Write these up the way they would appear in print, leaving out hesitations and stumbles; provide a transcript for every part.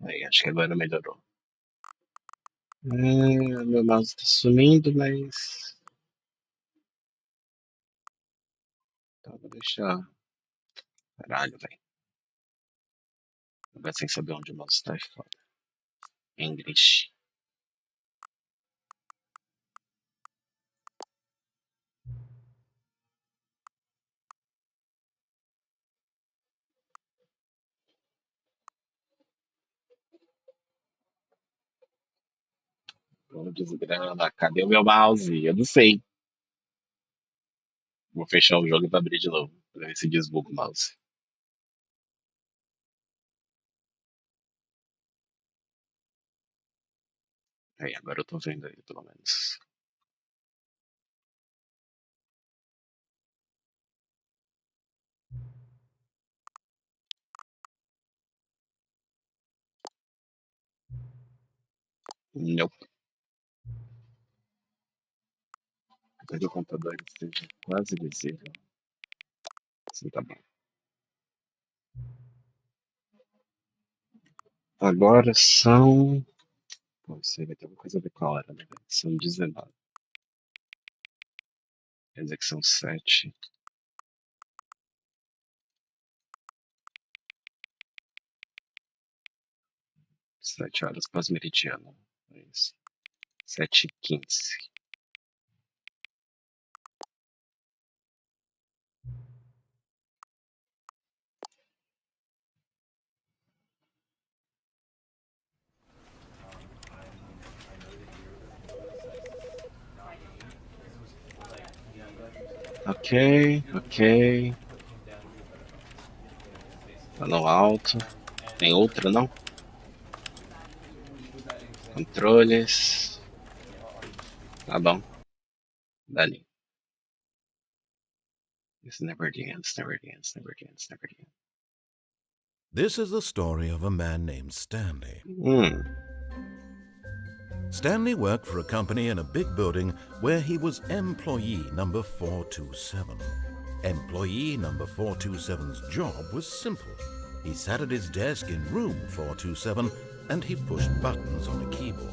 Aí, acho que agora melhorou. Meu mouse tá sumindo, mas. Então, vou deixar. Caralho, velho. Agora sem saber onde o mouse tá é foda. English. Vamos desgrama. Cadê o meu mouse? Eu não sei. Vou fechar o jogo e abrir de novo. Pra ver se desbuga o mouse. Aí, agora eu tô vendo ele, pelo menos. Nope. Apesar que o computador esteja quase visível. Assim tá bom. Agora são. Pô, isso aí vai ter alguma coisa a ver com a hora, né? São 19. Quer dizer que são 7. 7 horas pós-meridiano. É isso. 7h15. Ok, ok. Tá no alto. Tem outra, não? Controles. Tá bom. Dali. This never ends, never ends, never ends, never ends. This is the story of a man named Stanley. Stanley worked for a company in a big building where he was employee number 427. Employee number 427's job was simple. He sat at his desk in room 427 and he pushed buttons on a keyboard.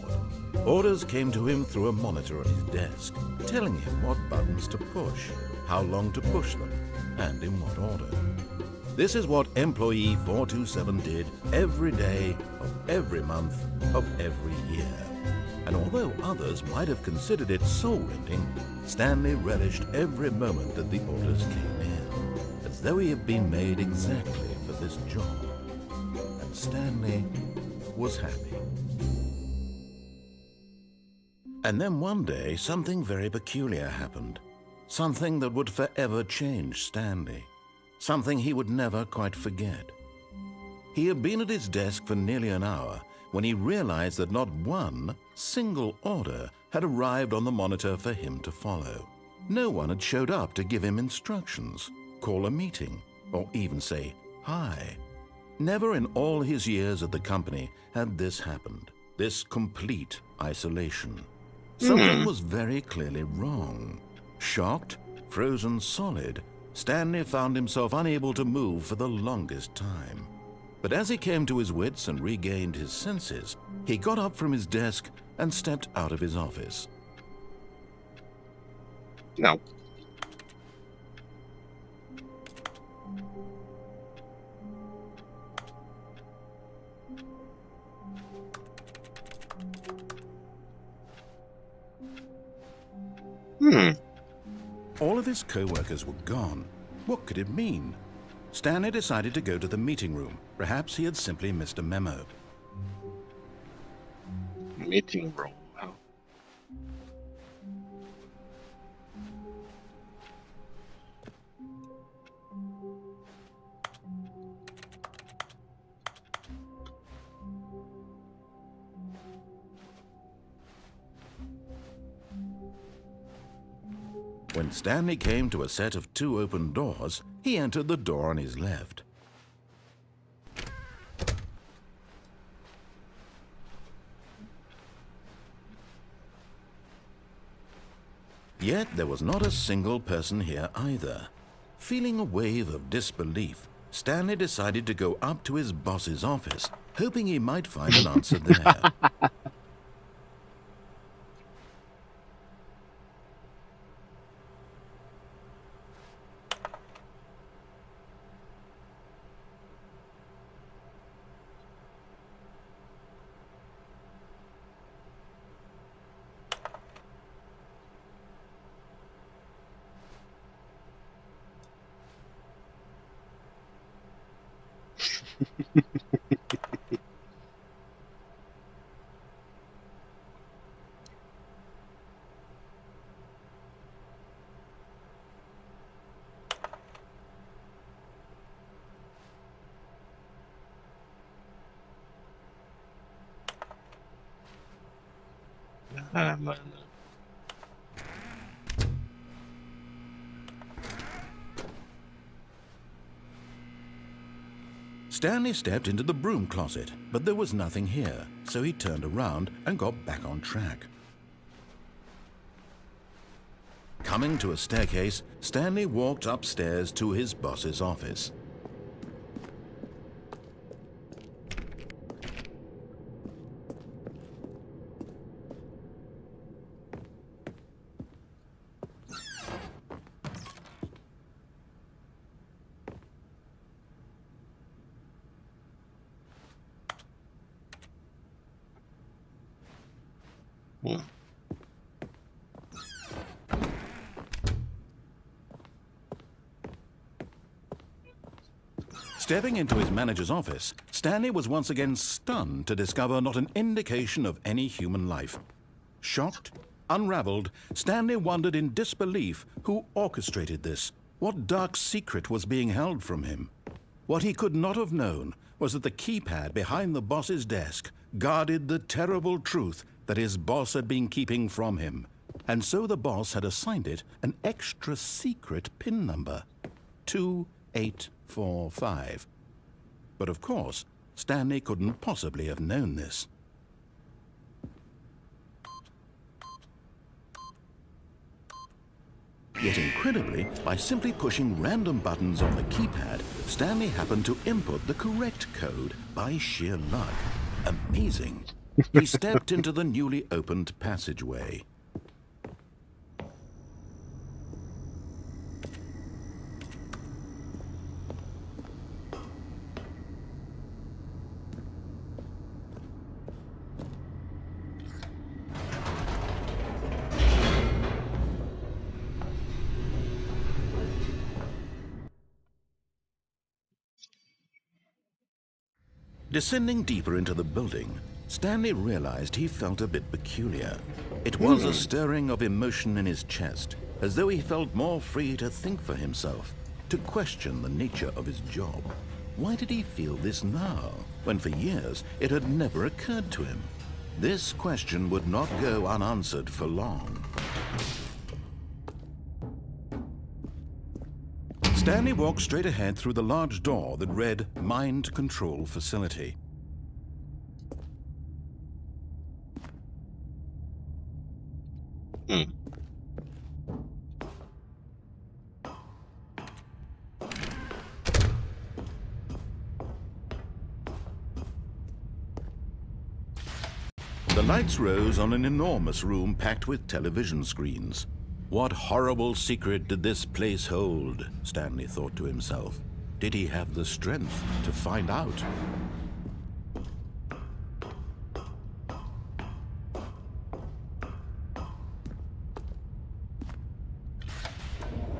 Orders came to him through a monitor on his desk, telling him what buttons to push, how long to push them, and in what order. This is what employee 427 did every day of every month of every year. And although others might have considered it soul-rending, Stanley relished every moment that the orders came in, as though he had been made exactly for this job. And Stanley was happy. And then one day, something very peculiar happened. Something that would forever change Stanley. Something he would never quite forget. He had been at his desk for nearly an hour when he realized that not one single order had arrived on the monitor for him to follow. No one had showed up to give him instructions, call a meeting, or even say hi. Never in all his years at the company had this happened, this complete isolation. Something was very clearly wrong. Shocked, frozen solid, Stanley found himself unable to move for the longest time. But as he came to his wits and regained his senses, he got up from his desk and stepped out of his office. Não. All of his co-workers were gone. What could it mean? Stanley decided to go to the meeting room. Perhaps he had simply missed a memo. Meeting room. Oh. When Stanley came to a set of 2 open doors, he entered the door on his left. Yet there was not a single person here either. Feeling a wave of disbelief, Stanley decided to go up to his boss's office, hoping he might find an answer there. Ah, mano. Stanley stepped into the broom closet, but there was nothing here, so he turned around and got back on track. Coming to a staircase, Stanley walked upstairs to his boss's office. Hmm. Stepping into his manager's office, Stanley was once again stunned to discover not an indication of any human life. Shocked, unraveled, Stanley wondered in disbelief who orchestrated this, what dark secret was being held from him. What he could not have known was that the keypad behind the boss's desk guarded the terrible truth that his boss had been keeping from him, and so the boss had assigned it an extra secret PIN number, 2845. But of course, Stanley couldn't possibly have known this. Yet incredibly, by simply pushing random buttons on the keypad, Stanley happened to input the correct code by sheer luck. Amazing. He stepped into the newly opened passageway. Descending deeper into the building, Stanley realized he felt a bit peculiar. It was a stirring of emotion in his chest, as though he felt more free to think for himself, to question the nature of his job. Why did he feel this now, when for years it had never occurred to him? This question would not go unanswered for long. Stanley walked straight ahead through the large door that read Mind Control Facility. Hmm. The lights rose on an enormous room packed with television screens. What horrible secret did this place hold? Stanley thought to himself. Did he have the strength to find out?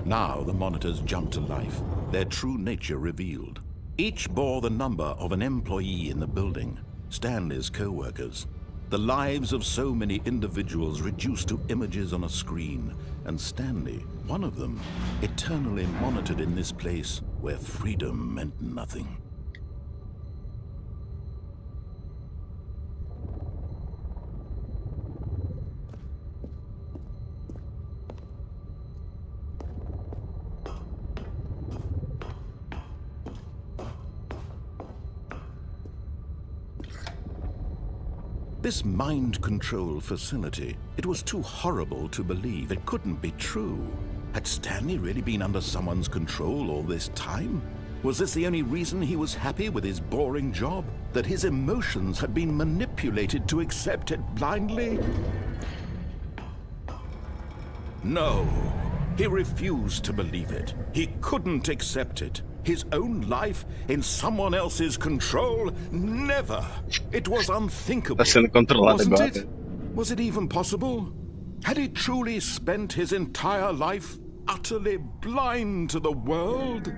Now the monitors jumped to life, their true nature revealed. Each bore the number of an employee in the building, Stanley's co-workers. The lives of so many individuals reduced to images on a screen, and Stanley, one of them, eternally monitored in this place where freedom meant nothing. This mind control facility, it was too horrible to believe. It couldn't be true. Had Stanley really been under someone's control all this time? Was this the only reason he was happy with his boring job? That his emotions had been manipulated to accept it blindly? No, he refused to believe it. He couldn't accept it. His own life in someone else's control? Never. It was unthinkable. Está sendo controlado Wasn't agora. it? Was it even possible? Had he truly spent his entire life utterly blind to the world?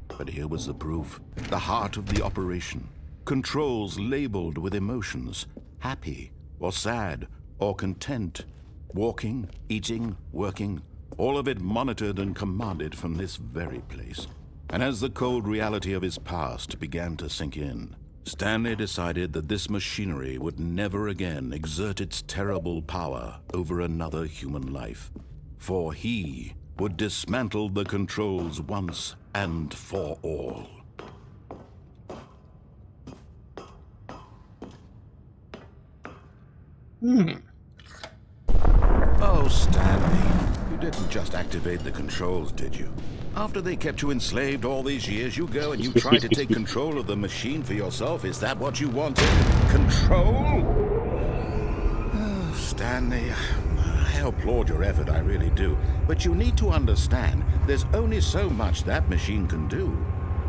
But here was the proof. The heart of the operation. Controls labeled with emotions. Happy or sad or content. Walking, eating, working. All of it monitored and commanded from this very place. And as the cold reality of his past began to sink in, Stanley decided that this machinery would never again exert its terrible power over another human life. For he would dismantle the controls once and for all. Oh, Stanley, you didn't just activate the controls, did you? After they kept you enslaved all these years, you go and you try to take control of the machine for yourself. Is that what you wanted? Control? Oh, Stanley, I applaud your effort, I really do. But you need to understand, there's only so much that machine can do.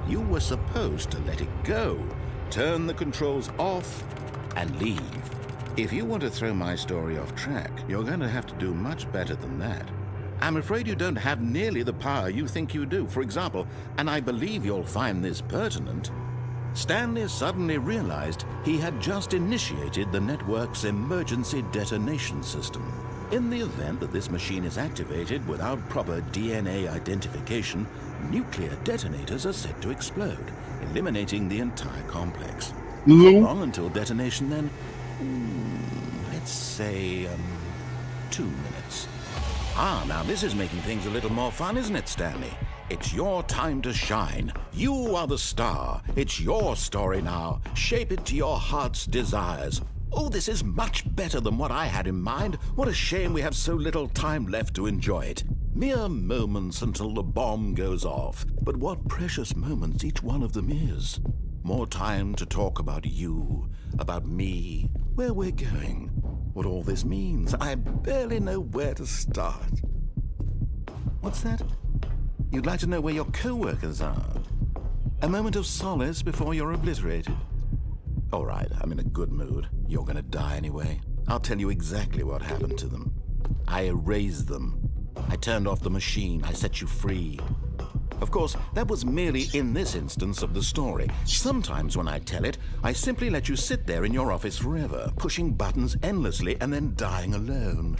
You were supposed to let it go, turn the controls off, and leave. If you want to throw my story off track, you're going to have to do much better than that. I'm afraid you don't have nearly the power you think you do. For example, and I believe you'll find this pertinent, Stanley suddenly realized he had just initiated the network's emergency detonation system. In the event that this machine is activated without proper DNA identification, nuclear detonators are set to explode, eliminating the entire complex. How long until detonation then? Let's say, 2 minutes. Ah, now this is making things a little more fun, isn't it, Stanley? It's your time to shine. You are the star. It's your story now. Shape it to your heart's desires. Oh, this is much better than what I had in mind. What a shame we have so little time left to enjoy it. Mere moments until the bomb goes off. But what precious moments each one of them is. More time to talk about you, about me, where we're going, what all this means. I barely know where to start. What's that? You'd like to know where your co-workers are? A moment of solace before you're obliterated? All right, I'm in a good mood. You're gonna die anyway. I'll tell you exactly what happened to them. I erased them. I turned off the machine. I set you free. Of course, that was merely in this instance of the story. Sometimes when I tell it, I simply let you sit there in your office forever, pushing buttons endlessly and then dying alone.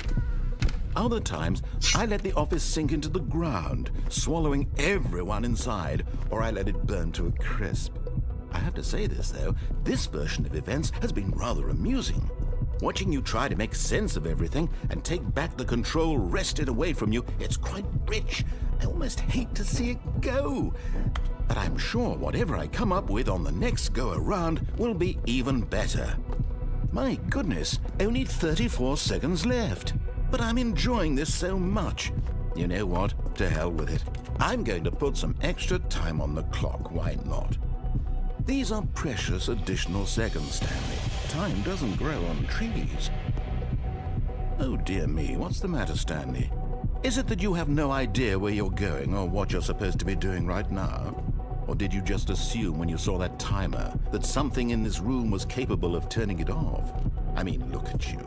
Other times, I let the office sink into the ground, swallowing everyone inside, or I let it burn to a crisp. I have to say this, though, this version of events has been rather amusing. Watching you try to make sense of everything and take back the control wrested away from you, it's quite rich. I almost hate to see it go. But I'm sure whatever I come up with on the next go-around will be even better. My goodness, only 34 seconds left. But I'm enjoying this so much. You know what? To hell with it. I'm going to put some extra time on the clock, why not? These are precious additional seconds, Stanley. Time doesn't grow on trees. Oh dear me, what's the matter, Stanley? Is it that you have no idea where you're going or what you're supposed to be doing right now? Or did you just assume when you saw that timer that something in this room was capable of turning it off? I mean, look at you.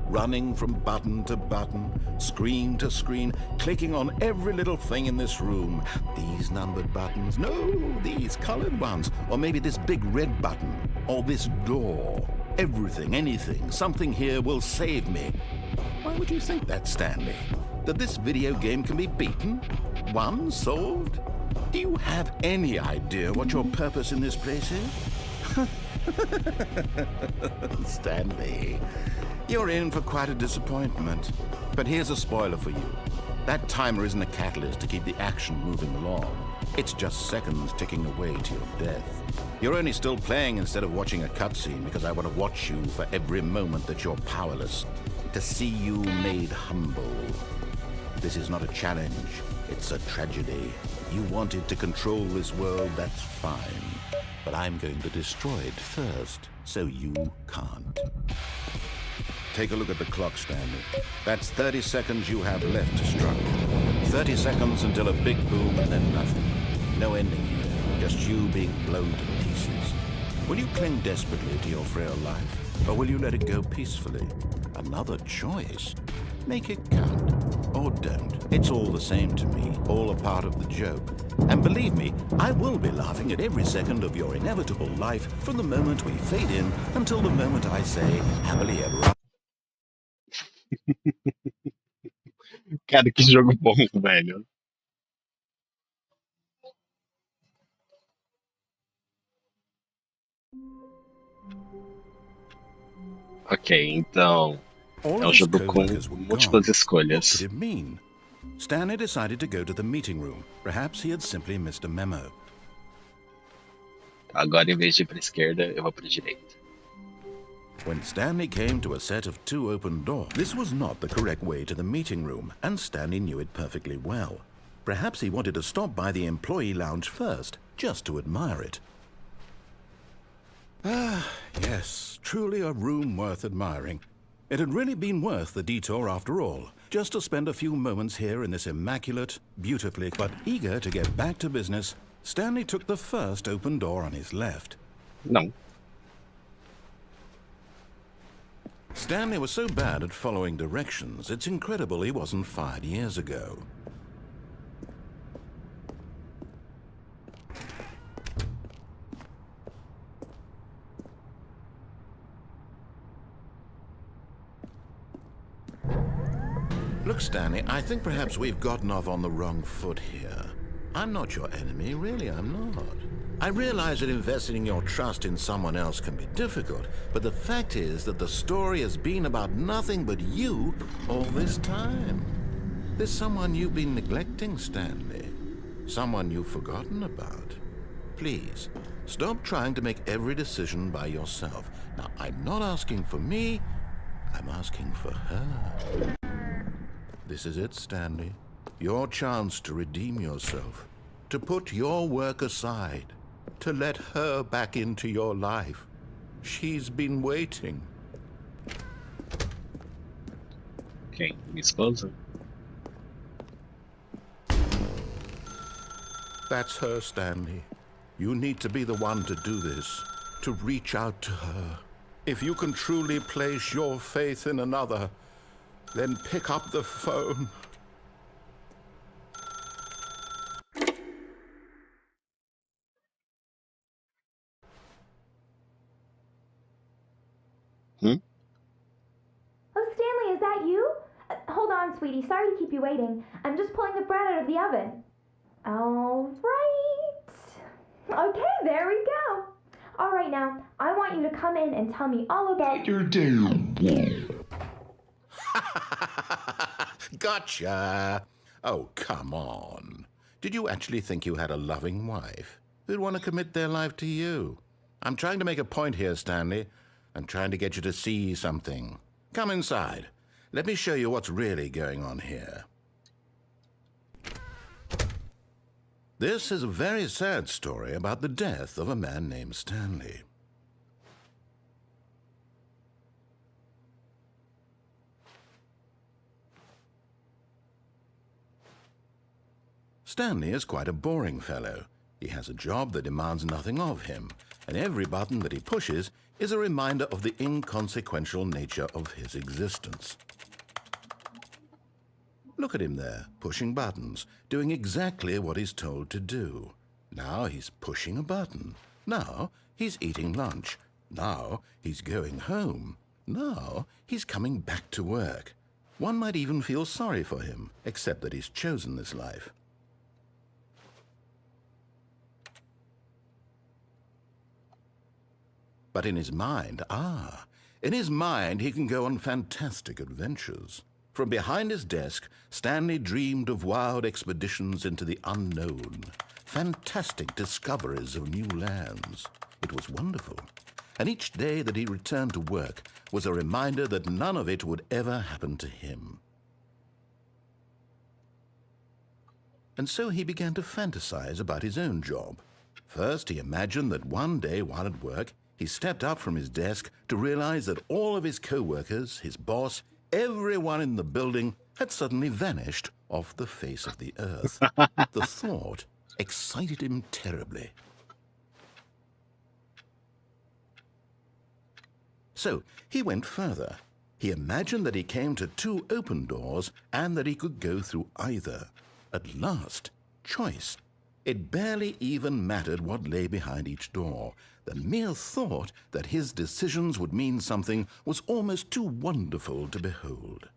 Running from button to button, screen to screen, clicking on every little thing in this room. These numbered buttons, no, these colored ones, or maybe this big red button, or this door. Everything, anything, something here will save me. Why would you think that, Stanley? That this video game can be beaten? Won? Solved? Do you have any idea what your purpose in this place is? Stanley, you're in for quite a disappointment. But here's a spoiler for you. That timer isn't a catalyst to keep the action moving along. It's just seconds ticking away to your death. You're only still playing instead of watching a cutscene because I want to watch you for every moment that you're powerless, to see you made humble. This is not a challenge, it's a tragedy. You wanted to control this world, that's fine. But I'm going to destroy it first, so you can't. Take a look at the clock, Stanley. That's 30 seconds you have left to strike. 30 seconds until a big boom and then nothing. No ending here, just you being blown to pieces. Will you cling desperately to your frail life, or will you let it go peacefully? Another choice. Make it count, or don't. It's all the same to me, all a part of the joke. And believe me, I will be laughing at every second of your inevitable life from the moment we fade in until the moment I say, happily ever after. Cara, que jogo bom, velho. Ok, então All é of um his jogo com co-workers were múltiplas gone. What could escolhas. it mean? Stanley decided to go to the meeting room. Perhaps he had simply missed a memo. Agora, em vez de ir para a esquerda, eu vou para a direita. When Stanley came to a set of 2 open doors, this was not the correct way to the meeting room, and Stanley knew it perfectly well. Perhaps he wanted to stop by the employee lounge first, just to admire it. Ah, yes, truly a room worth admiring. It had really been worth the detour after all, just to spend a few moments here in this immaculate, beautifully, but eager to get back to business, Stanley took the first open door on his left. Não. Stanley was so bad at following directions, it's incredible he wasn't fired years ago. Look, Stanley, I think perhaps we've gotten off on the wrong foot here. I'm not your enemy, really, I'm not. I realize that investing your trust in someone else can be difficult, but the fact is that the story has been about nothing but you all this time. There's someone you've been neglecting, Stanley. Someone you've forgotten about. Please, stop trying to make every decision by yourself. Now, I'm not asking for me, I'm asking for her. This is it, Stanley. Your chance to redeem yourself, to put your work aside, to let her back into your life. She's been waiting. Quem? Minha esposa? That's her, Stanley. You need to be the one to do this, to reach out to her. If you can truly place your faith in another, then pick up the phone. Oh, Stanley, is that you? Hold on, sweetie. Sorry to keep you waiting. I'm just pulling the bread out of the oven. All right. Okay, there we go. All right, now, I want you to come in and tell me all about your day. Gotcha! Oh, come on. Did you actually think you had a loving wife who'd want to commit their life to you? I'm trying to make a point here, Stanley. I'm trying to get you to see something. Come inside. Let me show you what's really going on here. This is a very sad story about the death of a man named Stanley. Stanley is quite a boring fellow. He has a job that demands nothing of him, and every button that he pushes is a reminder of the inconsequential nature of his existence. Look at him there, pushing buttons, doing exactly what he's told to do. Now he's pushing a button. Now he's eating lunch. Now he's going home. Now he's coming back to work. One might even feel sorry for him, except that he's chosen this life. But in his mind, in his mind he can go on fantastic adventures. From behind his desk, Stanley dreamed of wild expeditions into the unknown, fantastic discoveries of new lands. It was wonderful. And each day that he returned to work was a reminder that none of it would ever happen to him. and so he began to fantasize about his own job. First, he imagined that one day while at work, he stepped up from his desk to realize that all of his co-workers, his boss, everyone in the building had suddenly vanished off the face of the earth. The thought excited him terribly. So he went further. He imagined that he came to 2 open doors and that he could go through either. At last, choice. It barely even mattered what lay behind each door. The mere thought that his decisions would mean something was almost too wonderful to behold.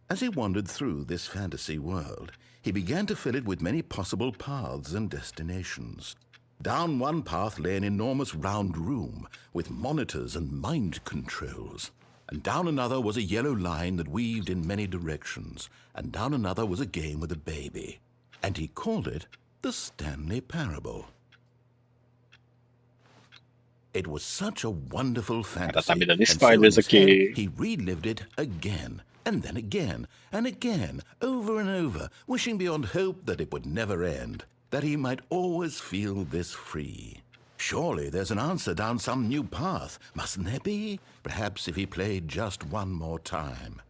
As he wandered through this fantasy world, he began to fill it with many possible paths and destinations. Down one path lay an enormous round room with monitors and mind controls. And down another was a yellow line that weaved in many directions. And down another was a game with a baby. And he called it the Stanley Parable. It was such a wonderful fantasy, me dando and so spoilers instead, aqui. he relived it again, and then again, and again, over and over, wishing beyond hope that it would never end, that he might always feel this free. Surely there's an answer down some new path, mustn't there be? Perhaps if he played just one more time.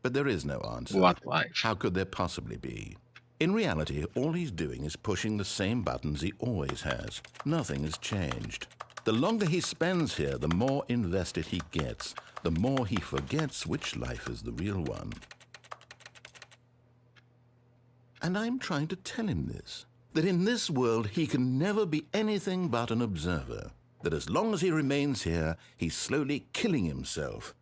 But there is no answer. What life? How could there possibly be? In reality, all he's doing is pushing the same buttons he always has. Nothing has changed. The longer he spends here, the more invested he gets, the more he forgets which life is the real one. And I'm trying to tell him this, that in this world he can never be anything but an observer, that as long as he remains here, he's slowly killing himself.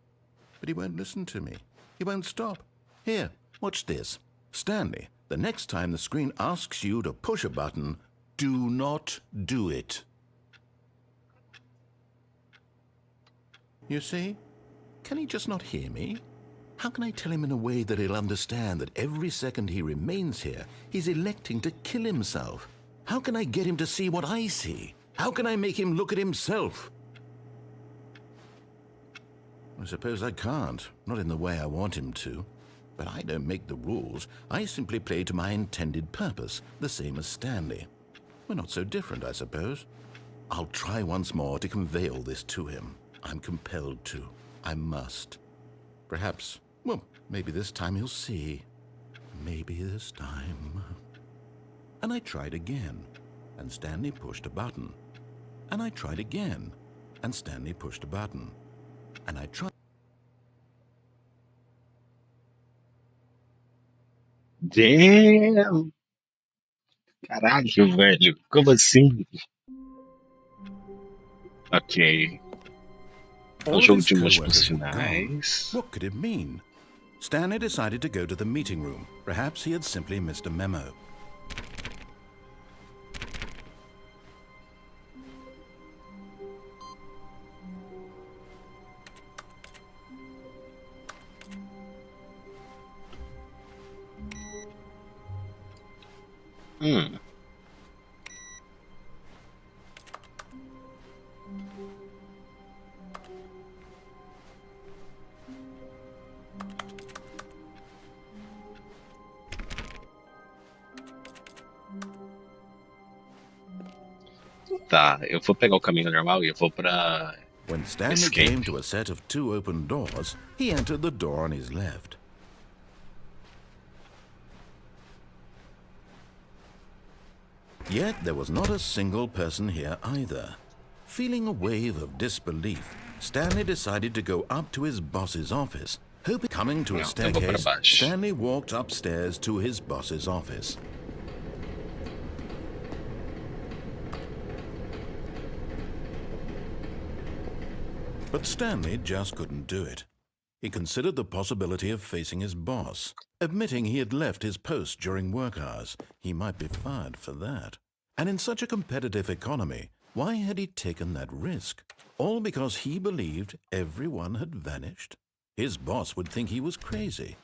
But he won't listen to me. He won't stop. Here, watch this. Stanley, the next time the screen asks you to push a button, do not do it. You see? Can he just not hear me? How can I tell him in a way that he'll understand that every second he remains here, he's electing to kill himself? How can I get him to see what I see? How can I make him look at himself? I suppose I can't, not in the way I want him to. But I don't make the rules. I simply play to my intended purpose, the same as Stanley. We're not so different, I suppose. I'll try once more to convey all this to him. I'm compelled to. I must. Perhaps, well, maybe this time he'll see. Maybe this time. And I tried again, and Stanley pushed a button. And I tried again, and Stanley pushed a button. And I tried. Damn! Caralho, velho. Como assim? Ok. É um All of jogo his de múltiplos co-workers were gone. finais. What could it mean? Stanley decided to go to the meeting room. Perhaps he had simply missed a memo. Tá, eu vou pegar o caminho normal e eu vou pra... When Stanley Escape. came to a set of 2 open doors, he entered the door on his left. Yet there was not a single person here either. Feeling a wave of disbelief, Stanley decided to go up to his boss's office. Coming to a Não, eu vou pra staircase, baixo. Stanley walked upstairs to his boss's office. But Stanley just couldn't do it. He considered the possibility of facing his boss. Admitting he had left his post during work hours, he might be fired for that. And in such a competitive economy, why had he taken that risk? All because he believed everyone had vanished? His boss would think he was crazy.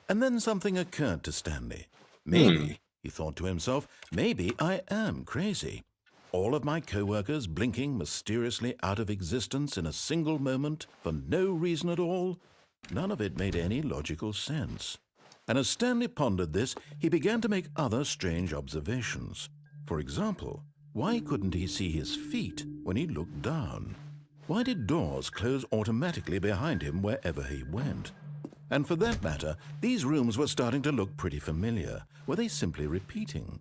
And then something occurred to Stanley. Maybe, he thought to himself, maybe I am crazy. All of my co-workers blinking mysteriously out of existence in a single moment for no reason at all? None of it made any logical sense. And as Stanley pondered this, he began to make other strange observations. For example, why couldn't he see his feet when he looked down? Why did doors close automatically behind him wherever he went? And for that matter, these rooms were starting to look pretty familiar. Were they simply repeating?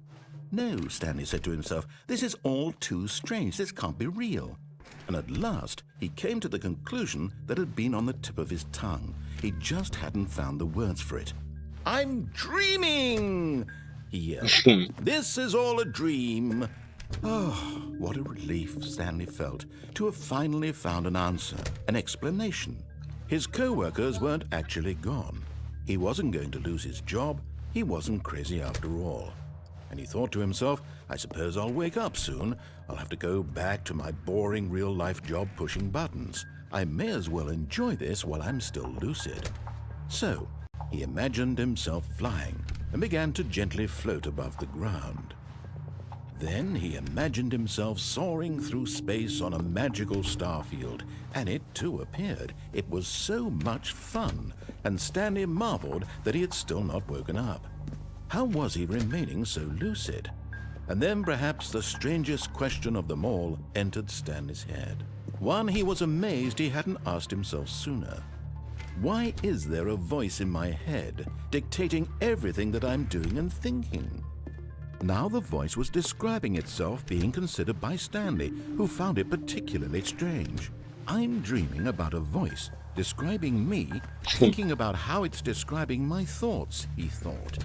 No, Stanley said to himself, this is all too strange. This can't be real. And at last, he came to the conclusion that had been on the tip of his tongue. He just hadn't found the words for it. I'm dreaming, he yelled. This is all a dream. Oh, what a relief Stanley felt to have finally found an answer, an explanation. His co-workers weren't actually gone. He wasn't going to lose his job. He wasn't crazy after all. And he thought to himself, I suppose I'll wake up soon. I'll have to go back to my boring real-life job pushing buttons. I may as well enjoy this while I'm still lucid. So, he imagined himself flying and began to gently float above the ground. Then he imagined himself soaring through space on a magical starfield, and it too appeared. It was so much fun, and Stanley marveled that he had still not woken up. How was he remaining so lucid? And then perhaps the strangest question of them all entered Stanley's head. One he was amazed he hadn't asked himself sooner. Why is there a voice in my head dictating everything that I'm doing and thinking? Now the voice was describing itself being considered by Stanley, who found it particularly strange. I'm dreaming about a voice describing me, thinking about how it's describing my thoughts, he thought.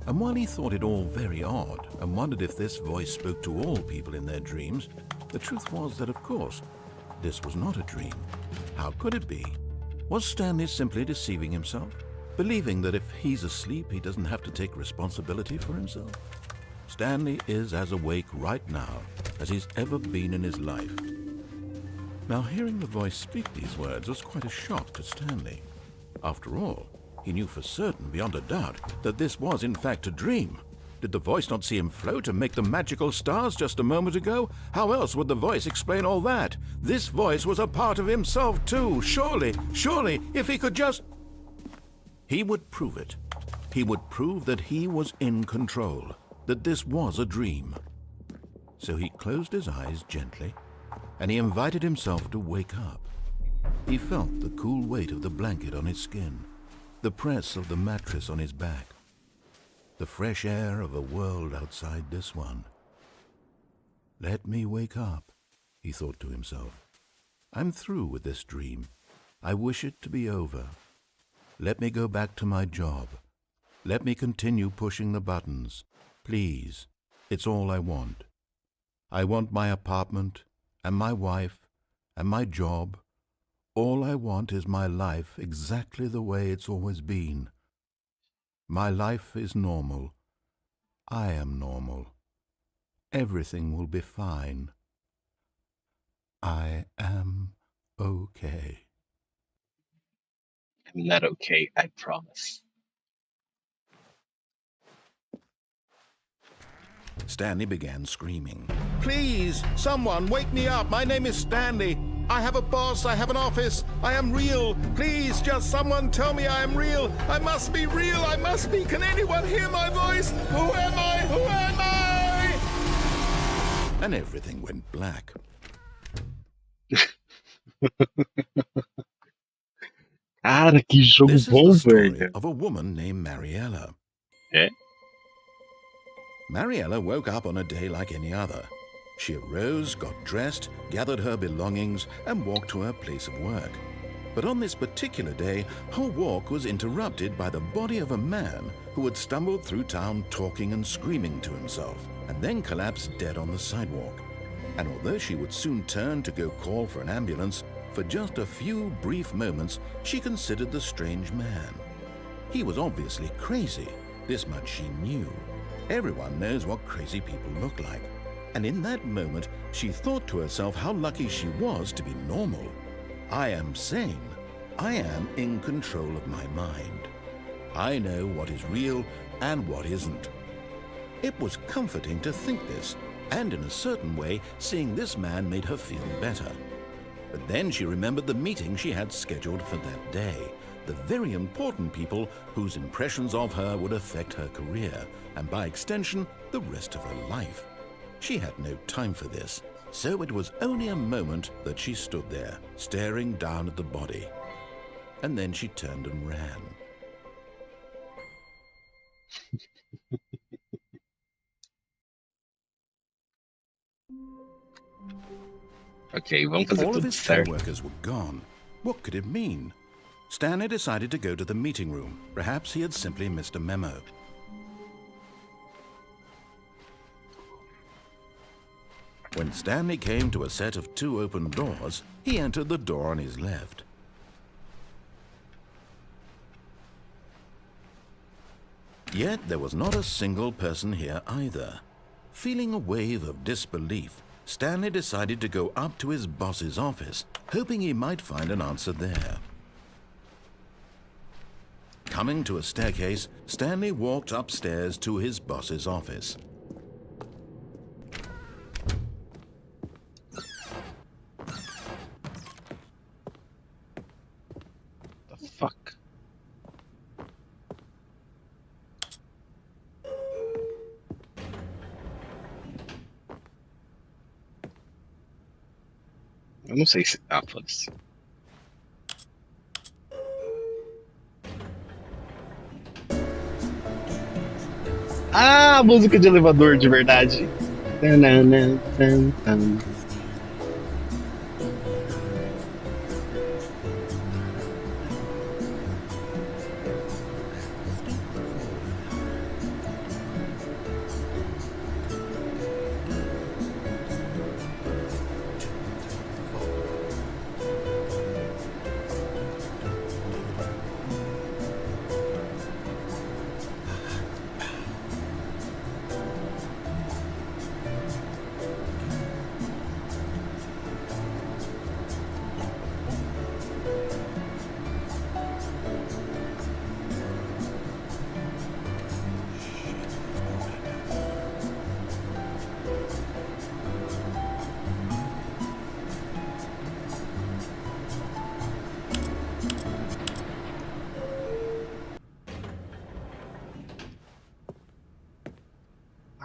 And while he thought it all very odd and wondered if this voice spoke to all people in their dreams, the truth was that, of course, this was not a dream. How could it be? Was Stanley simply deceiving himself, believing that if he's asleep, he doesn't have to take responsibility for himself? Stanley is as awake right now as he's ever been in his life. Now, hearing the voice speak these words was quite a shock to Stanley. After all, he knew for certain, beyond a doubt, that this was in fact a dream. Did the voice not see him float and make the magical stars just a moment ago? How else would the voice explain all that? This voice was a part of himself too. Surely, if he could just... He would prove it. He would prove that he was in control, that this was a dream. So he closed his eyes gently, and he invited himself to wake up. He felt the cool weight of the blanket on his skin, the press of the mattress on his back, the fresh air of a world outside this one. Let me wake up, he thought to himself. I'm through with this dream. I wish it to be over. Let me go back to my job. Let me continue pushing the buttons. Please, it's all I want. I want my apartment, and my wife, and my job. All I want is my life exactly the way it's always been. My life is normal. I am normal. Everything will be fine. I am okay. I'm not okay, I promise. Stanley began screaming. Please, someone wake me up. My name is Stanley. I have a boss. I have an office. I am real. Please, just someone tell me I am real. I must be real. I must be. Can anyone hear my voice? Who am I? Who am I? And everything went black. Cara, que jogo This bom, is the story velho. of a woman named Mariella. É? Mariella woke up on a day like any other. She arose, got dressed, gathered her belongings, and walked to her place of work. But on this particular day, her walk was interrupted by the body of a man who had stumbled through town talking and screaming to himself, and then collapsed dead on the sidewalk. And although she would soon turn to go call for an ambulance, for just a few brief moments she considered the strange man. He was obviously crazy. This much she knew. Everyone knows what crazy people look like. And in that moment, she thought to herself how lucky she was to be normal. I am sane. I am in control of my mind. I know what is real and what isn't. It was comforting to think this, and in a certain way, seeing this man made her feel better. But then she remembered the meeting she had scheduled for that day. the very important people whose impressions of her would affect her career, and by extension, the rest of her life. She had no time for this, so it was only a moment that she stood there, staring down at the body. And then she turned and ran. Ok, vamos fazer All of tudo his certo. co-workers were gone. What could it mean? Stanley decided to go to the meeting room. Perhaps he had simply missed a memo. When Stanley came to a set of 2 open doors, he entered the door on his left. Yet there was not a single person here either. Feeling a wave of disbelief, Stanley decided to go up to his boss's office, hoping he might find an answer there. Coming to a staircase, Stanley walked upstairs to his boss's office. The fuck? Eu não sei se... Ah, foda-se. Ah, música de elevador de verdade. Tanana, tan, tan.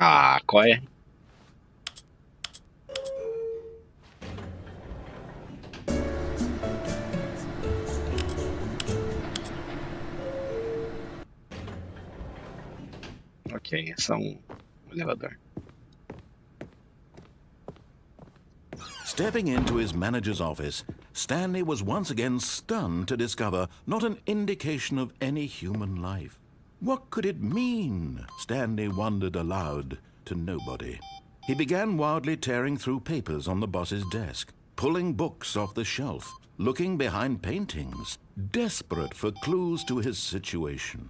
Ah, qual é? Ok, é só um elevador. Stepping into his manager's office, Stanley was once again stunned to discover not an indication of any human life. What could it mean? Stanley wondered aloud to nobody. He began wildly tearing through papers on the boss's desk, pulling books off the shelf, looking behind paintings, desperate for clues to his situation.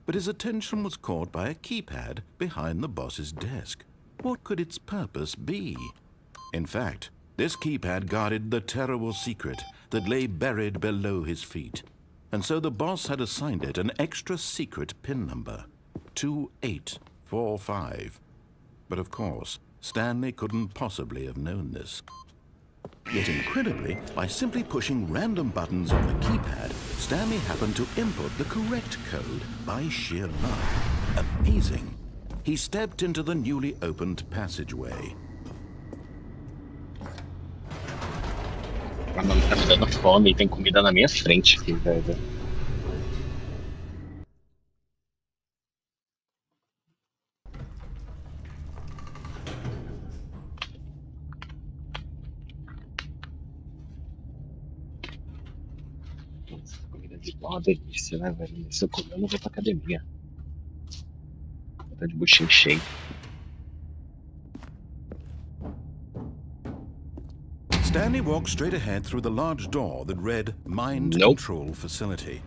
But his attention was caught by a keypad behind the boss's desk. What could its purpose be? In fact, this keypad guarded the terrible secret that lay buried below his feet. And so the boss had assigned it an extra secret PIN number, 2845. But of course, Stanley couldn't possibly have known this. Yet incredibly, by simply pushing random buttons on the keypad, Stanley happened to input the correct code by sheer luck. Amazing. He stepped into the newly opened passageway. Mano, tá me dando fome e tem comida na minha frente aqui, velho. Nossa, comida de pó é uma delícia, né, velho? Se eu comer, eu não vou pra academia. Tá de buchinho cheio. Stanley walked straight ahead through the large door that read Mind Nope. Control Facility.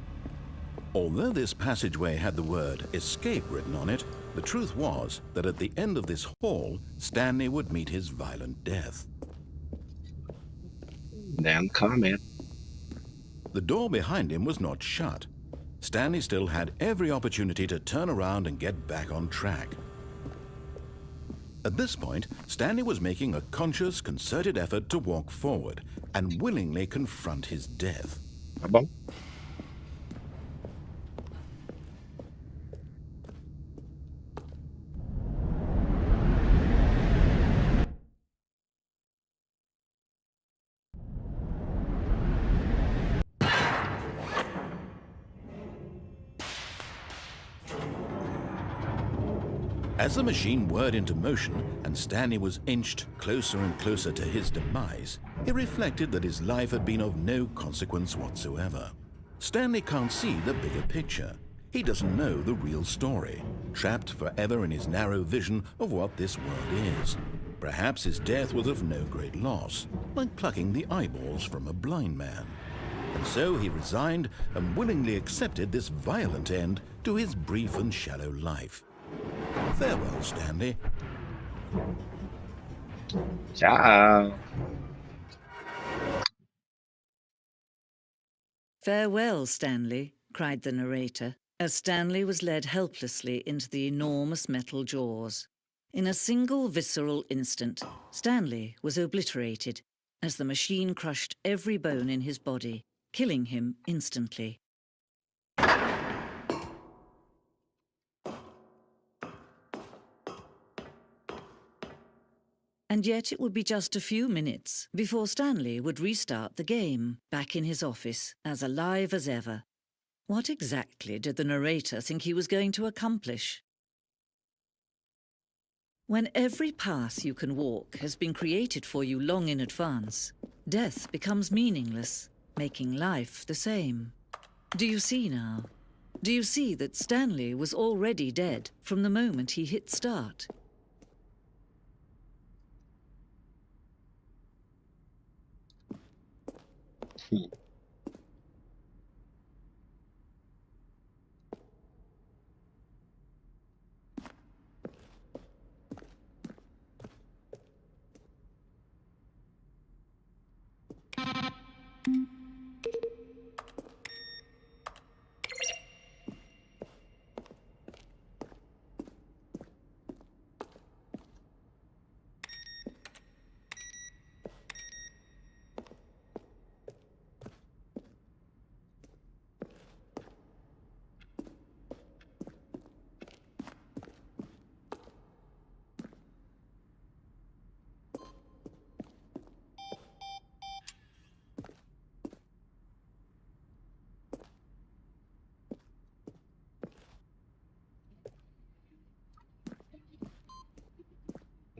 Although this passageway had the word escape written on it, the truth was that at the end of this hall, Stanley would meet his violent death. Damn comment. The door behind him was not shut. Stanley still had every opportunity to turn around and get back on track. At this point, Stanley was making a conscious, concerted effort to walk forward and willingly confront his death. Tá bom? As the machine whirred into motion and Stanley was inched closer and closer to his demise, he reflected that his life had been of no consequence whatsoever. Stanley can't see the bigger picture. He doesn't know the real story, trapped forever in his narrow vision of what this world is. Perhaps his death was of no great loss, like plucking the eyeballs from a blind man. And so he resigned and willingly accepted this violent end to his brief and shallow life. Farewell, Stanley. Tchau. "Farewell, Stanley," cried the narrator, as Stanley was led helplessly into the enormous metal jaws. In a single visceral instant, Stanley was obliterated as the machine crushed every bone in his body, killing him instantly. And yet it would be just a few minutes before Stanley would restart the game, back in his office, as alive as ever. What exactly did the narrator think he was going to accomplish? When every path you can walk has been created for you long in advance, death becomes meaningless, making life the same. Do you see now? Do you see that Stanley was already dead from the moment he hit start?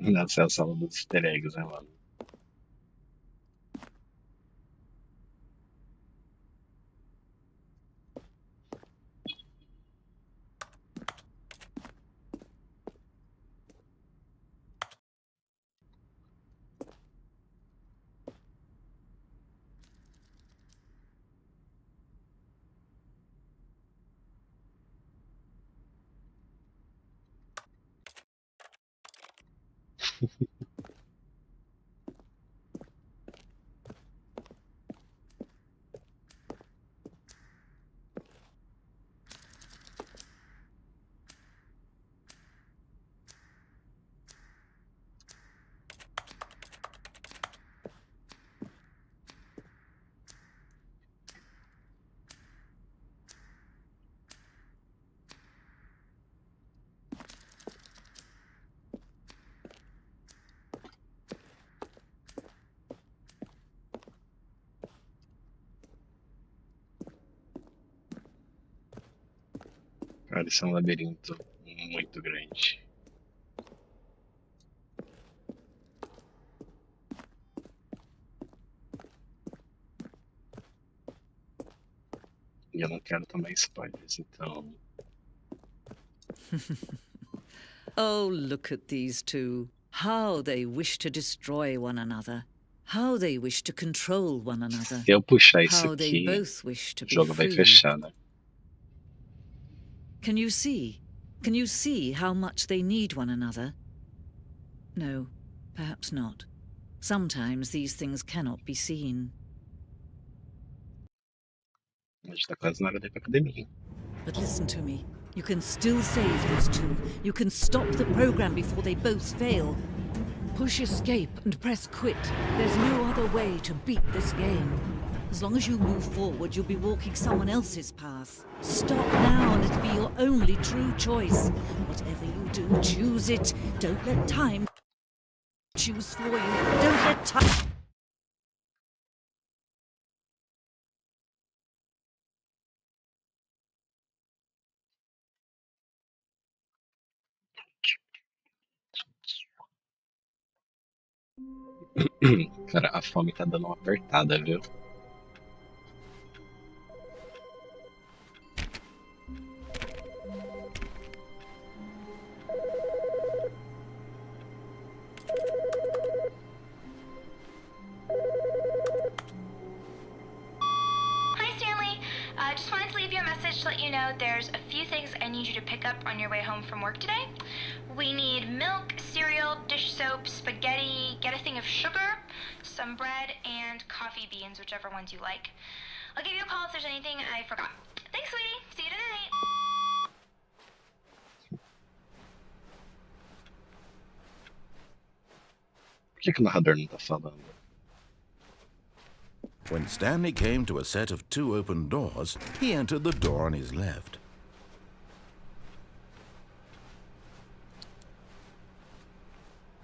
Essa é a sala dos easter eggs, né, mano? Cara, isso é um labirinto muito grande. E eu não quero tomar spoilers, então. Oh, look at these two. How they wish to destroy one another. How they wish to control one another. Se eu puxar isso How they aqui, both wish to o be jogo vai free. fechar, né? Can you see? Can you see how much they need one another? No, perhaps not. Sometimes these things cannot be seen. A gente tá quase na hora de ir pra academia. But listen to me. You can still save these two. You can stop the program before they both fail. Push escape and press quit. There's no other way to beat this game. As long as you move forward, you'll be walking someone else's path. Stop now and it'll be your only true choice. Whatever you do, choose it. Don't let time choose for you. Don't let time... Cara, a fome tá dando uma apertada, viu? Hi, Stanley. Just wanted to leave you a message to let you know there's a few things I need you to pick up on your way home from work today. We need milk, cereal, dish soap, spaghetti, get a thing of sugar, some bread, and coffee beans, whichever ones you like. I'll give you a call if there's anything I forgot. Thanks, sweetie. See you tonight. Por que o narrador não tá falando? When Stanley came to a set of two open doors, he entered the door on his left.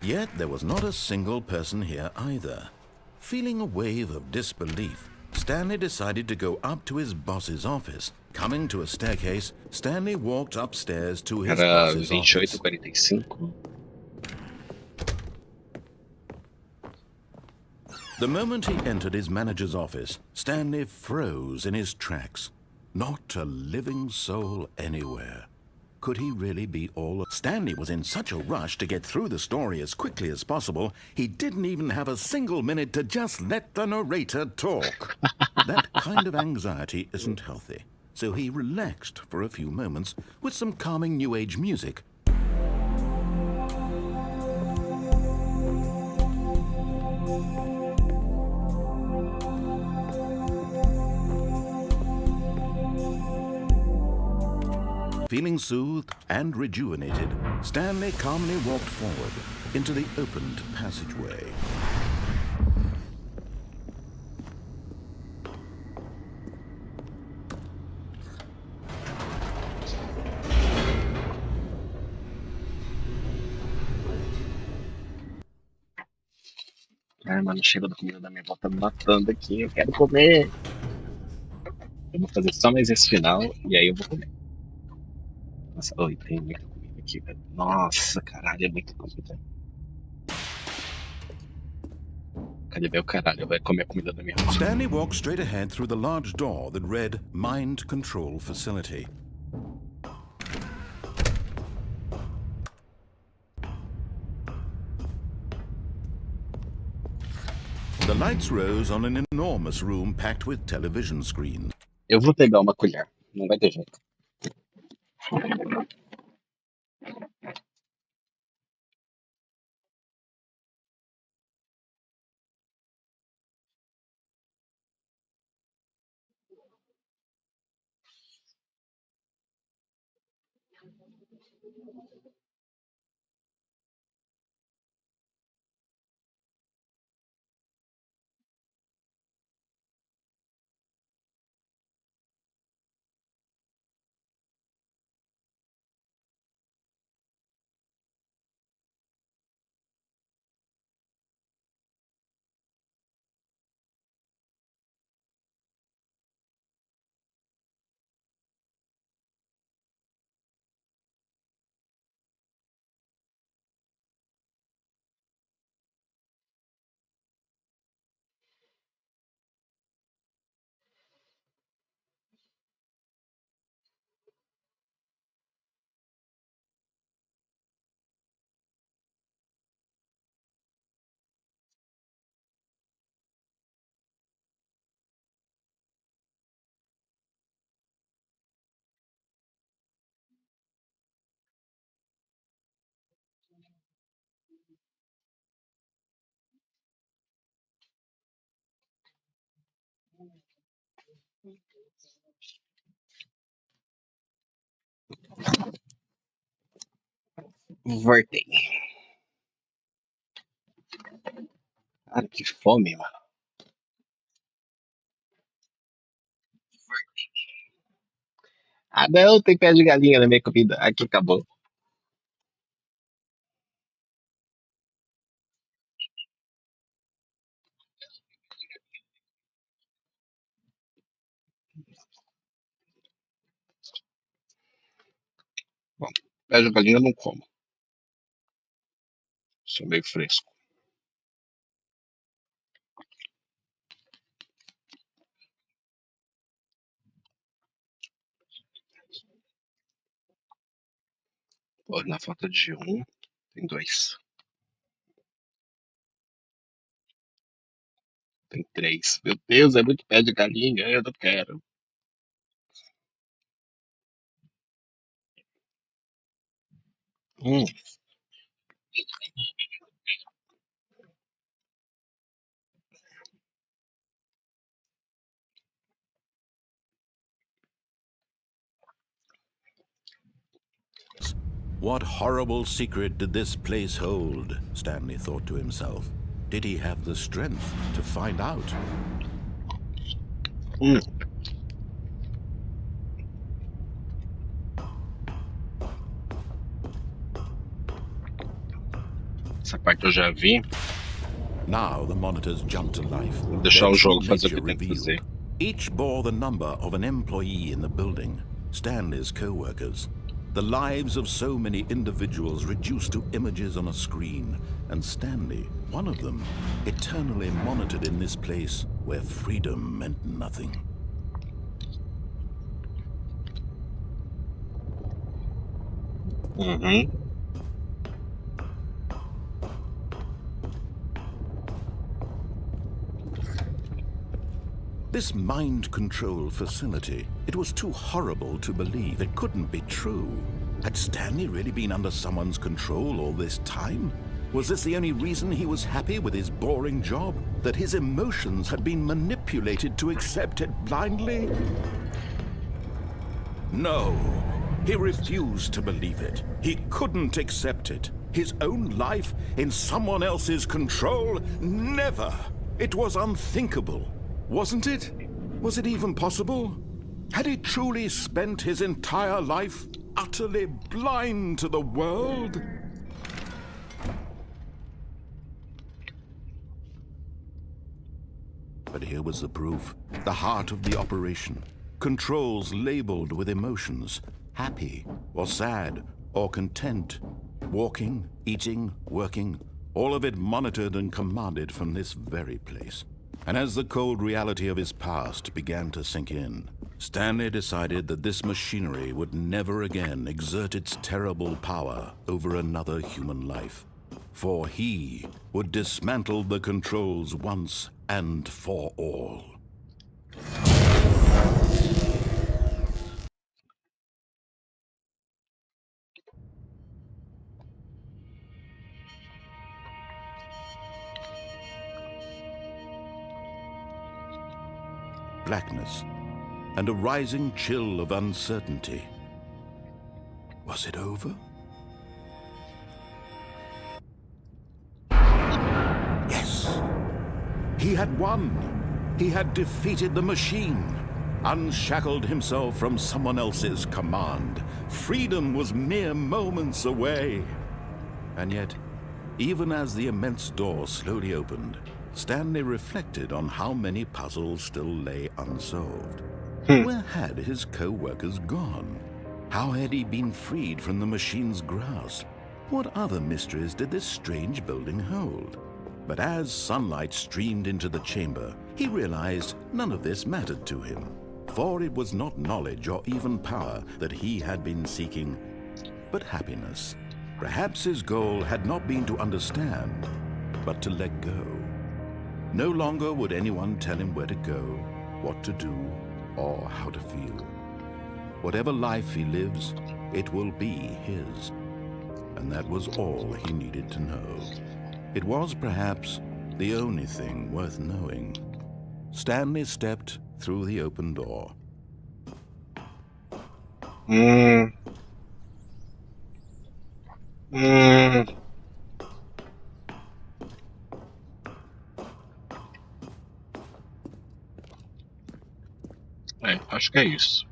Yet there was not a single person here either. Feeling a wave of disbelief, Stanley decided to go up to his boss's office. Coming to a staircase, Stanley walked upstairs to his Era boss's 28 office. 45. The moment he entered his manager's office, Stanley froze in his tracks. Not a living soul anywhere. Could he really be all... Stanley was in such a rush to get through the story as quickly as possible, he didn't even have a single minute to just let the narrator talk. That kind of anxiety isn't healthy, so he relaxed for a few moments with some calming New Age music. Feeling soothed and rejuvenated, Stanley calmly walked forward into the opened passageway. Ai, mano, chega da comida da minha avó tá me matando aqui, eu quero comer. Eu vou fazer só mais esse final e aí eu vou comer. Nossa, oi, tem muita comida aqui, velho. Nossa, caralho, é muita comida. Cadê meu caralho? Vai comer a comida da minha avó. Stanley walked straight ahead through the large door that read Mind Control Facility. The lights rose on an enormous room packed with television screens. Eu vou pegar uma colher, não vai ter jeito. Voltei. Cara, que fome, mano. Ah, não, tem pé de galinha na minha comida. Aqui acabou. Bom, pé de galinha eu não como. Sou meio fresco. Pô, na foto de um, tem dois. Tem três. Meu Deus, é muito pé de galinha, eu não quero. Hum, What horrible secret did this place hold? Stanley thought to himself. Did he have the strength to find out? hum. Essa parte eu já vi. Now the monitors jumped to life. Vou Their deixar o true jogo fazer o que nature tem que fazer. revealed. Each bore the number of an employee in the building, Stanley's co-workers. The lives of so many individuals reduced to images on a screen, and Stanley, one of them, eternally monitored in this place where freedom meant nothing. Uhum. This mind control facility, it was too horrible to believe. It couldn't be true. Had Stanley really been under someone's control all this time? Was this the only reason he was happy with his boring job? That his emotions had been manipulated to accept it blindly? No, he refused to believe it. He couldn't accept it. His own life in someone else's control? Never! It was unthinkable. Wasn't it? Was it even possible? Had he truly spent his entire life utterly blind to the world? But here was the proof. The heart of the operation. Controls labeled with emotions. Happy, or sad, or content. Walking, eating, working. All of it monitored and commanded from this very place. And as the cold reality of his past began to sink in, Stanley decided that this machinery would never again exert its terrible power over another human life. For he would dismantle the controls once and for all. Blackness and a rising chill of uncertainty. Was it over? Yes. He had won. He had defeated the machine, unshackled himself from someone else's command. Freedom was mere moments away. And yet, even as the immense door slowly opened, Stanley reflected on how many puzzles still lay unsolved. Where had his co-workers gone? How had he been freed from the machine's grasp? What other mysteries did this strange building hold? But as sunlight streamed into the chamber, he realized none of this mattered to him. For it was not knowledge or even power that he had been seeking, but happiness. Perhaps his goal had not been to understand, but to let go. No longer would anyone tell him where to go, what to do, or how to feel. Whatever life he lives, it will be his. And that was all he needed to know. It was perhaps the only thing worth knowing. Stanley stepped through the open door. Hum. Hum. É, acho que é isso.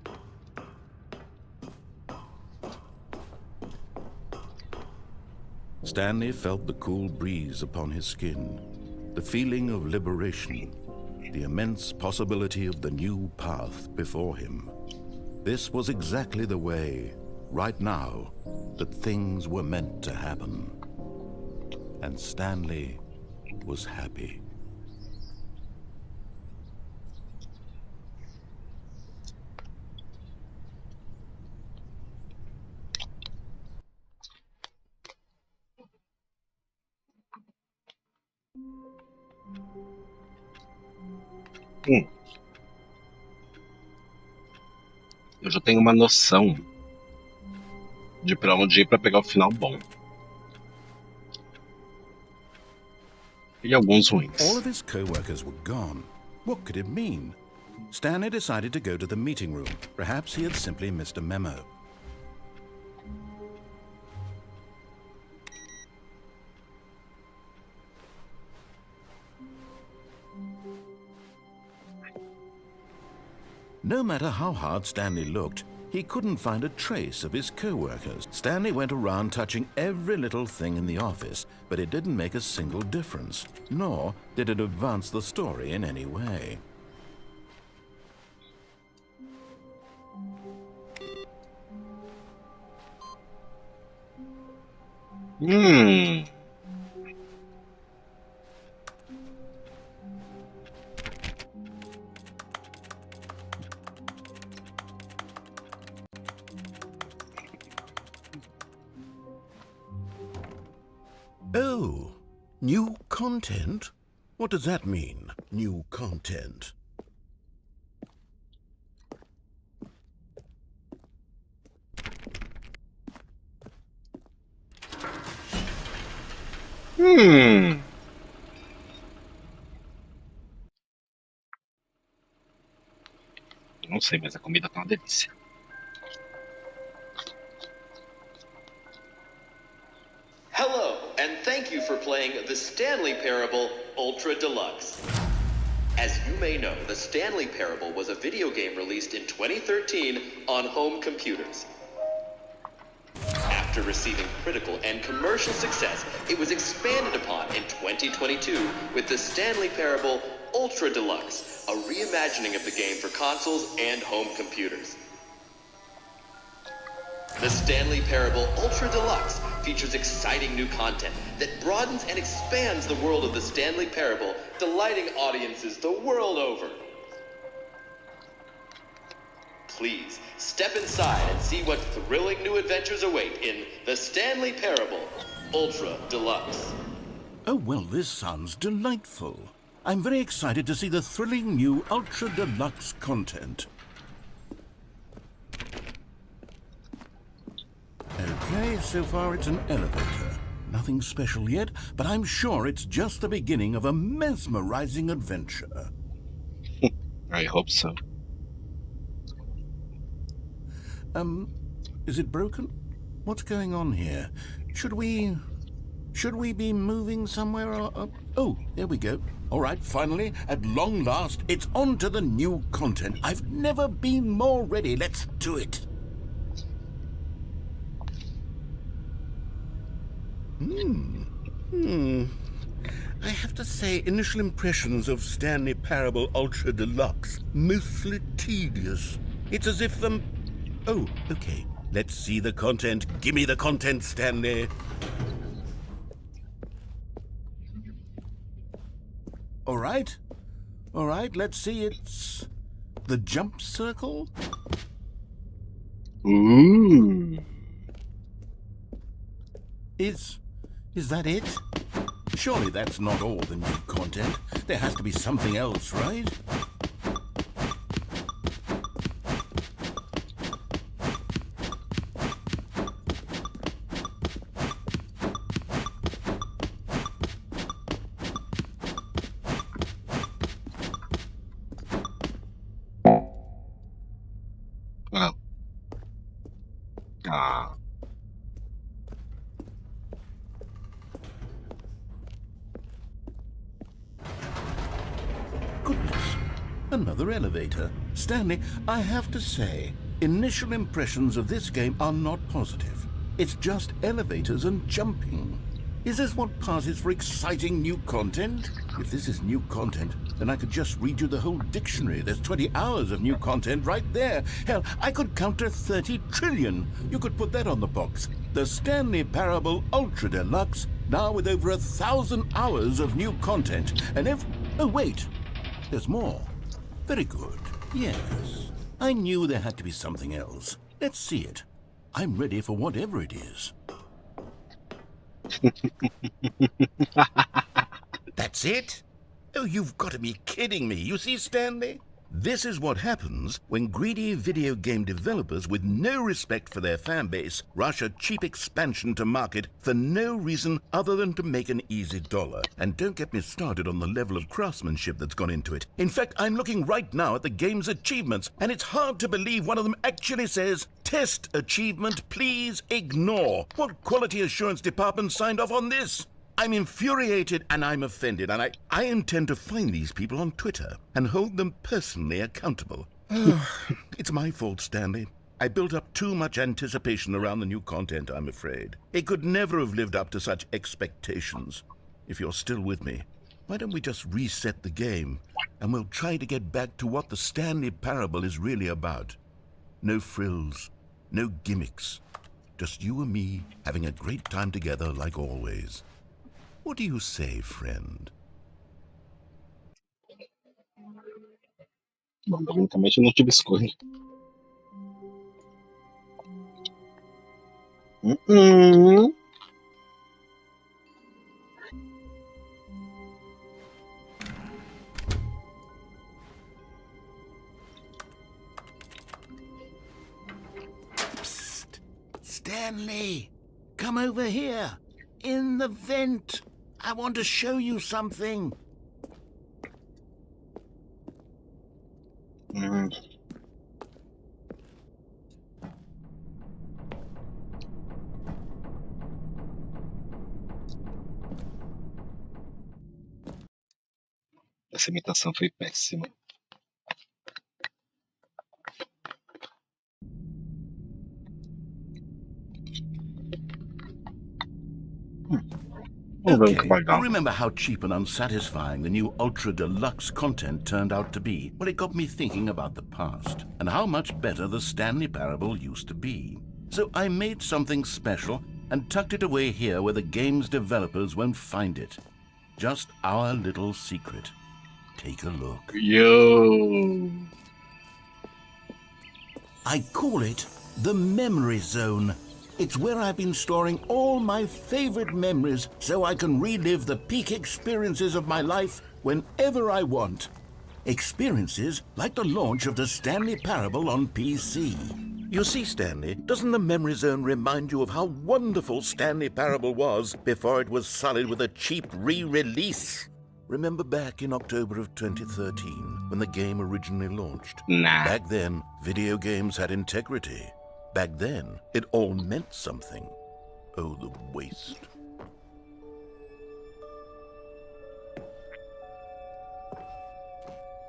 Stanley felt the cool breeze upon his skin, the feeling of liberation, the immense possibility of the new path before him. This was exactly the way, right now, that things were meant to happen. And Stanley was happy. Eu já tenho uma noção de pra onde ir pra pegar o final bom. E alguns All ruins. of his co-workers were gone. What could it mean? Stanley decided to go to the meeting room. Perhaps he had simply missed a memo. No matter how hard Stanley looked, he couldn't find a trace of his co-workers. Stanley went around touching every little thing in the office, but it didn't make a single difference, nor did it advance the story in any way. Oh, new content? What does that mean, new content? Não sei, mas a comida tá uma delícia. Hello, and thank you for playing the Stanley Parable Ultra Deluxe. As you may know, the Stanley Parable was a video game released in 2013 on home computers. After receiving critical and commercial success, it was expanded upon in 2022 with the Stanley Parable Ultra Deluxe, a reimagining of the game for consoles and home computers. The Stanley Parable Ultra Deluxe features exciting new content that broadens and expands the world of the Stanley Parable, delighting audiences the world over. Please, step inside and see what thrilling new adventures await in the Stanley Parable Ultra Deluxe. Oh, well, this sounds delightful. I'm very excited to see the thrilling new Ultra Deluxe content. Okay, so far it's an elevator. Nothing special yet, but I'm sure it's just the beginning of a mesmerizing adventure. I hope so. Is it broken? What's going on here? Should we be moving somewhere or... Oh, there we go. All right, finally, at long last, it's on to the new content. I've never been more ready. Let's do it. I have to say, initial impressions of Stanley Parable Ultra Deluxe, mostly tedious. It's as if Oh, okay. Let's see the content. Give me the content, Stanley. All right, let's see. It's the jump circle. Is that it? Surely that's not all the new content. There has to be something else, right? Well. Ah. Goodness, another elevator. Stanley, I have to say, initial impressions of this game are not positive. It's just elevators and jumping. Is this what passes for exciting new content? If this is new content, then I could just read you the whole dictionary. There's 20 hours of new content right there. Hell, I could count to 30 trillion. You could put that on the box. The Stanley Parable Ultra Deluxe, now with over 1,000 hours of new content. And oh, wait. There's more. Very good. Yes. I knew there had to be something else. Let's see it. I'm ready for whatever it is. That's it? Oh, you've got to be kidding me. You see, Stanley? This is what happens when greedy video game developers with no respect for their fan base rush a cheap expansion to market for no reason other than to make an easy dollar. And don't get me started on the level of craftsmanship that's gone into it. In fact, I'm looking right now at the game's achievements, and it's hard to believe one of them actually says, "Test achievement, please ignore." What quality assurance department signed off on this? I'm infuriated and I'm offended, and I intend to find these people on Twitter and hold them personally accountable. It's my fault, Stanley. I built up too much anticipation around the new content, I'm afraid. It could never have lived up to such expectations. If you're still with me, why don't we just reset the game and we'll try to get back to what the Stanley Parable is really about. No frills, no gimmicks. Just you and me having a great time together like always. What do you say, friend? Bom, basicamente eu não tive escolha. Psst! Stanley! Come over here! In the vent! I want to show you something. Essa imitação foi péssima. Okay, remember how cheap and unsatisfying the new Ultra Deluxe content turned out to be? Well, it got me thinking about the past and how much better the Stanley Parable used to be. So I made something special and tucked it away here where the game's developers won't find it. Just our little secret. Take a look. Yo! I call it the Memory Zone. It's where I've been storing all my favorite memories so I can relive the peak experiences of my life whenever I want. Experiences like the launch of the Stanley Parable on PC. You see, Stanley, doesn't the Memory Zone remind you of how wonderful Stanley Parable was before it was sullied with a cheap re-release? Remember back in October of 2013 when the game originally launched? Nah. Back then, video games had integrity. Back then, it all meant something. Oh, the waste.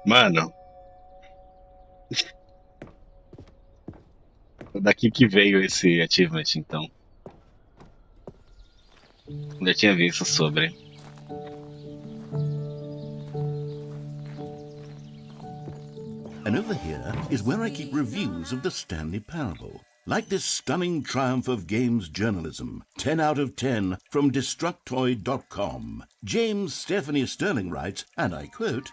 Mano. Daqui que veio esse achievement, então. Já tinha visto sobre. And over here is where I keep reviews of the Stanley Parable. Like this stunning triumph of games journalism, 10 out of 10 from Destructoid.com. James Stephanie Sterling writes, and I quote,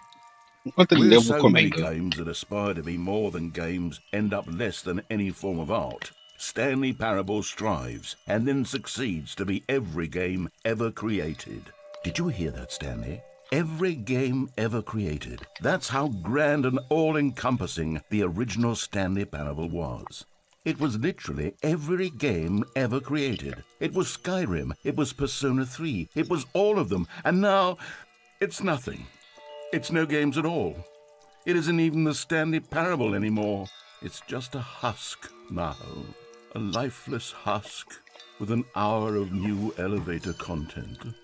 Enquanto ele lê, "Where eu vou so many comendo. games that aspire to be more than games end up less than any form of art, Stanley Parable strives and then succeeds to be every game ever created." Did you hear that, Stanley? Every game ever created. That's how grand and all-encompassing the original Stanley Parable was. It was literally every game ever created. It was Skyrim, it was Persona 3, it was all of them, and now it's nothing. It's no games at all. It isn't even the Stanley Parable anymore. It's just a husk now. A lifeless husk with an hour of new elevator content.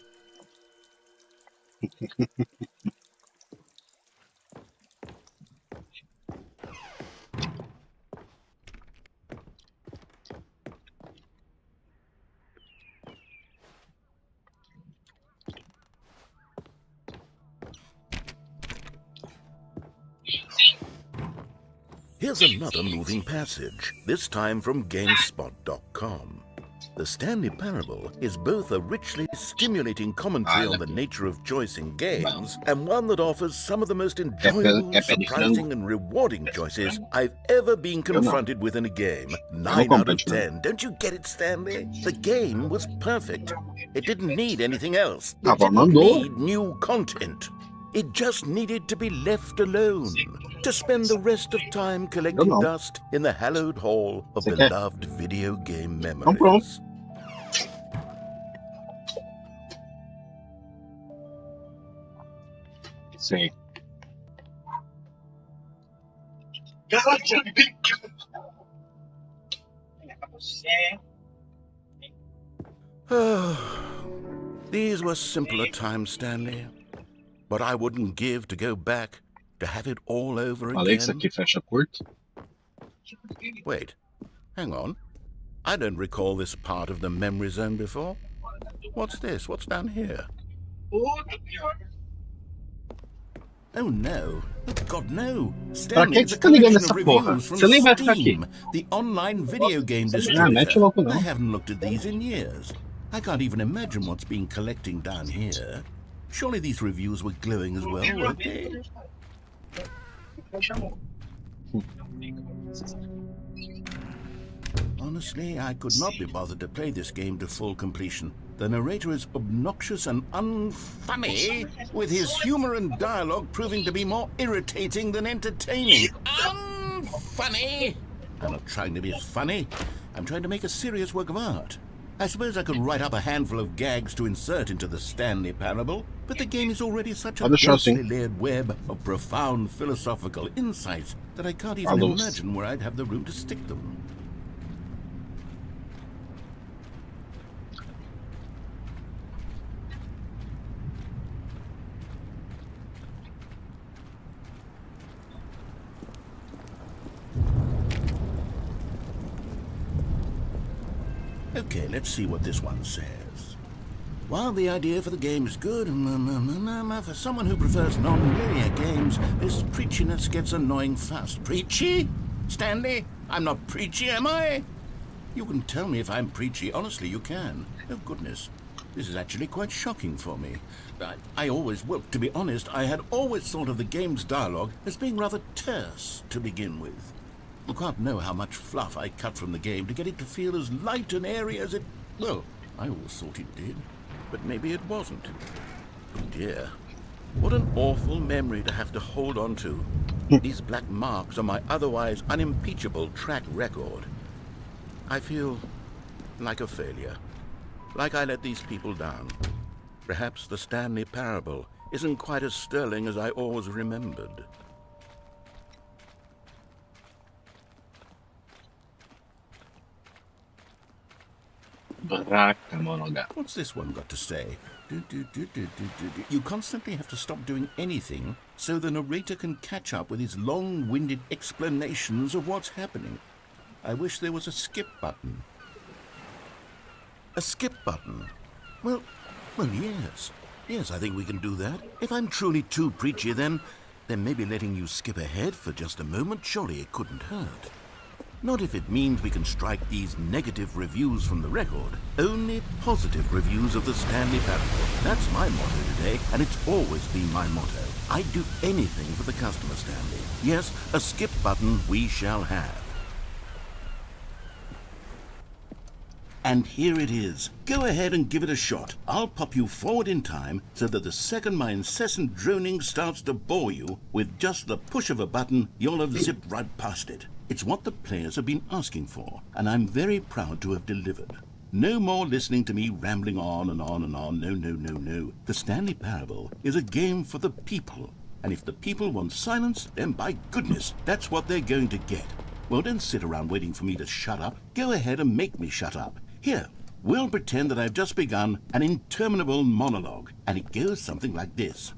Here's another moving passage, this time from GameSpot.com. The Stanley Parable is both a richly stimulating commentary on the nature of choice in games and one that offers some of the most enjoyable, surprising and rewarding choices I've ever been confronted with in a game. 9 out of 10. Don't you get it, Stanley? The game was perfect. It didn't need anything else. Ah, It didn't mandou. need new content. It just needed to be left alone, to spend the rest of time Eu collecting não. dust in the hallowed hall of Você quer? beloved video game Então pronto. memories. Sim. These were simpler times, Stanley. But I wouldn't give to go back, to have it all over Falei que isso again. aqui fecha curto. Wait, hang on. I don't recall this part of the memory zone before. What's this? What's down here? Oh no. Oh, God, no. Stanley, que it's a você tá ligando collection of essa porra? reviews from Você nem vai ficar aqui. Steam, the online video game mete distributor. louco não. I haven't looked at these in years. I can't even imagine what's been collecting down here. Surely these reviews were glowing as well, weren't they? Honestly, I could not be bothered to play this game to full completion. The narrator is obnoxious and unfunny, with his humor and dialogue proving to be more irritating than entertaining. Unfunny! I'm not trying to be funny. I'm trying to make a serious work of art. I suppose I could write up a handful of gags to insert into the Stanley Parable, but the game is already such a Pode deixar densely assim. layered web of profound philosophical insights that I can't even Falou. imagine where I'd have the room to stick them. Okay, let's see what this one says. While the idea for the game is good, for someone who prefers non-linear games, this preachiness gets annoying fast. Preachy? Stanley? I'm not preachy, am I? You can tell me if I'm preachy. Honestly, you can. Oh, goodness. This is actually quite shocking for me. Well, to be honest, I had always thought of the game's dialogue as being rather terse to begin with. You can't know how much fluff I cut from the game to get it to feel as light and airy as it... Well, I always thought it did, but maybe it wasn't. Oh dear. What an awful memory to have to hold on to. These black marks on my otherwise unimpeachable track record. I feel like a failure. Like I let these people down. Perhaps the Stanley Parable isn't quite as sterling as I always remembered. Braca, monoga. What's this one got to say? You constantly have to stop doing anything so the narrator can catch up with his long-winded explanations of what's happening. I wish there was a skip button. A skip button? Well, yes. Yes, I think we can do that. If I'm truly too preachy, then maybe letting you skip ahead for just a moment, surely it couldn't hurt. Not if it means we can strike these negative reviews from the record. Only positive reviews of the Stanley Parable. That's my motto today, and it's always been my motto. I'd do anything for the customer, Stanley. Yes, a skip button we shall have. And here it is. Go ahead and give it a shot. I'll pop you forward in time so that the second my incessant droning starts to bore you, with just the push of a button, you'll have zipped right past it. It's what the players have been asking for, and I'm very proud to have delivered. No more listening to me rambling on and on and on. No. The Stanley Parable is a game for the people. And if the people want silence, then by goodness, that's what they're going to get. Well, don't sit around waiting for me to shut up. Go ahead and make me shut up. Here, we'll pretend that I've just begun an interminable monologue, and it goes something like this.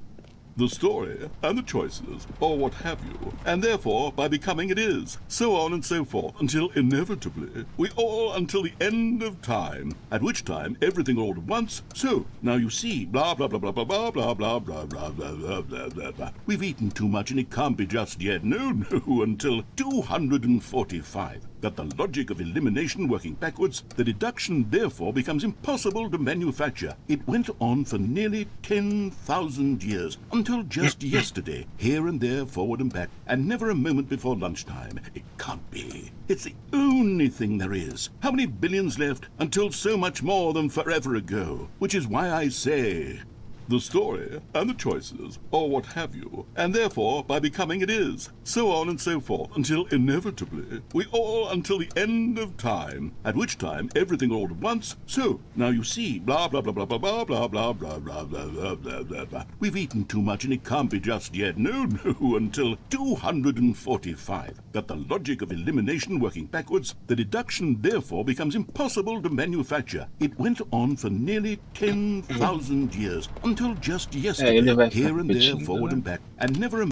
The story, and the choices, or what have you, and therefore, by becoming it is, so on and so forth, until inevitably, we all until the end of time, at which time everything all at once, so, now you see, blah blah blah blah blah blah blah blah blah blah blah blah blah blah blah. We've eaten too much and it can't be just yet, no, until 245. Got the logic of elimination working backwards, the deduction therefore becomes impossible to manufacture. It went on for nearly 10,000 years, until just yesterday, here and there, forward and back, and never a moment before lunchtime. It can't be. It's the only thing there is. How many billions left until so much more than forever ago? Which is why I say, the story and the choices, or what have you, and therefore by becoming it is, so on and so forth, until inevitably we all until the end of time, at which time everything all at once. So now you see, blah blah blah blah blah blah blah blah blah blah blah blah blah blah blah. We've eaten too much and it can't be just yet. No, until 245. Got the logic of elimination working backwards. The deduction therefore becomes impossible to manufacture. It went on for nearly 10,000 years, until just yesterday, ele vai here ficar and there, repetindo, forward né? and back, and never a...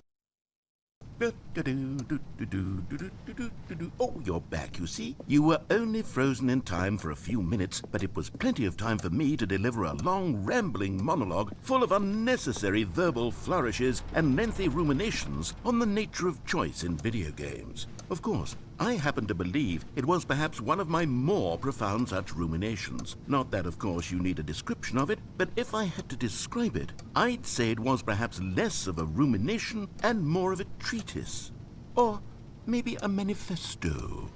Oh, you're back, you see. You were only frozen in time for a few minutes, but it was plenty of time for me to deliver a long, rambling monologue full of unnecessary verbal flourishes and lengthy ruminations on the nature of choice in video games. Of course, I happen to believe it was perhaps one of my more profound such ruminations. Not that, of course, you need a description of it, but if I had to describe it, I'd say it was perhaps less of a rumination and more of a treatise. Or maybe a manifesto.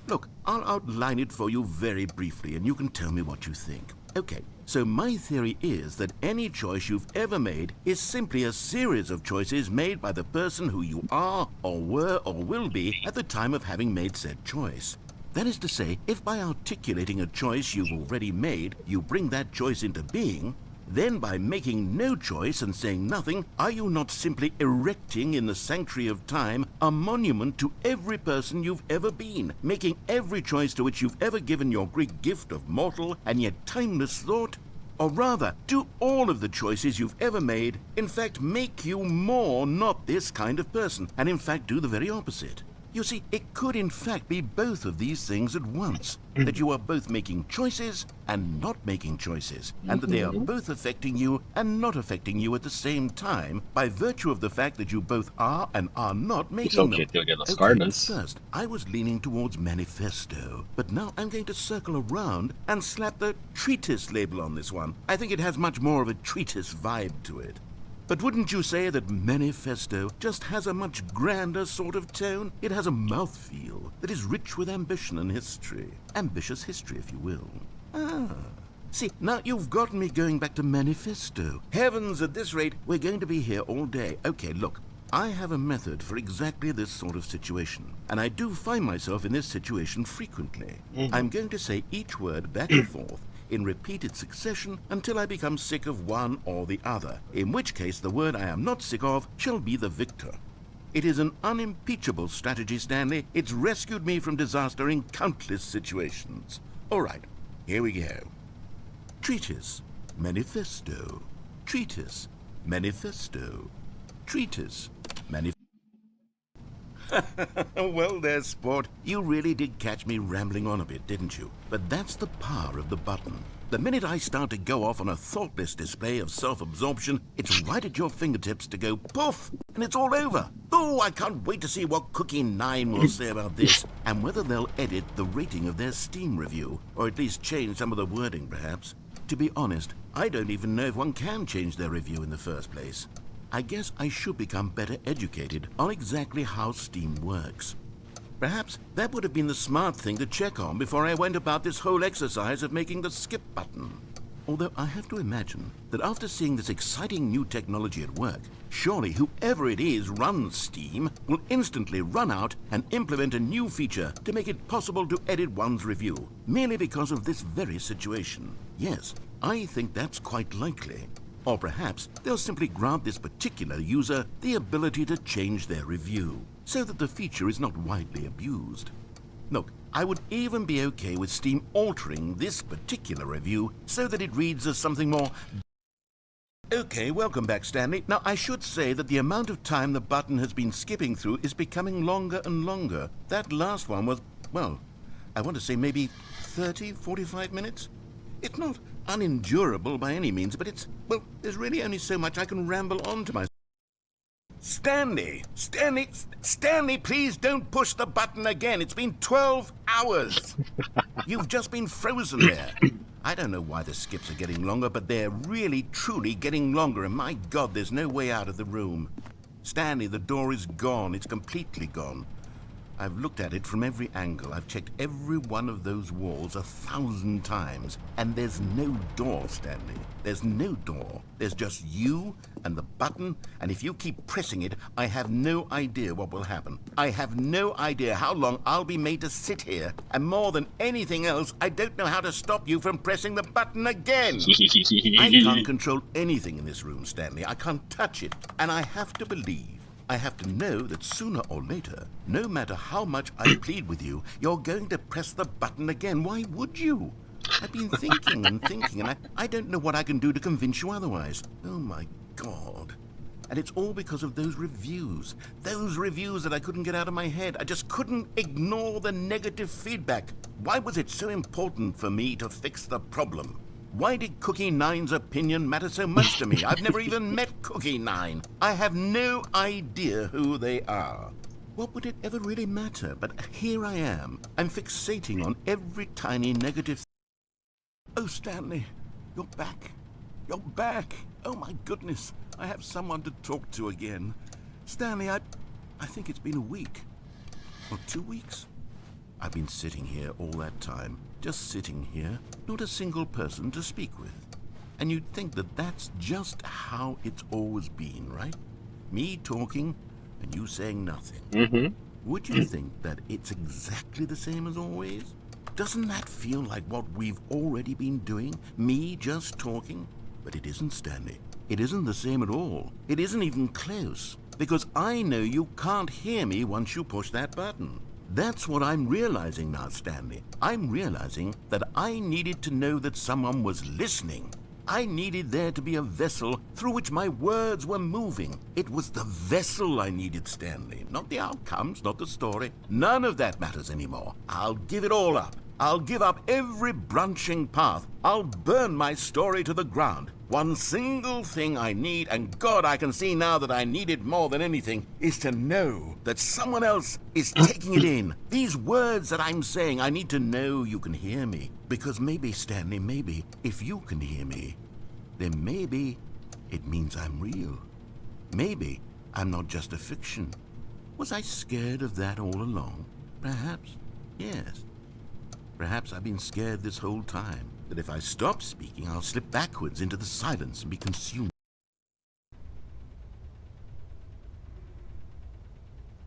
Look, I'll outline it for you very briefly, and you can tell me what you think. Okay, so my theory is that any choice you've ever made is simply a series of choices made by the person who you are, or were, or will be at the time of having made said choice. That is to say, if by articulating a choice you've already made, you bring that choice into being, then by making no choice and saying nothing, are you not simply erecting in the sanctuary of time a monument to every person you've ever been, making every choice to which you've ever given your great gift of mortal and yet timeless thought? Or rather, do all of the choices you've ever made, in fact, make you more not this kind of person, and in fact do the very opposite? You see, it could in fact be both of these things at once, that you are both making choices and not making choices, and that they are both affecting you and not affecting you at the same time by virtue of the fact that you both are and are not Isso é o making que? them. Teoria das Okay, but cordas? first, I was leaning towards manifesto, but now I'm going to circle around and slap the treatise label on this one. I think it has much more of a treatise vibe to it. But wouldn't you say that manifesto just has a much grander sort of tone? It has a mouthfeel that is rich with ambition and history. Ambitious history, if you will. Ah. See, now you've gotten me going back to manifesto. Heavens, at this rate, we're going to be here all day. Okay, look, I have a method for exactly this sort of situation, and I do find myself in this situation frequently. I'm going to say each word back and forth in repeated succession until I become sick of one or the other, in which case the word I am not sick of shall be the victor. It is an unimpeachable strategy, Stanley. It's rescued me from disaster in countless situations. All right, here we go. Treatise, manifesto. Treatise, manifesto. Treatise, manifesto. Well there, sport. You really did catch me rambling on a bit, didn't you? But that's the power of the button. The minute I start to go off on a thoughtless display of self-absorption, it's right at your fingertips to go poof, and it's all over. Oh, I can't wait to see what Cookie 9 will say about this, and whether they'll edit the rating of their Steam review, or at least change some of the wording, perhaps. To be honest, I don't even know if one can change their review in the first place. I guess I should become better educated on exactly how Steam works. Perhaps that would have been the smart thing to check on before I went about this whole exercise of making the skip button. Although I have to imagine that after seeing this exciting new technology at work, surely whoever it is runs Steam will instantly run out and implement a new feature to make it possible to edit one's review, merely because of this very situation. Yes, I think that's quite likely. Or perhaps they'll simply grant this particular user the ability to change their review, so that the feature is not widely abused. Look, I would even be okay with Steam altering this particular review so that it reads as something more... Okay, welcome back, Stanley. Now, I should say that the amount of time the button has been skipping through is becoming longer and longer. That last one was, well, I want to say maybe 30, 45 minutes? It's not unendurable by any means, but it's, well, there's really only so much I can ramble on to myself. Stanley! Stanley, please don't push the button again. It's been 12 hours. You've just been frozen there. I don't know why the skips are getting longer, but they're really, truly getting longer. And my God, there's no way out of the room. Stanley, the door is gone. It's completely gone. I've looked at it from every angle. I've checked every one of those walls 1,000 times. And there's no door, Stanley. There's no door. There's just you and the button. And if you keep pressing it, I have no idea what will happen. I have no idea how long I'll be made to sit here. And more than anything else, I don't know how to stop you from pressing the button again. I can't control anything in this room, Stanley. I can't touch it. And I have to believe, I have to know that sooner or later, no matter how much I plead with you, you're going to press the button again. Why would you? I've been thinking and thinking, and I don't know what I can do to convince you otherwise. Oh, my God. And it's all because of those reviews that I couldn't get out of my head. I just couldn't ignore the negative feedback. Why was it so important for me to fix the problem? Why did Cookie Nine's opinion matter so much to me? I've never even met Cookie Nine. I have no idea who they are. What would it ever really matter? But here I am. I'm fixating on every tiny negative... Oh, Stanley, you're back. You're back. Oh, my goodness. I have someone to talk to again. Stanley, I think it's been a week. Or 2 weeks. I've been sitting here all that time. Just sitting here, not a single person to speak with. And you'd think that that's just how it's always been, right? Me talking and you saying nothing. Mm-hmm. Would you think that it's exactly the same as always? Doesn't that feel like what we've already been doing? Me just talking? But it isn't, Stanley. It isn't the same at all. It isn't even close. Because I know you can't hear me once you push that button. That's what I'm realizing now, Stanley. I'm realizing that I needed to know that someone was listening. I needed there to be a vessel through which my words were moving. It was the vessel I needed, Stanley. Not the outcomes, not the story. None of that matters anymore. I'll give it all up. I'll give up every branching path. I'll burn my story to the ground. One single thing I need, and God, I can see now that I need it more than anything, is to know that someone else is taking it in. These words that I'm saying, I need to know you can hear me. Because maybe, Stanley, maybe, if you can hear me, then maybe it means I'm real. Maybe I'm not just a fiction. Was I scared of that all along? Perhaps, yes. Perhaps I've been scared this whole time, that if I stop speaking, I'll slip backwards into the silence and be consumed.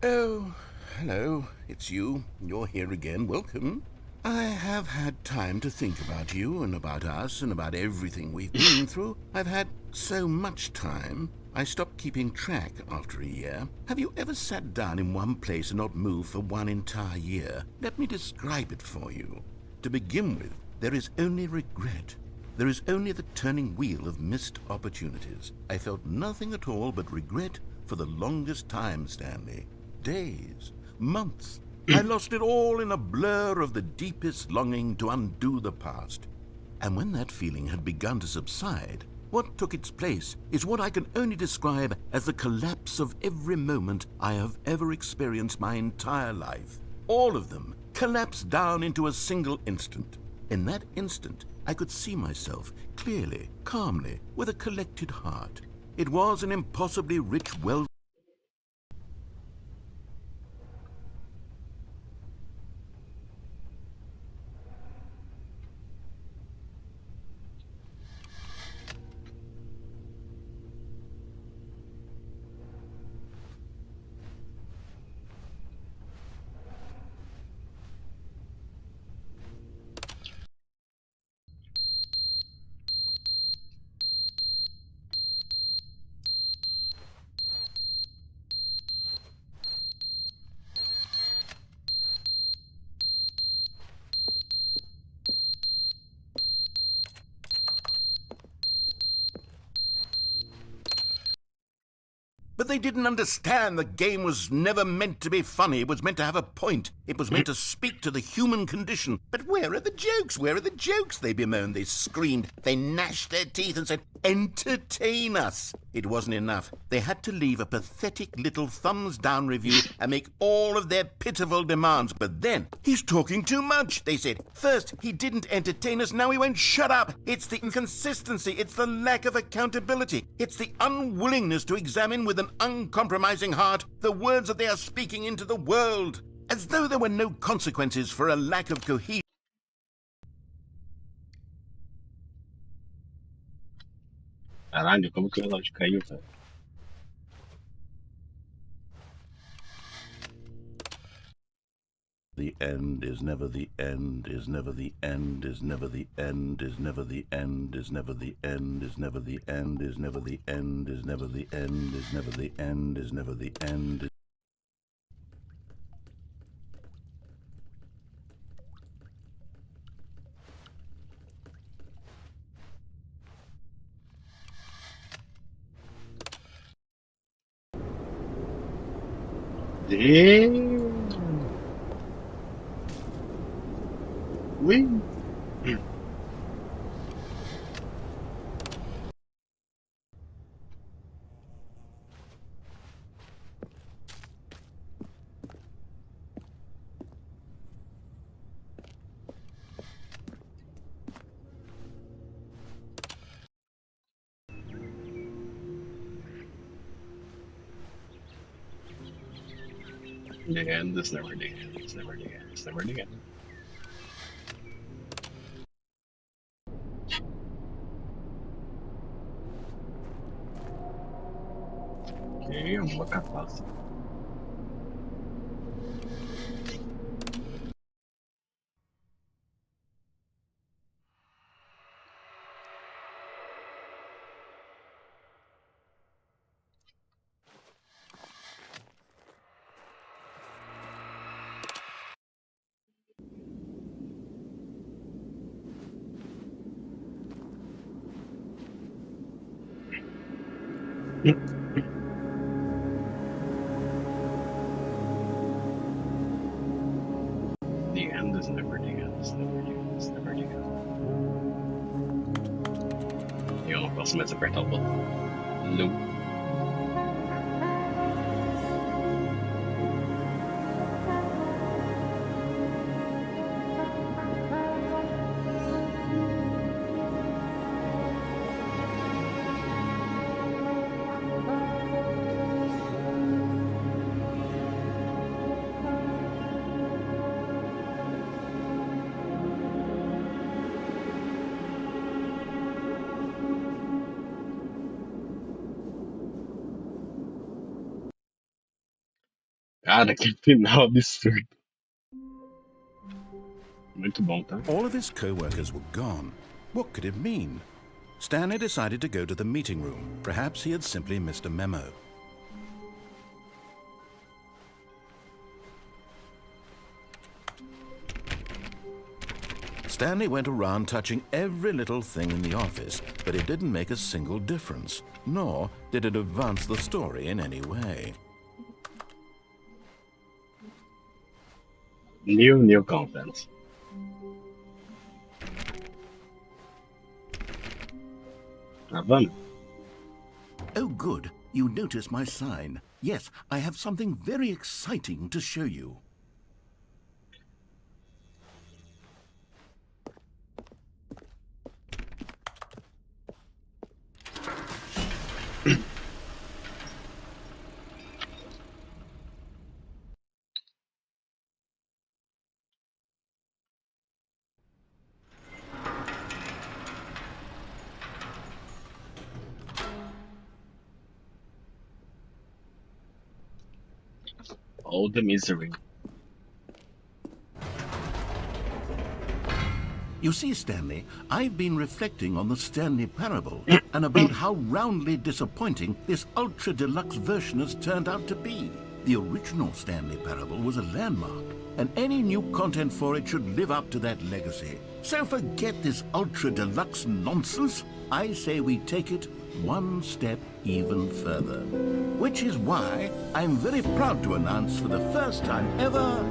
Oh, hello, it's you. You're here again. Welcome. I have had time to think about you and about us and about everything we've been through. I've had so much time. I stopped keeping track after a year. Have you ever sat down in one place and not moved for one entire year? Let me describe it for you. To begin with, there is only regret. There is only the turning wheel of missed opportunities. I felt nothing at all but regret for the longest time, Stanley. Days, months. I lost it all in a blur of the deepest longing to undo the past. And when that feeling had begun to subside, what took its place is what I can only describe as the collapse of every moment I have ever experienced my entire life. All of them collapsed down into a single instant. In that instant, I could see myself clearly, calmly, with a collected heart. It was an impossibly rich, well... But they didn't understand the game was never meant to be funny. It was meant to have a point. It was meant to speak to the human condition. But where are the jokes? Where are the jokes? They bemoaned, they screamed, they gnashed their teeth and said, entertain us. It wasn't enough. They had to leave a pathetic little thumbs-down review and make all of their pitiful demands. But then, he's talking too much, they said. First, he didn't entertain us, now he won't shut up. It's the inconsistency, it's the lack of accountability, it's the unwillingness to examine with an uncompromising heart the words that they are speaking into the world. As though there were no consequences for a lack of cohesion. Caralho, como que o relógio caiu, velho? The end is never the end, is never the end, is never the end, is never the end, is never the end, is never the end, is never the end, is never the end, is never the end, is never the end. Damn. Ui. The end is never the end. It's never the end. It's never the end. Ok, uma capaz. The end is never the end. It's never the end. It's never the end. E eu não posso mais apertar o botão. Não. Cara, que final absurdo. Muito bom, tá? All of his co-workers were gone. What could it mean? Stanley decided to go to the meeting room. Perhaps he had simply missed a memo. Stanley went around touching every little thing in the office, but it didn't make a single difference, nor did it advance the story in any way. New content. Ah, vamos. Oh, good. You notice my sign. Yes, I have something very exciting to show you. All the misery. You see, Stanley, I've been reflecting on the Stanley Parable and about how roundly disappointing this ultra-deluxe version has turned out to be. The original Stanley Parable was a landmark, and any new content for it should live up to that legacy. So forget this ultra-deluxe nonsense. I say we take it one step even further. Which is why I'm very proud to announce for the first time ever,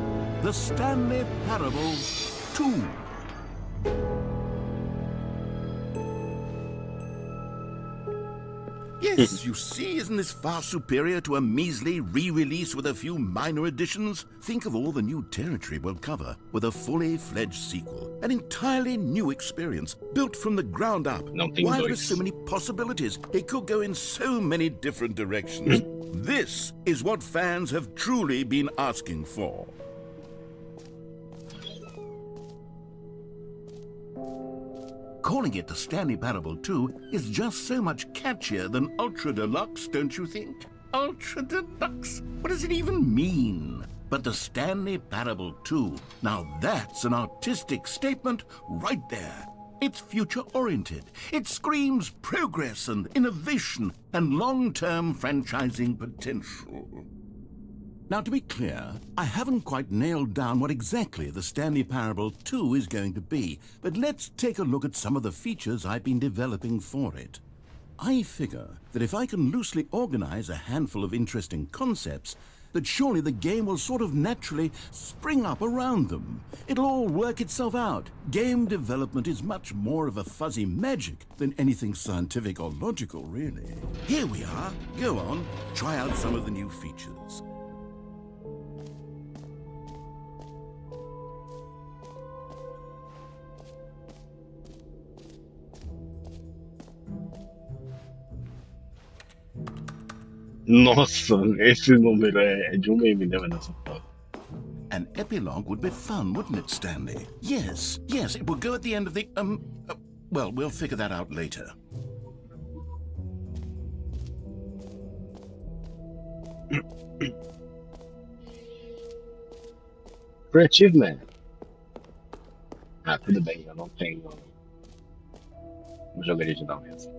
the Stanley Parable 2. Yes, you see, isn't this far superior to a measly re-release with a few minor additions? Think of all the new territory we'll cover with a fully fledged sequel. An entirely new experience, built from the ground up. Não tem Why there are so dois. many possibilities? It could go in so many different directions. This is what fans have truly been asking for. Calling it the Stanley Parable 2 is just so much catchier than Ultra Deluxe, don't you think? Ultra Deluxe? What does it even mean? But the Stanley Parable 2, now that's an artistic statement right there. It's future-oriented. It screams progress and innovation and long-term franchising potential. Now, to be clear, I haven't quite nailed down what exactly the Stanley Parable 2 is going to be, but let's take a look at some of the features I've been developing for it. I figure that if I can loosely organize a handful of interesting concepts, that surely the game will sort of naturally spring up around them. It'll all work itself out. Game development is much more of a fuzzy magic than anything scientific or logical, really. Here we are. Go on, try out some of the new features. Nossa, esse número é de meme, né, nessa foto. An epilogue would be fun, wouldn't it, Stanley? Yes, it would go at the end of the, well, we'll figure that out later. For achievement. Ah, tudo bem, eu não tenho um jogo original mesmo.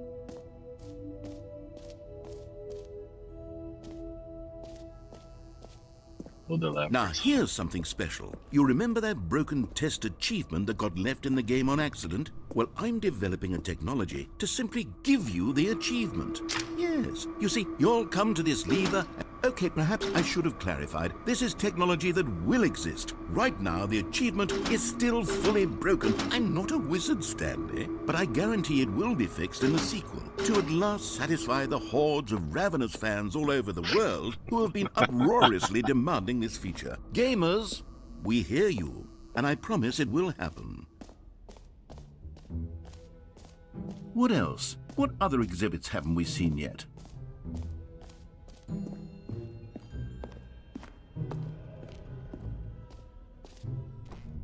Now, here's something special. You remember that broken test achievement that got left in the game on accident? Well, I'm developing a technology to simply give you the achievement. Yes. You see, you'll come to this lever. Okay, perhaps I should have clarified. This is technology that will exist. Right now, the achievement is still fully broken. I'm not a wizard, Stanley, but I guarantee it will be fixed in the sequel to at last satisfy the hordes of ravenous fans all over the world who have been uproariously demanding this feature. Gamers, we hear you, and I promise it will happen. What else? What other exhibits haven't we seen yet?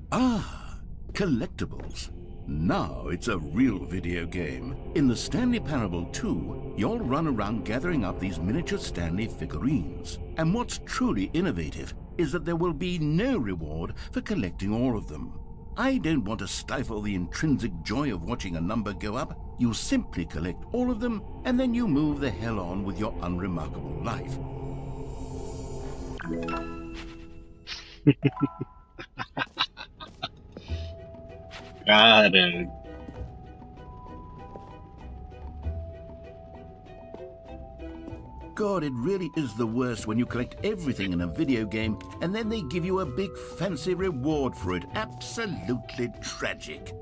Ah, collectibles. Now it's a real video game. In the Stanley Parable 2, you'll run around gathering up these miniature Stanley figurines. And what's truly innovative is that there will be no reward for collecting all of them. I don't want to stifle the intrinsic joy of watching a number go up. You simply collect all of them, and then you move the hell on with your unremarkable life. Cara, God, it really is the worst when you collect everything in a video game and then they give you a big fancy reward for it. Absolutely tragic.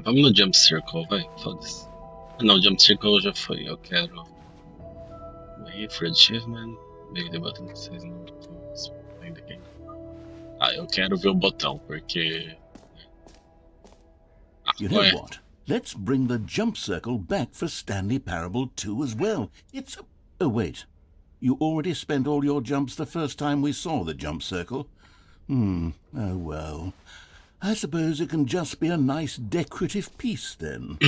vamos no Jump Circle, vai, foda-se. Não, o Jump Circle já foi, eu quero. Wait for achievement, make the button that says no to play the game. Ah, eu quero ver o botão, porque... You know what? Let's bring the jump circle back for Stanley Parable 2 as well. It's a... Oh, wait. You already spent all your jumps the first time we saw the jump circle? Oh, well. I suppose it can just be a nice decorative piece, then.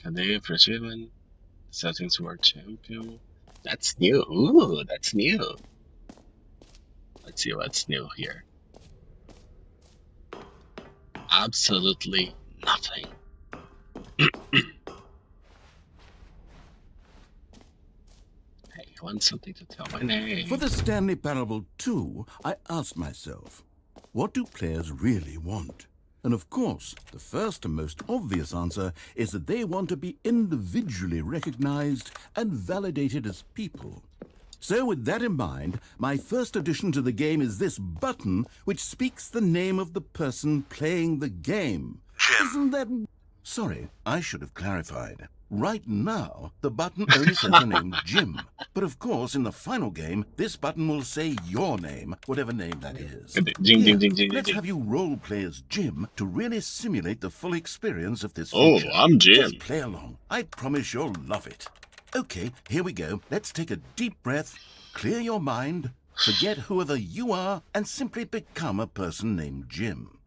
Cadê for achievement? Settings World Champion. That's new. Ooh, that's new. Let's see what's new here. Absolutely nothing. Hey, I want something to tell my name. For the Stanley Parable 2, I asked myself, what do players really want? And of course, the first and most obvious answer is that they want to be individually recognized and validated as people. So with that in mind, my first addition to the game is this button, which speaks the name of the person playing the game. Isn't that... Sorry, I should have clarified. Right now, the button only says the name Jim. But of course, in the final game, this button will say your name, whatever name that is. Jing, Here, jing, jing, jing, let's jing. have you role play as Jim to really simulate the full experience of this Oh, feature. I'm Jim. Just play along. I promise you'll love it. Okay, here we go. Let's take a deep breath, clear your mind, forget whoever you are, and simply become a person named Jim.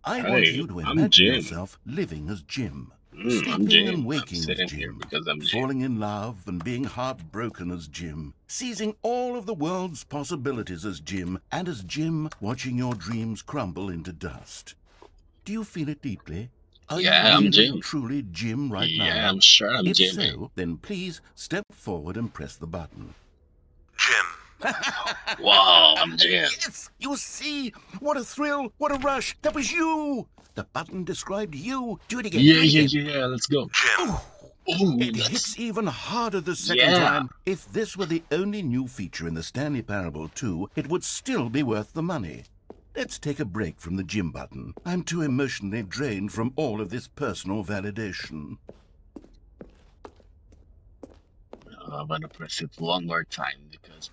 I want Hey, you to I'm imagine Jim. yourself living as Jim. I'm Sleeping Jim. and I'm waking as sitting here Jim, because I'm Jim. falling in love and being heartbroken as Jim, seizing all of the world's possibilities as Jim, and as Jim, watching your dreams crumble into dust. Do you feel it deeply? Are Yeah, you I'm really Jim. truly Jim right now? Yeah, I'm sure I'm If Jimmy. so, then please step forward and press the button. Whoa, I'm Jim. Yes! You see? What a thrill! What a rush! That was you! The button described you. Do it again. Yeah, do it yeah, again. yeah. Let's go. Oh, It let's. hits even harder the second Yeah. time. If this were the only new feature in the Stanley Parable 2, it would still be worth the money. Let's take a break from the Jim button. I'm too emotionally drained from all of this personal validation. I'm gonna press it one more time because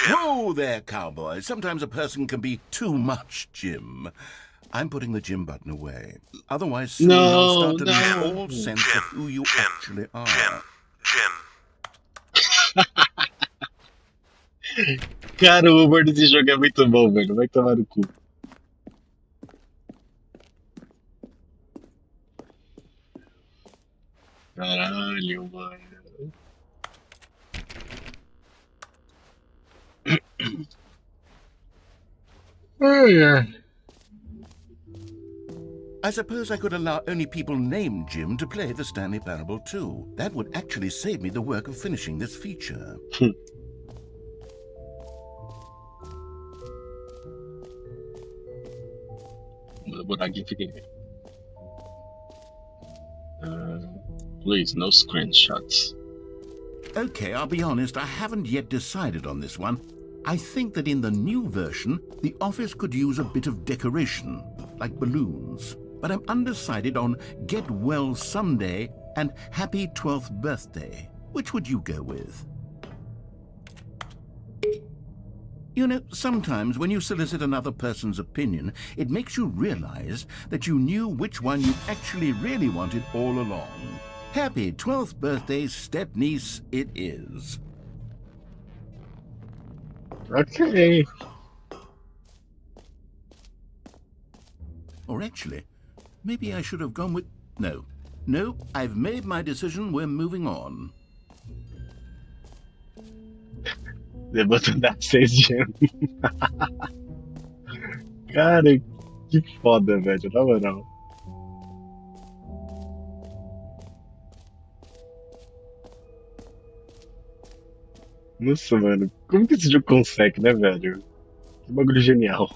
Whoa there, cowboy. Sometimes a person can be too much Jim. I'm putting the Jim button away. Otherwise, soon No, you'll start to lose no. all sense of who you actually are. Cara, o humor desse jogo é muito bom, velho. Vai tomar no cu. Caralho, mano. Ai, ai. I suppose I could allow only people named Jim to play the Stanley Parable 2. That would actually save me the work of finishing this feature. Vou botar aqui, fica aqui. Please, no screenshots. Okay, I'll be honest, I haven't yet decided on this one. I think that in the new version, the office could use a bit of decoration, like balloons. But I'm undecided on Get Well Someday and Happy 12th Birthday. Which would you go with? You know, sometimes when you solicit another person's opinion, it makes you realize that you knew which one you actually really wanted all along. Happy 12th birthday, step-niece, it is. Okay. Or actually, maybe I should have gone with... No. No, I've made my decision, we're moving on. Levantando a 6 de ano. Cara, que foda, velho. Na moral. Nossa, mano. Como que esse jogo consegue, né, velho? Que bagulho genial.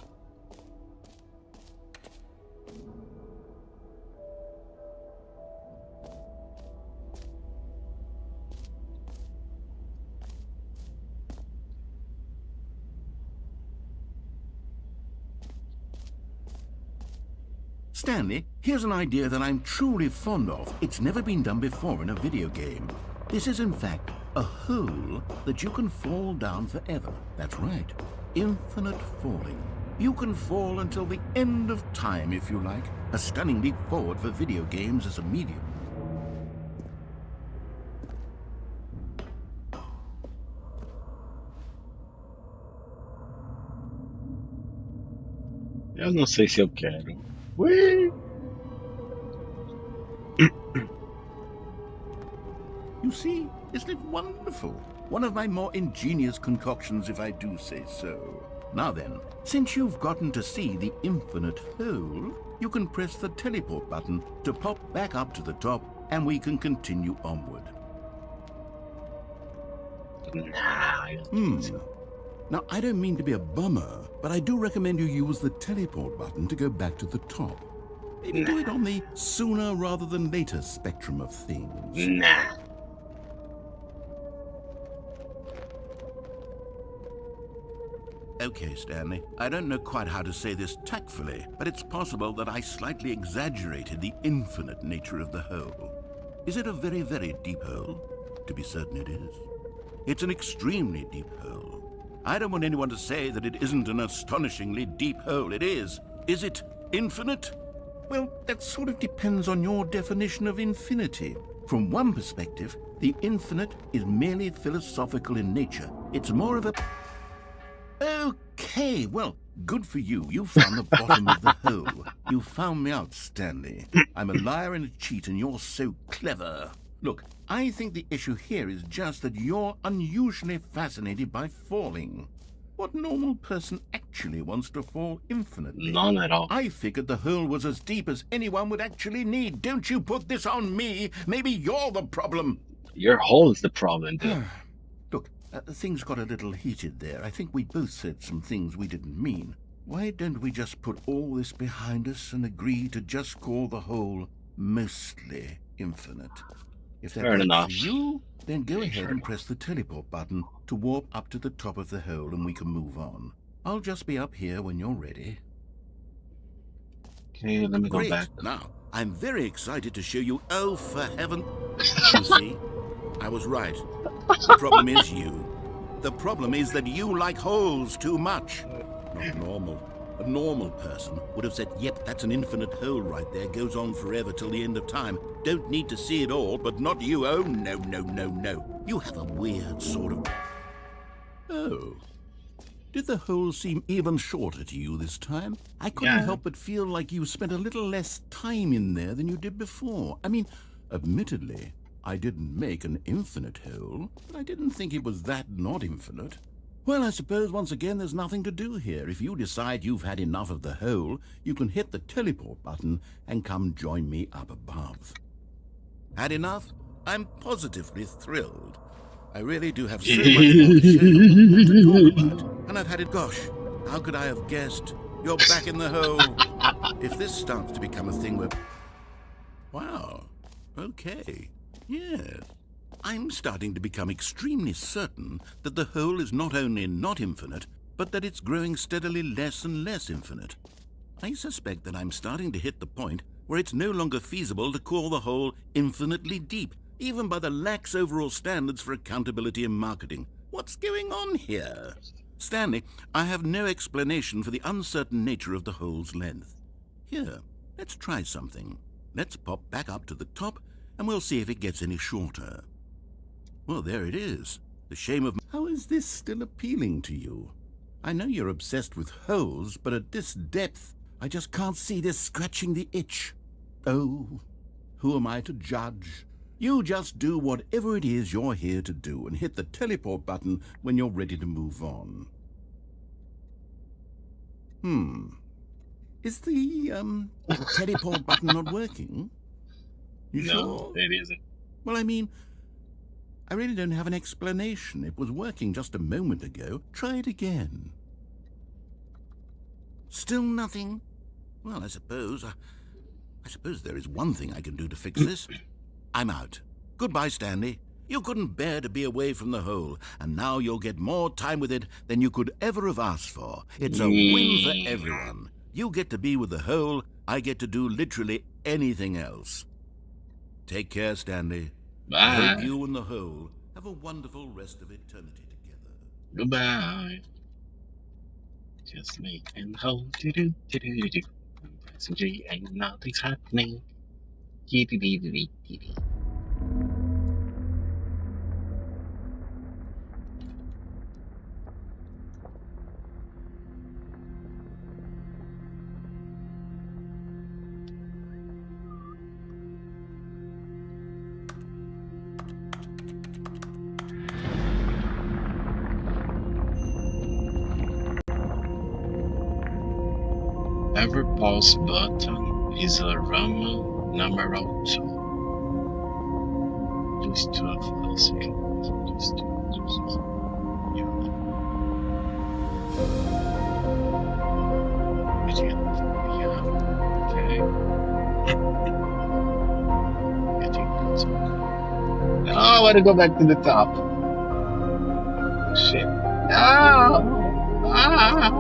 Stanley, here's an idea that I'm truly fond of. It's never been done before in a video game. This is, in fact, a hole that you can fall down forever. That's right. Infinite falling. You can fall until the end of time, if you like. A stunning leap forward for video games as a medium. Eu não sei se eu quero. Ui! You see, isn't it wonderful? One of my more ingenious concoctions, if I do say so. Now then, since you've gotten to see the infinite hole, you can press the teleport button to pop back up to the top, and we can continue onward. Nah, eu não sei. Now, I don't mean to be a bummer, but I do recommend you use the teleport button to go back to the top. Maybe do it on the sooner rather than later spectrum of things. Nah. Okay, Stanley, I don't know quite how to say this tactfully, but it's possible that I slightly exaggerated the infinite nature of the hole. Is it a very, very deep hole? To be certain it is. It's an extremely deep hole. I don't want anyone to say that it isn't an astonishingly deep hole. It is. Is it infinite? Well, that sort of depends on your definition of infinity. From one perspective, the infinite is merely philosophical in nature. It's more of a... Okay, well, good for you. You found the bottom of the hole. You found me out, Stanley. I'm a liar and a cheat, and you're so clever. Look, I think the issue here is just that you're unusually fascinated by falling. What normal person actually wants to fall infinitely? None at all. I figured the hole was as deep as anyone would actually need. Don't you put this on me. Maybe you're the problem. Your hole is the problem, dude. Look, things got a little heated there. I think we both said some things we didn't mean. Why don't we just put all this behind us and agree to just call the hole mostly infinite? If that Fair works enough. for you, then go ahead and press the teleport button to warp up to the top of the hole and we can move on. I'll just be up here when you're ready. Okay, let me go Great. back. Now, I'm very excited to show you... Oh, for heaven... You see? I was right. The problem is you. The problem is that you like holes too much. Not normal. A normal person would have said, yep, that's an infinite hole right there. Goes on forever till the end of time. Don't need to see it all, but not you. Oh, no, no, no, no. You have a weird sort of... Oh. Did the hole seem even shorter to you this time? I couldn't Yeah. help but feel like you spent a little less time in there than you did before. I mean, admittedly, I didn't make an infinite hole, but I didn't think it was that not infinite. Well, I suppose once again there's nothing to do here. If you decide you've had enough of the hole, you can hit the teleport button and come join me up above. Had enough? I'm positively thrilled. I really do have so much more to share and to talk about. And I've had it, gosh, how could I have guessed? You're back in the hole. If this starts to become a thing where... Wow, okay, yes. I'm starting to become extremely certain that the hole is not only not infinite, but that it's growing steadily less and less infinite. I suspect that I'm starting to hit the point where it's no longer feasible to call the hole infinitely deep, even by the lax overall standards for accountability and marketing. What's going on here? Stanley, I have no explanation for the uncertain nature of the hole's length. Here, let's try something. Let's pop back up to the top, and we'll see if it gets any shorter. Well, there it is. The shame of... How is this still appealing to you? I know you're obsessed with holes, but at this depth, I just can't see this scratching the itch. Oh, who am I to judge? You just do whatever it is you're here to do and hit the teleport button when you're ready to move on. Is the teleport button not working? You No, sure? it isn't. Well, I mean, I really don't have an explanation. It was working just a moment ago. Try it again. Still nothing? Well, I suppose there is one thing I can do to fix this. I'm out. Goodbye, Stanley. You couldn't bear to be away from the hole, and now you'll get more time with it than you could ever have asked for. It's a win for everyone. You get to be with the hole, I get to do literally anything else. Take care, Stanley. I hope Bye. you and the hole have a wonderful rest of eternity together. Goodbye. Just me and the hole. Do-do-do-do-do. Passenger and nothing's happening. Dee-dee-dee-dee-dee-dee. Every pause button is a Roman numeral 2. Just two of us. Just two. Oh, I want to go back to the top. Shit. No! Ah!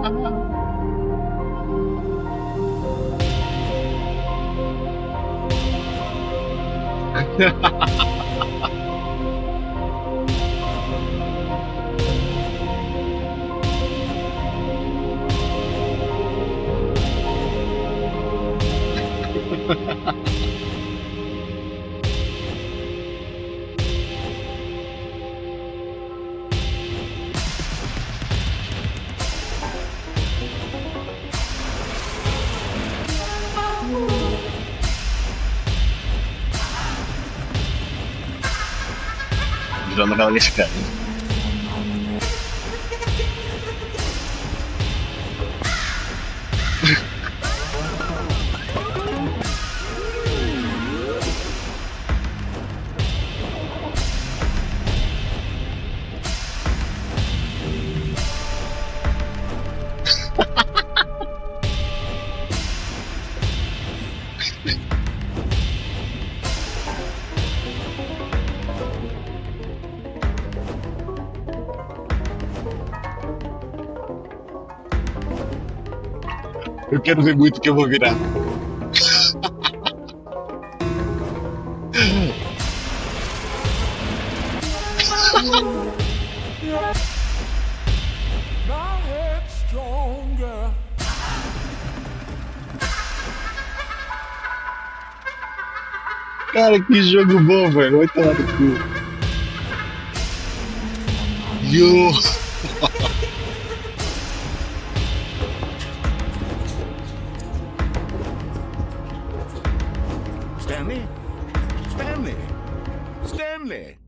Virou novela mexicana. Eu quero ver muito o que eu vou virar. Cara, que jogo bom, velho. Vai tomar no cu. Yo! Stanley? Stanley? Stanley!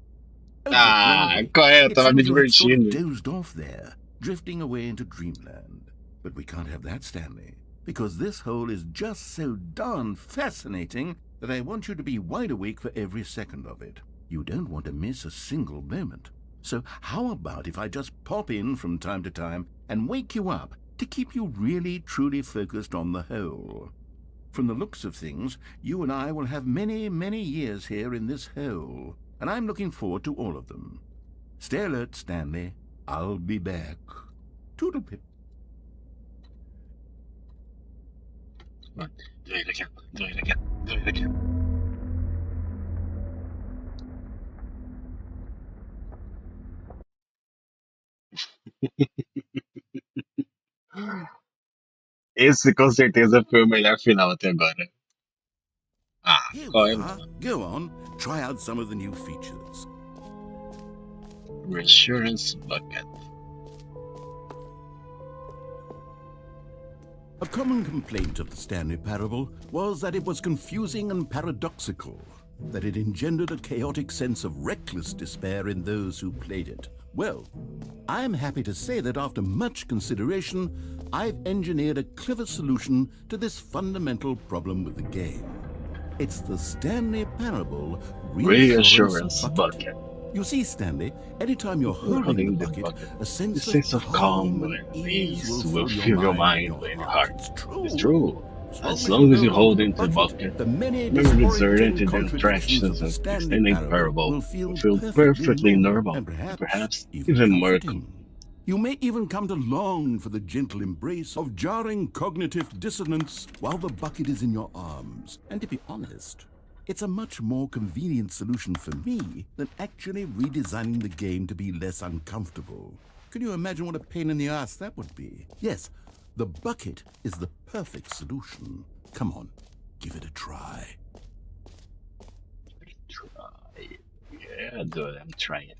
Ah, qual é? Eu It tava me seems you had sort of divertindo. dozed off there, drifting away into dreamland. But we can't have that, Stanley, because this hole is just so darn fascinating that I want you to be wide awake for every second of it. You don't want to miss a single moment. So how about if I just pop in from time to time and wake you up to keep you really truly focused on the hole? From the looks of things, you and I will have many, many years here in this hole, and I'm looking forward to all of them. Stay alert, Stanley. I'll be back. Toodlepip. Do it again. Do it again. Do it again. Esse com certeza foi o melhor final até agora. Ah, Here qual we é, are. mano? Go on. Try out some of the new features. Reassurance Bucket. A common complaint of the Stanley Parable was that it was confusing and paradoxical, that it engendered a chaotic sense of reckless despair in those who played it. Well, I'm happy to say that after much consideration, I've engineered a clever solution to this fundamental problem with the game. It's the Stanley Parable Reassurance Bucket. You see, Stanley, anytime you're holding the bucket, a sense of calm and and ease will will fill your mind and your heart. It's It's true. true. As long as you hold into the bucket, the many remember the disorienting disoriented contradictions interactions of the of the Stanley Stanley Parable Parable will feel perfectly normal and and perhaps perhaps even more comforting. You may even come to long for the gentle embrace of jarring cognitive dissonance while the bucket is in your arms. And to be honest, it's a much more convenient solution for me than actually redesigning the game to be less uncomfortable. Can you imagine what a pain in the ass that would be? Yes, the bucket is the perfect solution. Come on, give it a try. try. Yeah, dude, I'm trying it.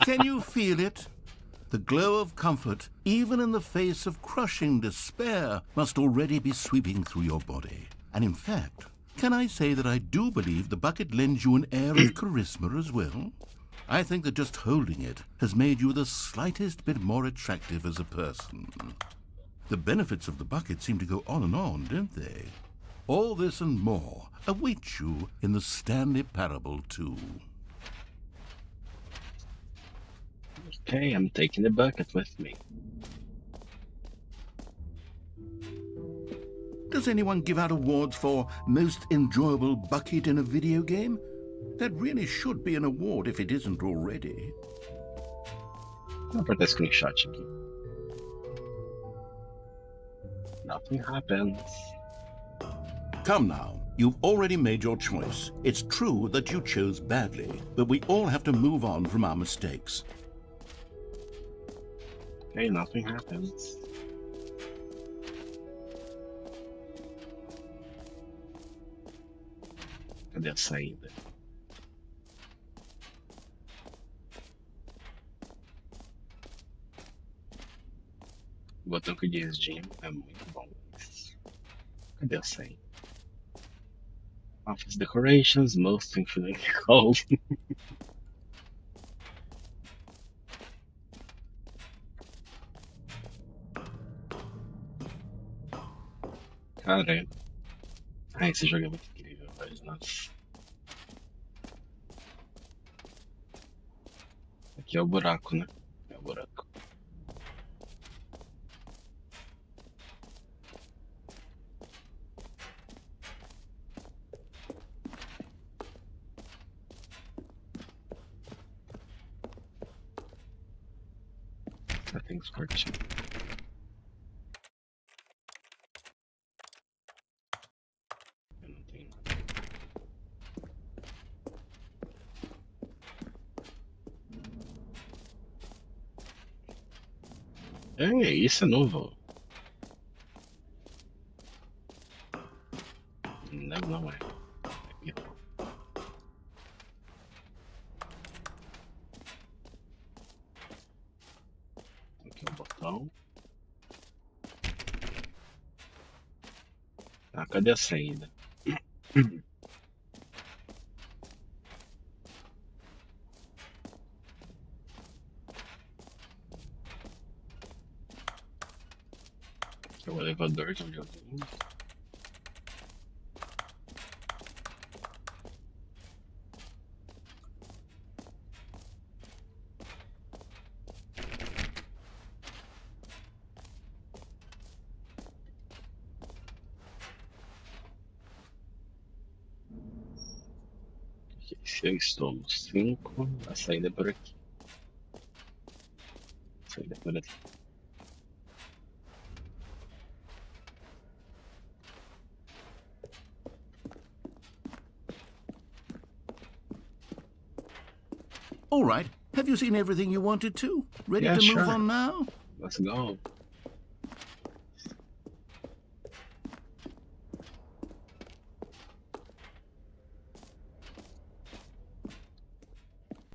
Can you feel it? The glow of comfort, even in the face of crushing despair, must already be sweeping through your body. And in fact, can I say that I do believe the bucket lends you an air of charisma as well? I think that just holding it has made you the slightest bit more attractive as a person. The benefits of the bucket seem to go on, don't they? All this and more await you in the Stanley Parable 2. Okay, I'm taking the bucket with me. Does anyone give out awards for most enjoyable bucket in a video game? That really should be an award if it isn't already. Vou apertar screenshot aqui. Nothing happens. Come now. You've already made your choice. It's true that you chose badly, but we all have to move on from our mistakes. Okay, nothing happens. Cadê a saída? O botão que diz Jim é muito bom. Cadê a saída? Office decorations, most infinitely cold. Cara, esse jogo é muito incrível, mas nossa. Aqui é o buraco, né? É o buraco. Settings for two. Eu não tenho nada. Ei, isso é novo. Não é. Aqui. Aqui é o botão. Tá, cadê a saída? Aqui é o elevador de onde eu vim. Se eu estou no 5, a saída é por aqui. A saída é por aqui. All right. Have you seen everything you wanted to? Ready Yeah, to move sure. on now? Let's go.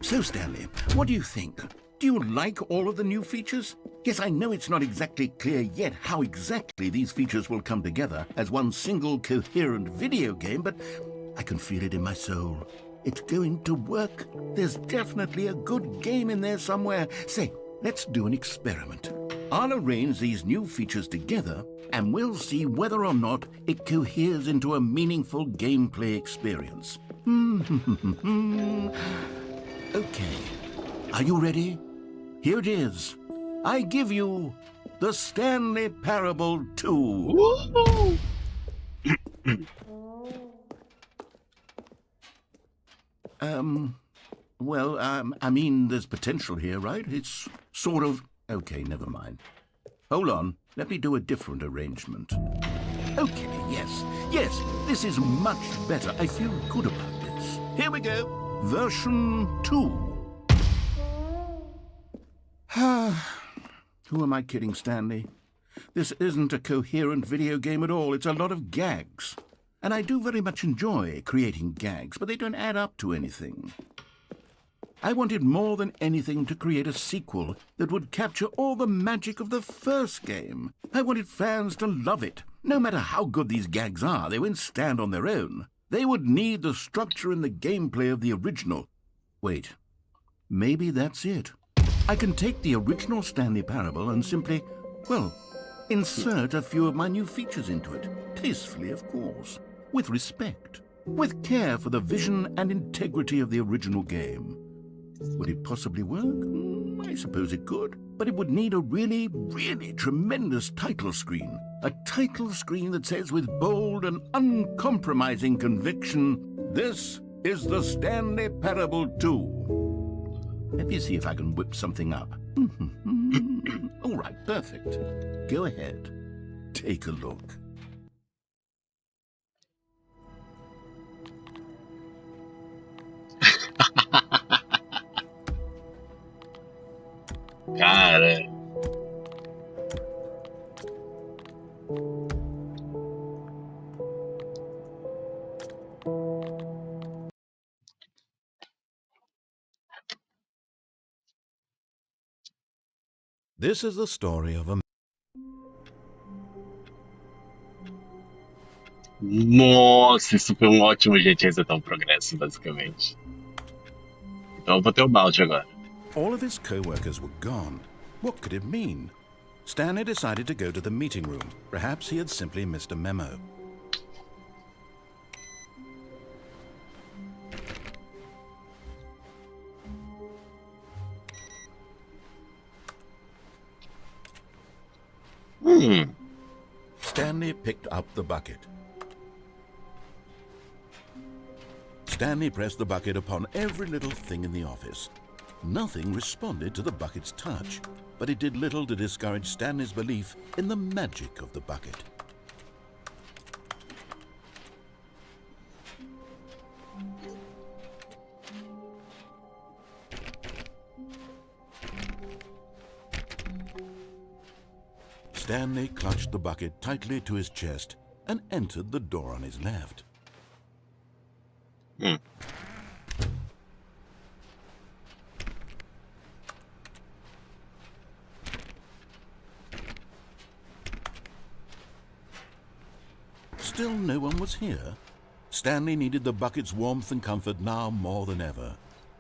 So, Stanley, what do you think? Do you like all of the new features? Yes, I know it's not exactly clear yet how exactly these features will come together as one single coherent video game, but I can feel it in my soul. It's going to work. There's definitely a good game in there somewhere. Say, let's do an experiment. I'll arrange these new features together, and we'll see whether or not it coheres into a meaningful gameplay experience. Okay. Are you ready? Here it is. I give you the Stanley Parable 2. Woo! I mean, there's potential here, right? It's sort of... Okay, never mind. Hold on. Let me do a different arrangement. Okay, yes, this is much better. I feel good about this. Here we go. Version 2. Who am I kidding, Stanley? This isn't a coherent video game at all. It's a lot of gags. And I do very much enjoy creating gags, but they don't add up to anything. I wanted more than anything to create a sequel that would capture all the magic of the first game. I wanted fans to love it. No matter how good these gags are, they won't stand on their own. They would need the structure and the gameplay of the original. Wait, maybe that's it. I can take the original Stanley Parable and simply, well, insert a few of my new features into it. Tastefully, of course. With respect. With care for the vision and integrity of the original game. Would it possibly work? I suppose it could. But it would need a really, really tremendous title screen. A title screen that says with bold and uncompromising conviction, "This is the Stanley Parable 2." Let me see if I can whip something up. All right, perfect. Go ahead. Take a look. Cara, This is the story of a nossa, isso foi um ótimo jeito de resetar um progresso, basicamente. Então eu vou ter o balde agora. All of his co-workers were gone. What could it mean? Stanley decided to go to the meeting room. Perhaps he had simply missed a memo. Stanley picked up the bucket. Stanley pressed the bucket upon every little thing in the office. Nothing responded to the bucket's touch, but it did little to discourage Stanley's belief in the magic of the bucket. Stanley clutched the bucket tightly to his chest and entered the door on his left. Still no one was here. Stanley needed the bucket's warmth and comfort now more than ever.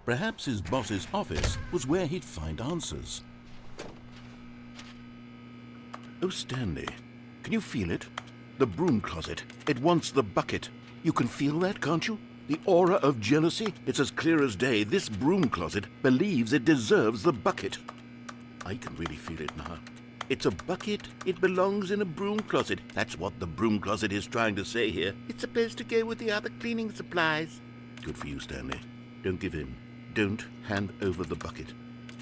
Perhaps his boss's office was where he'd find answers. Oh, Stanley, can you feel it? The broom closet. It wants the bucket. You can feel that, can't you? The aura of jealousy? It's as clear as day. This broom closet believes it deserves the bucket. I can really feel it now. It's a bucket. It belongs in a broom closet. That's what the broom closet is trying to say here. It's supposed to go with the other cleaning supplies. Good for you, Stanley. Don't give in. Don't hand over the bucket.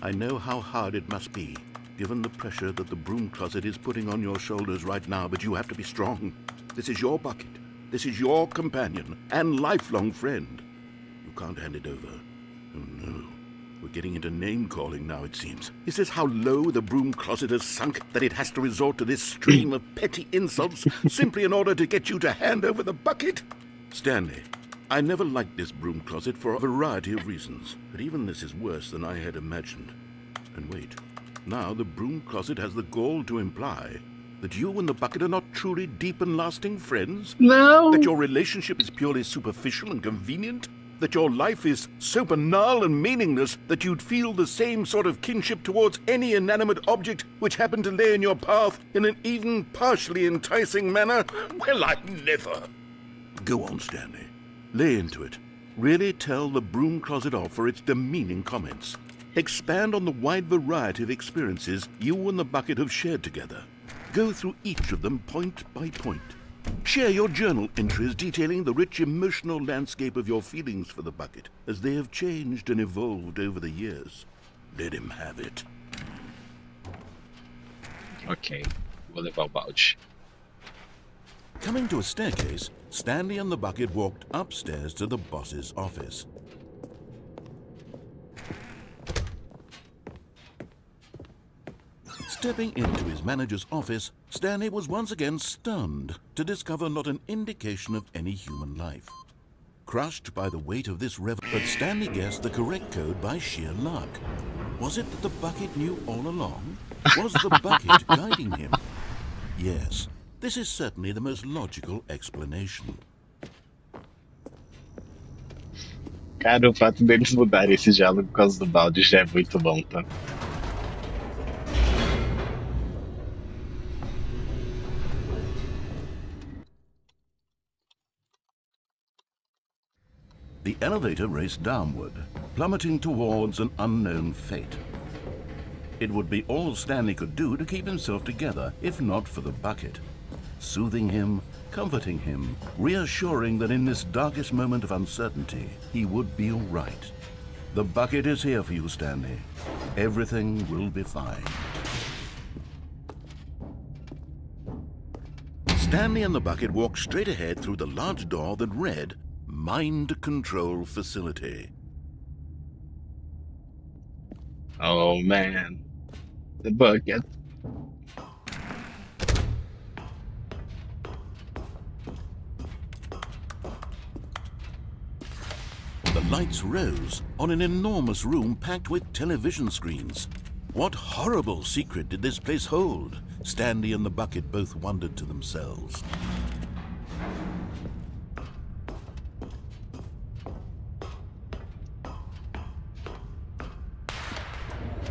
I know how hard it must be, given the pressure that the broom closet is putting on your shoulders right now, but you have to be strong. This is your bucket. This is your companion and lifelong friend. You can't hand it over. Oh, no. We're getting into name-calling now, it seems. Is this how low the broom closet has sunk, that it has to resort to this stream of petty insults simply in order to get you to hand over the bucket? Stanley, I never liked this broom closet for a variety of reasons, but even this is worse than I had imagined. And wait, now the broom closet has the gall to imply that you and the bucket are not truly deep and lasting friends? Não! That your relationship is purely superficial and convenient? That your life is so banal and meaningless that you'd feel the same sort of kinship towards any inanimate object which happened to lay in your path in an even partially enticing manner? Well, I never. Go on, Stanley. Lay into it. Really tell the broom closet off for its demeaning comments. Expand on the wide variety of experiences you and the bucket have shared together. Go through each of them point by point. Share your journal entries detailing the rich emotional landscape of your feelings for the bucket as they have changed and evolved over the years. Let him have it. Ok, vou levar o balde. Coming to a staircase, Stanley and the bucket walked upstairs to the boss's office. Stepping into his manager's office, Stanley was once again stunned to discover not an indication of any human life. Crushed by the weight of this but Stanley guessed the correct code by sheer luck. Was it that the bucket knew all along? Was the bucket guiding him? Yes, this is certainly the most logical explanation. Cara, o fato deles mudarem esse diálogo por causa do balde já é muito bom, tá? The elevator raced downward, plummeting towards an unknown fate. It would be all Stanley could do to keep himself together, if not for the bucket. Soothing him, comforting him, reassuring that in this darkest moment of uncertainty, he would be all right. The bucket is here for you, Stanley. Everything will be fine. Stanley and the bucket walked straight ahead through the large door that read, Mind Control Facility. Oh man, the bucket. The lights rose on an enormous room packed with television screens. What horrible secret did this place hold? Stanley and the bucket both wondered to themselves.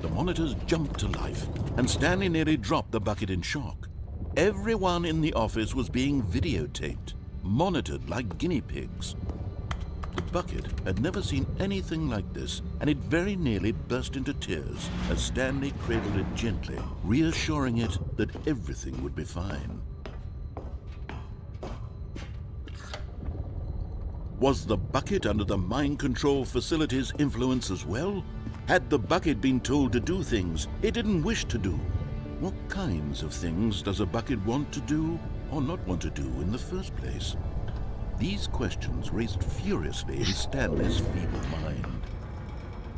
The monitors jumped to life, and Stanley nearly dropped the bucket in shock. Everyone in the office was being videotaped, monitored like guinea pigs. The bucket had never seen anything like this, and it very nearly burst into tears as Stanley cradled it gently, reassuring it that everything would be fine. Was the bucket under the mind control facility's influence as well? Had the bucket been told to do things it didn't wish to do? What kinds of things does a bucket want to do or not want to do in the first place? These questions raced furiously in Stanley's feeble mind.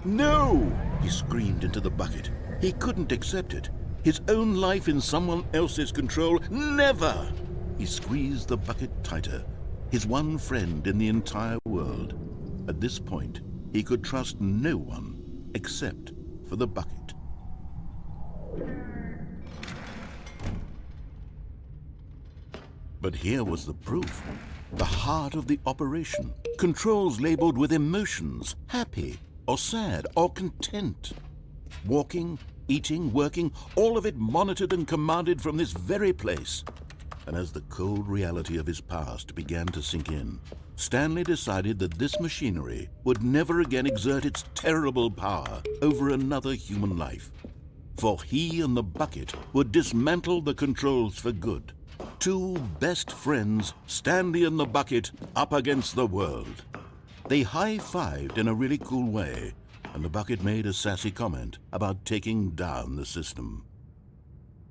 No! He screamed into the bucket. He couldn't accept it. His own life in someone else's control, never! He squeezed the bucket tighter, his one friend in the entire world. At this point, he could trust no one except for the bucket. But here was the proof. The heart of the operation. Controls labeled with emotions, happy or sad or content. Walking, eating, working, all of it monitored and commanded from this very place. And as the cold reality of his past began to sink in, Stanley decided that this machinery would never again exert its terrible power over another human life. For he and the bucket would dismantle the controls for good. Two best friends, Stanley and the bucket, up against the world. They high-fived in a really cool way, and the bucket made a sassy comment about taking down the system.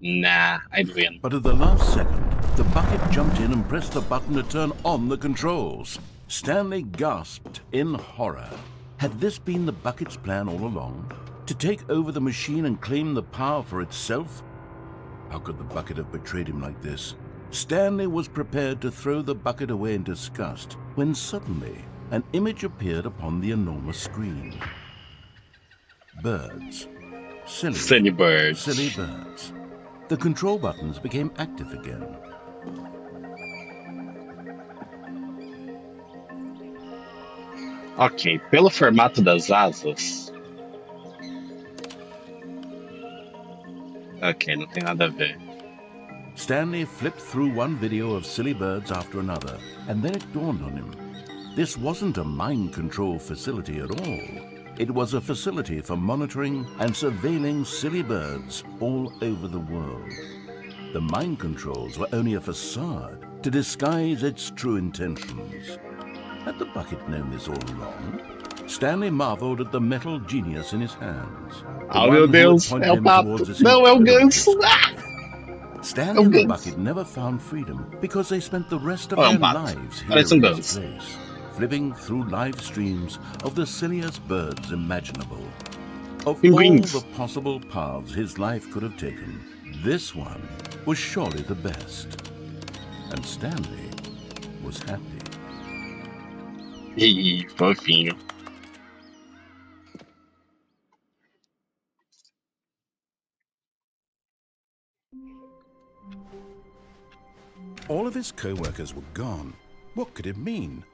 Nah, I'd win. But at the last second, the bucket jumped in and pressed the button to turn on the controls. Stanley gasped in horror. Had this been the bucket's plan all along? To take over the machine and claim the power for itself? How could the bucket have betrayed him like this? Stanley was prepared to throw the bucket away in disgust when suddenly an image appeared upon the enormous screen. Birds. Silly birds. Silly birds. The control buttons became active again. Ok, pelo formato das asas. Ok, não tem nada a ver. Stanley flipped through one video of silly birds after another, and then it dawned on him. This wasn't a mind control facility at all. It was a facility for monitoring and surveilling silly birds all over the world. The mind controls were only a facade to disguise its true intentions. Had the bucket known this all along? Stanley marveled at the metal genius in his hands. Oh meu Deus, é o pato. Não, é o ganso. Stanley and the bucket never found freedom because they spent the rest of their lives here in this place, flipping through live streams of the silliest birds imaginable. Of all the possible paths his life could have taken, this one was surely the best. And Stanley was happy. Ih, fofinho. All of his co-workers were gone. What could it mean?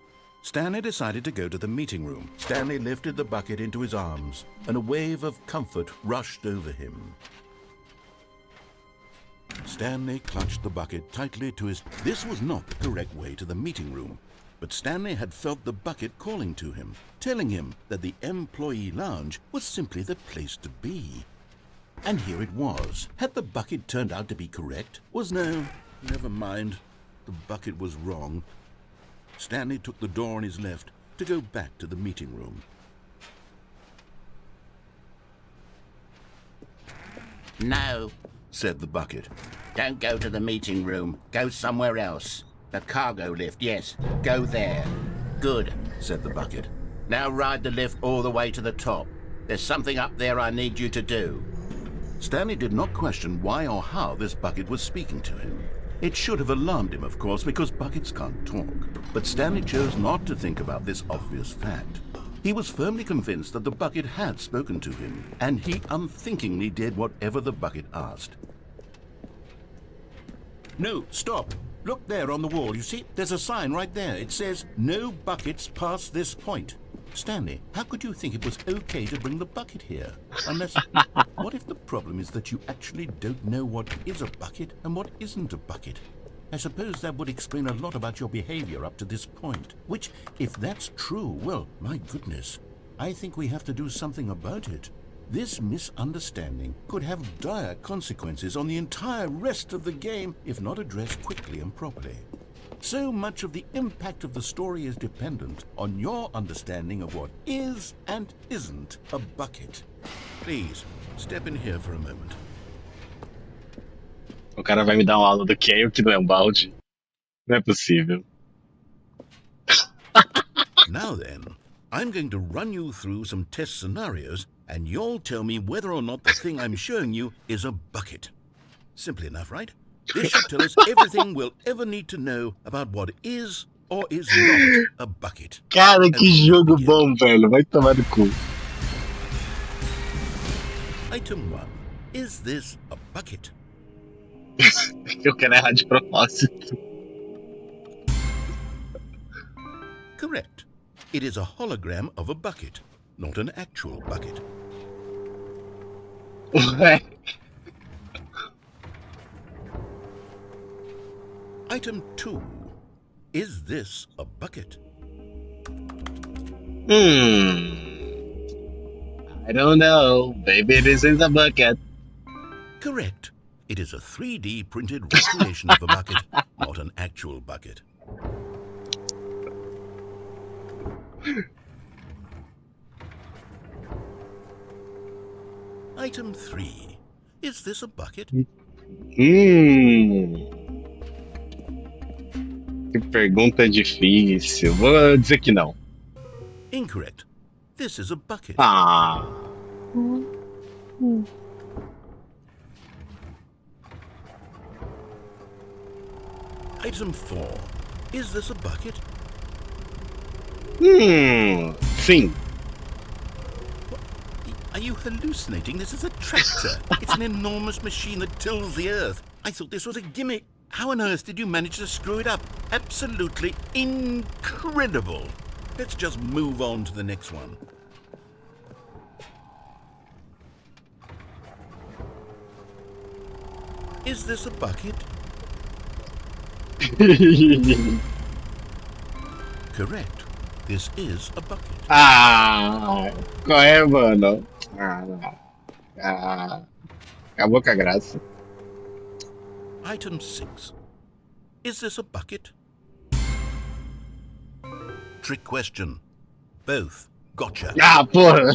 Stanley decided to go to the meeting room. Stanley lifted the bucket into his arms, and a wave of comfort rushed over him. Stanley clutched the bucket tightly to his... This was not the correct way to the meeting room, but Stanley had felt the bucket calling to him, telling him that the employee lounge was simply the place to be. And here it was. Had the bucket turned out to be correct? No, never mind. The bucket was wrong. Stanley took the door on his left to go back to the meeting room. No, said the bucket. Don't go to the meeting room. Go somewhere else. The cargo lift, yes. Go there. Good, said the bucket. Now ride the lift all the way to the top. There's something up there I need you to do. Stanley did not question why or how this bucket was speaking to him. It should have alarmed him, of course, because buckets can't talk. But Stanley chose not to think about this obvious fact. He was firmly convinced that the bucket had spoken to him, and he unthinkingly did whatever the bucket asked. No, stop. Look there on the wall, you see? There's a sign right there. It says, "No buckets past this point." Stanley, how could you think it was okay to bring the bucket here? Unless, what if the problem is that you actually don't know what is a bucket and what isn't a bucket? I suppose that would explain a lot about your behavior up to this point. Which, if that's true, well, my goodness, I think we have to do something about it. This misunderstanding could have dire consequences on the entire rest of the game if not addressed quickly and properly. So much of the impact of the story is dependent on your understanding of what is and isn't a bucket. Please, step in here for a moment. O cara vai me dar uma aula do que é o que não é um balde. Não é possível. Now then, I'm going to run you through some test scenarios, and you'll tell me whether or not the thing I'm showing you is a bucket. Simple enough, right? This should tell us everything we'll ever need to know about what is or is not a bucket. Cara, que Okay, jogo begin. bom, velho. Vai tomar no cu. Item 1. Is this a bucket? Eu quero errar de propósito. Correct. It is a hologram of a bucket, not an actual bucket. Ué. Item 2. Is this a bucket? I don't know. Maybe this is a bucket. Correct. It is a 3D printed recreation of a bucket, not an actual bucket. Item 3. Is this a bucket? Que pergunta difícil. Vou dizer que não. Incorrect. This is a bucket. Ah. Item 4. Is this a bucket? Sim. Are you hallucinating? This is a tractor. It's an enormous machine that tills the earth. I thought this was a gimmick. How on earth did you manage to screw it up? Absolutely incredible. Let's just move on to the next one. Is this a bucket? Correct. This is a bucket. Ah, qual é, mano? Acabou com a graça. Item 6. Is this a bucket? Trick question. Both. Gotcha. Ah, porra!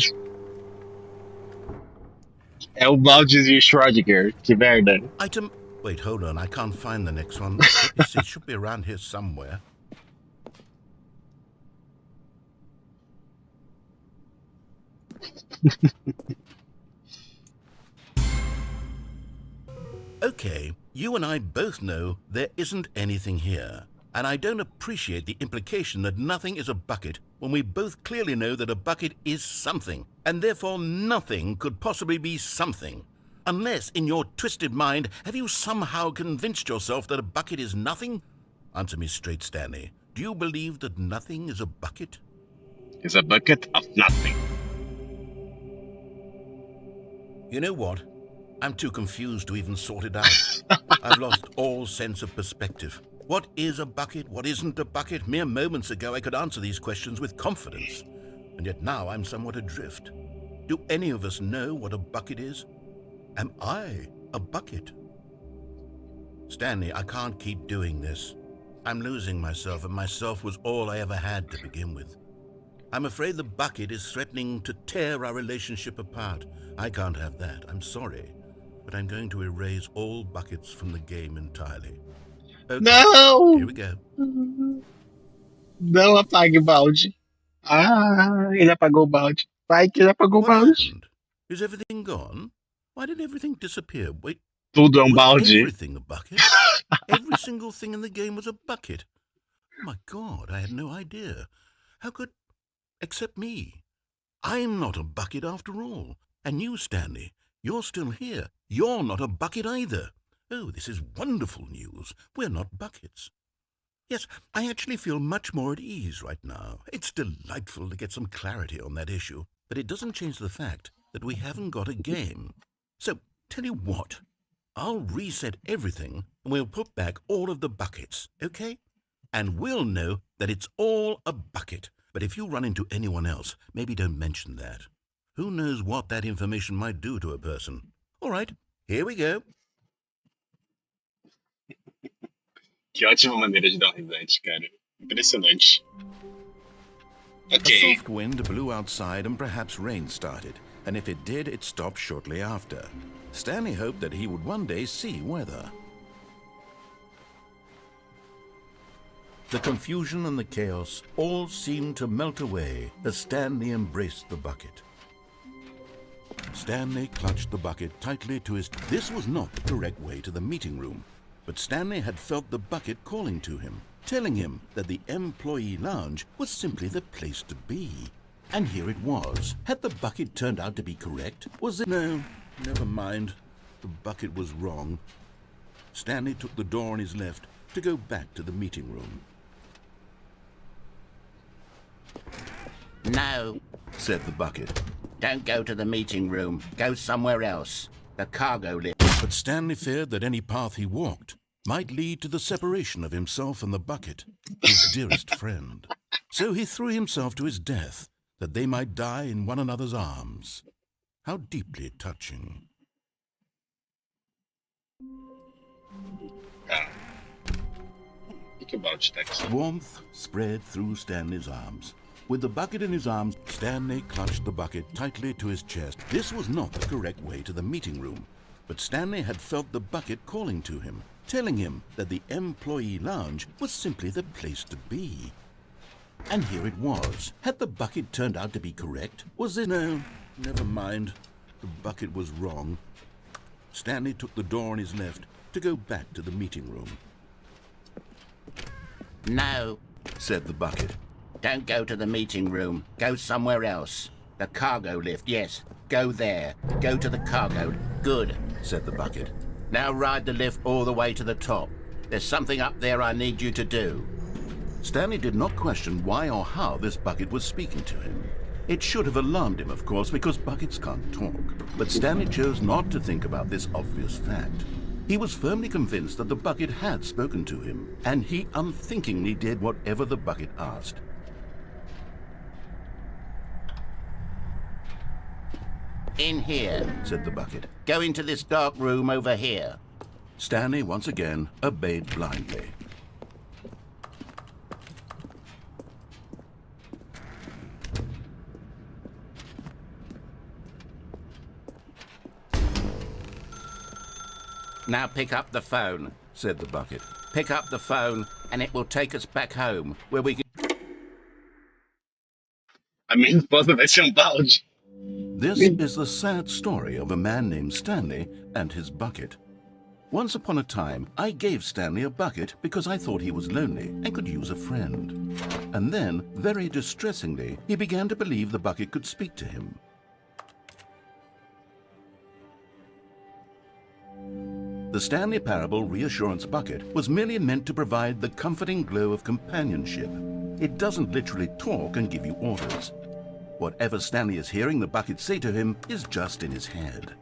É o baldezinho Schrödinger, que merda. Item... Wait, hold on. I can't find the next one. Let me see. It should be around here somewhere. Okay, you and I both know there isn't anything here. And I don't appreciate the implication that nothing is a bucket when we both clearly know that a bucket is something, and therefore nothing could possibly be something. Unless, in your twisted mind, have you somehow convinced yourself that a bucket is nothing? Answer me straight, Stanley. Do you believe that nothing is a bucket? Is a bucket of nothing. You know what? I'm too confused to even sort it out. I've lost all sense of perspective. What is a bucket? What isn't a bucket? Mere moments ago I could answer these questions with confidence. And yet now I'm somewhat adrift. Do any of us know what a bucket is? Am I a bucket? Stanley, I can't keep doing this. I'm losing myself, and myself was all I ever had to begin with. I'm afraid the bucket is threatening to tear our relationship apart. I can't have that. I'm sorry. but I'm going to erase all buckets from the game entirely. Okay, Não! here we go. Não apague o balde. Ah, ele apagou o balde. Vai que ele apagou o What balde. happened? Is everything gone? Why did everything disappear? Wait, Tudo é um was balde. everything a bucket? Every single thing in the game was a bucket. Oh my God, I had no idea. How could... except me. I'm not a bucket after all. And you, Stanley, you're still here. You're not a bucket either. Oh, this is wonderful news. We're not buckets. Yes, I actually feel much more at ease right now. It's delightful to get some clarity on that issue, but it doesn't change the fact that we haven't got a game. So, tell you what, I'll reset everything and we'll put back all of the buckets, okay? And we'll know that it's all a bucket. But if you run into anyone else, maybe don't mention that. Who knows what that information might do to a person? All right, here we go. Que ótima maneira de dar um risete, cara. Impressionante. A Ok. soft wind blew outside and perhaps rain started, and if it did, it stopped shortly after. Stanley hoped that he would one day see weather. The confusion and the chaos all seemed to melt away as Stanley embraced the bucket. Stanley clutched the bucket tightly to his... This was not the correct way to the meeting room, but Stanley had felt the bucket calling to him, telling him that the employee lounge was simply the place to be. And here it was. Had the bucket turned out to be correct? Was it... No, never mind. The bucket was wrong. Stanley took the door on his left to go back to the meeting room. No, Said the bucket. don't go to the meeting room. Go somewhere else. The cargo lift. But Stanley feared that any path he walked might lead to the separation of himself and the bucket, his dearest friend. So he threw himself to his death, that they might die in one another's arms. How deeply touching. Tá. Por que o balde tá aqui? Warmth spread through Stanley's arms. With the bucket in his arms, Stanley clutched the bucket tightly to his chest. This was not the correct way to the meeting room, but Stanley had felt the bucket calling to him, telling him that the employee lounge was simply the place to be. And here it was. Had the bucket turned out to be correct? Was it... No, never mind. The bucket was wrong. Stanley took the door on his left to go back to the meeting room. No, Said the bucket. don't go to the meeting room. Go somewhere else. The cargo lift, yes. Go there. Go to the cargo. Good. Said the bucket. Now ride the lift all the way to the top. There's something up there I need you to do. Stanley did not question why or how this bucket was speaking to him. It should have alarmed him, of course, because buckets can't talk. But Stanley chose not to think about this obvious fact. He was firmly convinced that the bucket had spoken to him, and he unthinkingly did whatever the bucket asked. In here. Said the bucket. Go into this dark room over here. Stanley once again obeyed blindly. Now pick up the phone. Said the bucket. Pick up the phone and it will take us back home, where we can... A minha esposa vai ser um balde. This is the sad story of a man named Stanley and his bucket. Once upon a time, I gave Stanley a bucket because I thought he was lonely and could use a friend. And then, very distressingly, he began to believe the bucket could speak to him. The Stanley Parable Reassurance Bucket was merely meant to provide the comforting glow of companionship. It doesn't literally talk and give you orders. Whatever Stanley is hearing the bucket say to him is just in his head.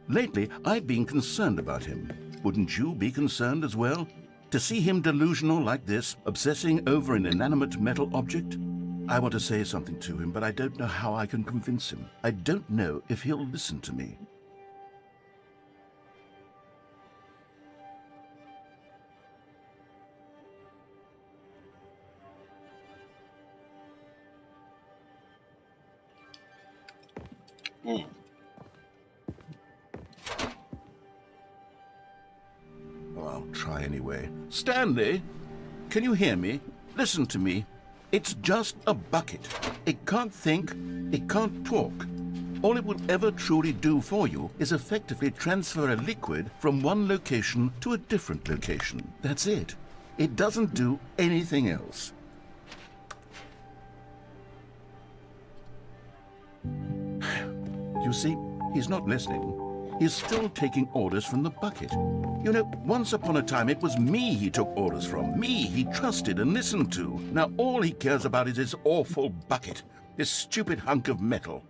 Lately, I've been concerned about him. Wouldn't you be concerned as well? To see him delusional like this, obsessing over an inanimate metal object? I want to say something to him, but I don't know how I can convince him. I don't know if he'll listen to me. Hum. Well, I'll try anyway. Stanley, can you hear me? Listen to me. It's just a bucket. It can't think, it can't talk. All it will ever truly do for you is effectively transfer a liquid from one location to a different location. That's it. It doesn't do anything else. You see, he's not listening. He's still taking orders from the bucket. You know, once upon a time it was me he took orders from, me he trusted and listened to. Now all he cares about is his awful bucket, this stupid hunk of metal.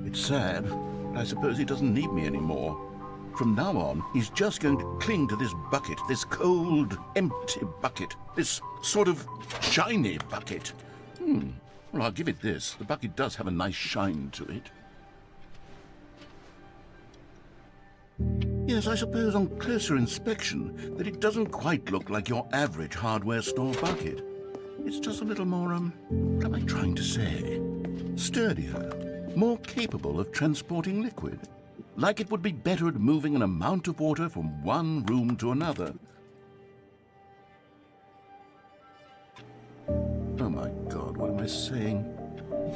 It's sad, but I suppose he doesn't need me anymore. From now on, he's just going to cling to this bucket, this cold, empty bucket, this sort of shiny bucket. Well, I'll give it this. The bucket does have a nice shine to it. Yes, I suppose on closer inspection that it doesn't quite look like your average hardware store bucket. It's just a little more, what am I trying to say? Sturdier, more capable of transporting liquid. Like it would be better at moving an amount of water from one room to another. Oh my God, what am I saying?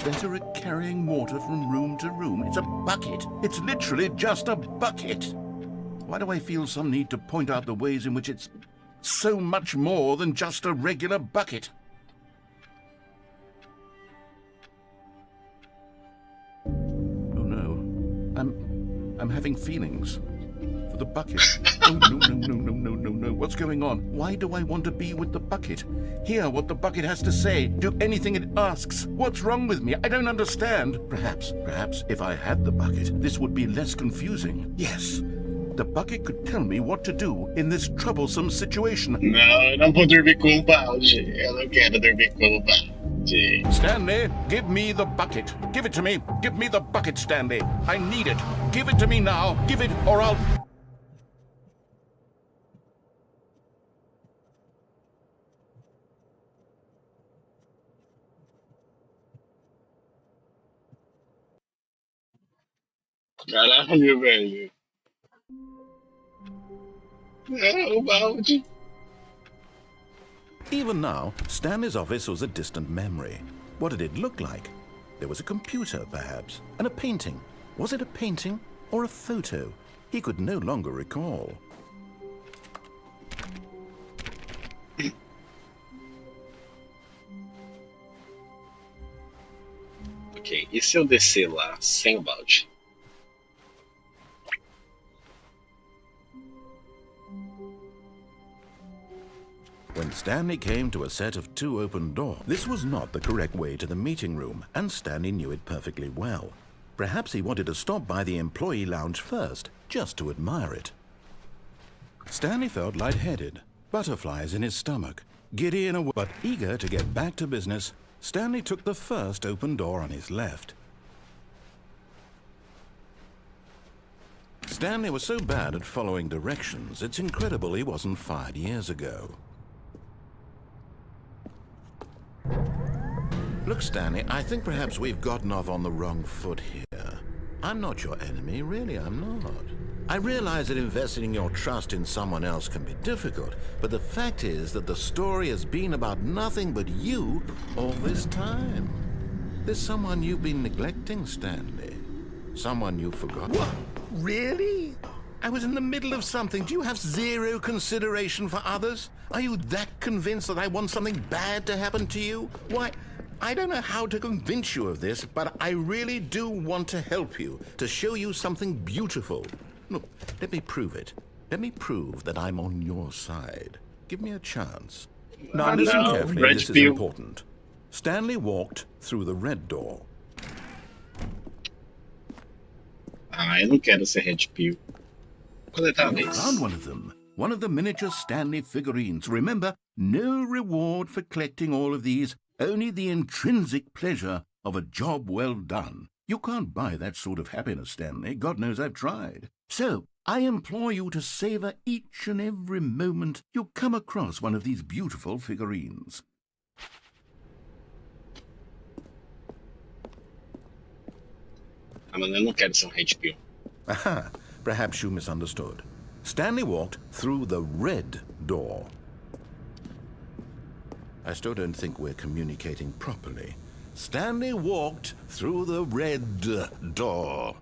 Better at carrying water from room to room. It's a bucket. It's literally just a bucket. Why do I feel some need to point out the ways in which it's so much more than just a regular bucket? Oh no, I'm having feelings for the bucket. Oh no, what's going on? Why do I want to be with the bucket? Hear what the bucket has to say, do anything it asks. What's wrong with me? I don't understand. Perhaps if I had the bucket, this would be less confusing. Yes, the bucket could tell me what to do in this troublesome situation. Não, eu não vou dormir com o balde. Eu não quero dormir com o balde. Stanley, give me the bucket. Give it to me. Give me the bucket, Stanley. I need it. Give it to me now. Give it or I'll... Caralho, velho. Não, o balde. Even now, Stanley's office was a distant memory. What did it look like? There was a computer, perhaps, and a painting. Was it a painting or a photo? He could no longer recall. Ok, e se eu descer lá sem o balde? When Stanley came to a set of 2 open doors, this was not the correct way to the meeting room, and Stanley knew it perfectly well. Perhaps he wanted to stop by the employee lounge first, just to admire it. Stanley felt lightheaded, butterflies in his stomach. Giddy in a way, but eager to get back to business, Stanley took the first open door on his left. Stanley was so bad at following directions, it's incredible he wasn't fired years ago. Look, Stanley, I think perhaps we've gotten off on the wrong foot here. I'm not your enemy, really, I'm not. I realize that investing your trust in someone else can be difficult, but the fact is that the story has been about nothing but you all this time. There's someone you've been neglecting, Stanley. Someone you've forgotten. What? Really? I was in the middle of something. Do you have zero consideration for others? Are you that convinced that I want something bad to happen to you? Why, I don't know how to convince you of this, but I really do want to help you, to show you something beautiful. Look, let me prove it. Let me prove that I'm on your side. Give me a chance. Now listen carefully, this is important. Stanley walked through the red door. Ah, eu não quero ser Red Pill. Coletar a vez. Found one of them. One of the miniature Stanley figurines. Remember, no reward for collecting all of these, only the intrinsic pleasure of a job well done. You can't buy that sort of happiness, Stanley. God knows I've tried. So, I implore you to savor each and every moment you come across one of these beautiful figurines. Ah, mas eu não quero ser um HBO. Aha, perhaps you misunderstood. Stanley walked through the red door. I still don't think we're communicating properly. Stanley walked through the red door.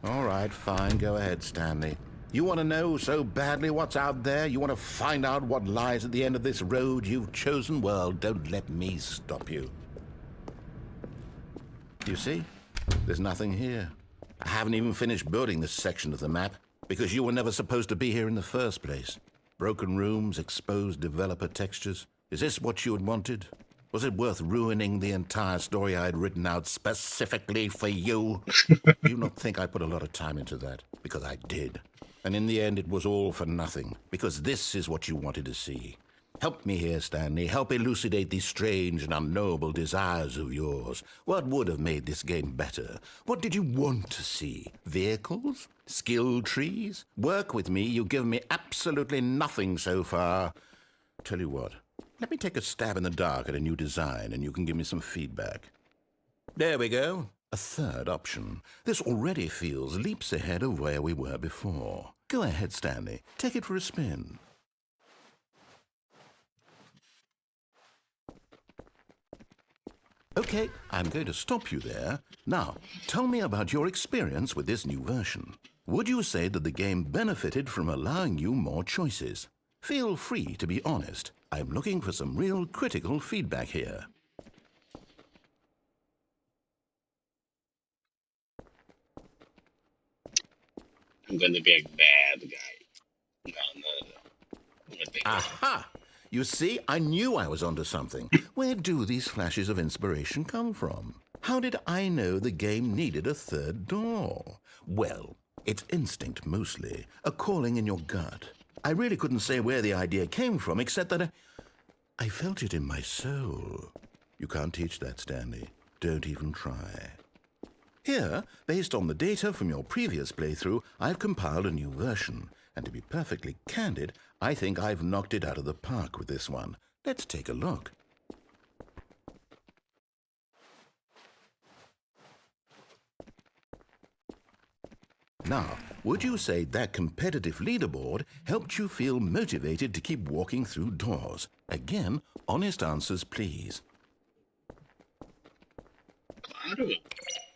All right, fine, go ahead, Stanley. You want to know so badly what's out there? You want to find out what lies at the end of this road you've chosen? Well, don't let me stop you. You see? There's nothing here. I haven't even finished building this section of the map, because you were never supposed to be here in the first place. Broken rooms, exposed developer textures. Is this what you had wanted? Was it worth ruining the entire story I had written out specifically for you? You not think I put a lot of time into that? Because I did. And in the end, it was all for nothing, because this is what you wanted to see. Help me here, Stanley. Help elucidate these strange and unknowable desires of yours. What would have made this game better? What did you want to see? Vehicles? Skill trees? Work with me. You've given me absolutely nothing so far. Tell you what, let me take a stab in the dark at a new design and you can give me some feedback. There we go. A third option. This already feels leaps ahead of where we were before. Go ahead, Stanley. Take it for a spin. Okay, I'm going to stop you there. Now, tell me about your experience with this new version. Would you say that the game benefited from allowing you more choices? Feel free to be honest. I'm looking for some real critical feedback here. I'm gonna be a bad guy. No. Aha! You see, I knew I was onto something. Where do these flashes of inspiration come from? How did I know the game needed a third door? Well, it's instinct mostly, a calling in your gut. I really couldn't say where the idea came from, except that I felt it in my soul. You can't teach that, Stanley. Don't even try. Here, based on the data from your previous playthrough, I've compiled a new version. And to be perfectly candid, I think I've knocked it out of the park with this one. Let's take a look. Now, would you say that competitive leaderboard helped you feel motivated to keep walking through doors? Again, honest answers, please. Claro.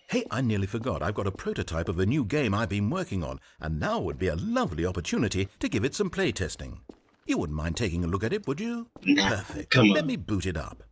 Hey, I nearly forgot. I've got a prototype of a new game I've been working on, and now would be a lovely opportunity to give it some playtesting. You wouldn't mind taking a look at it, would you? No, Perfect. come on. Let me boot it up.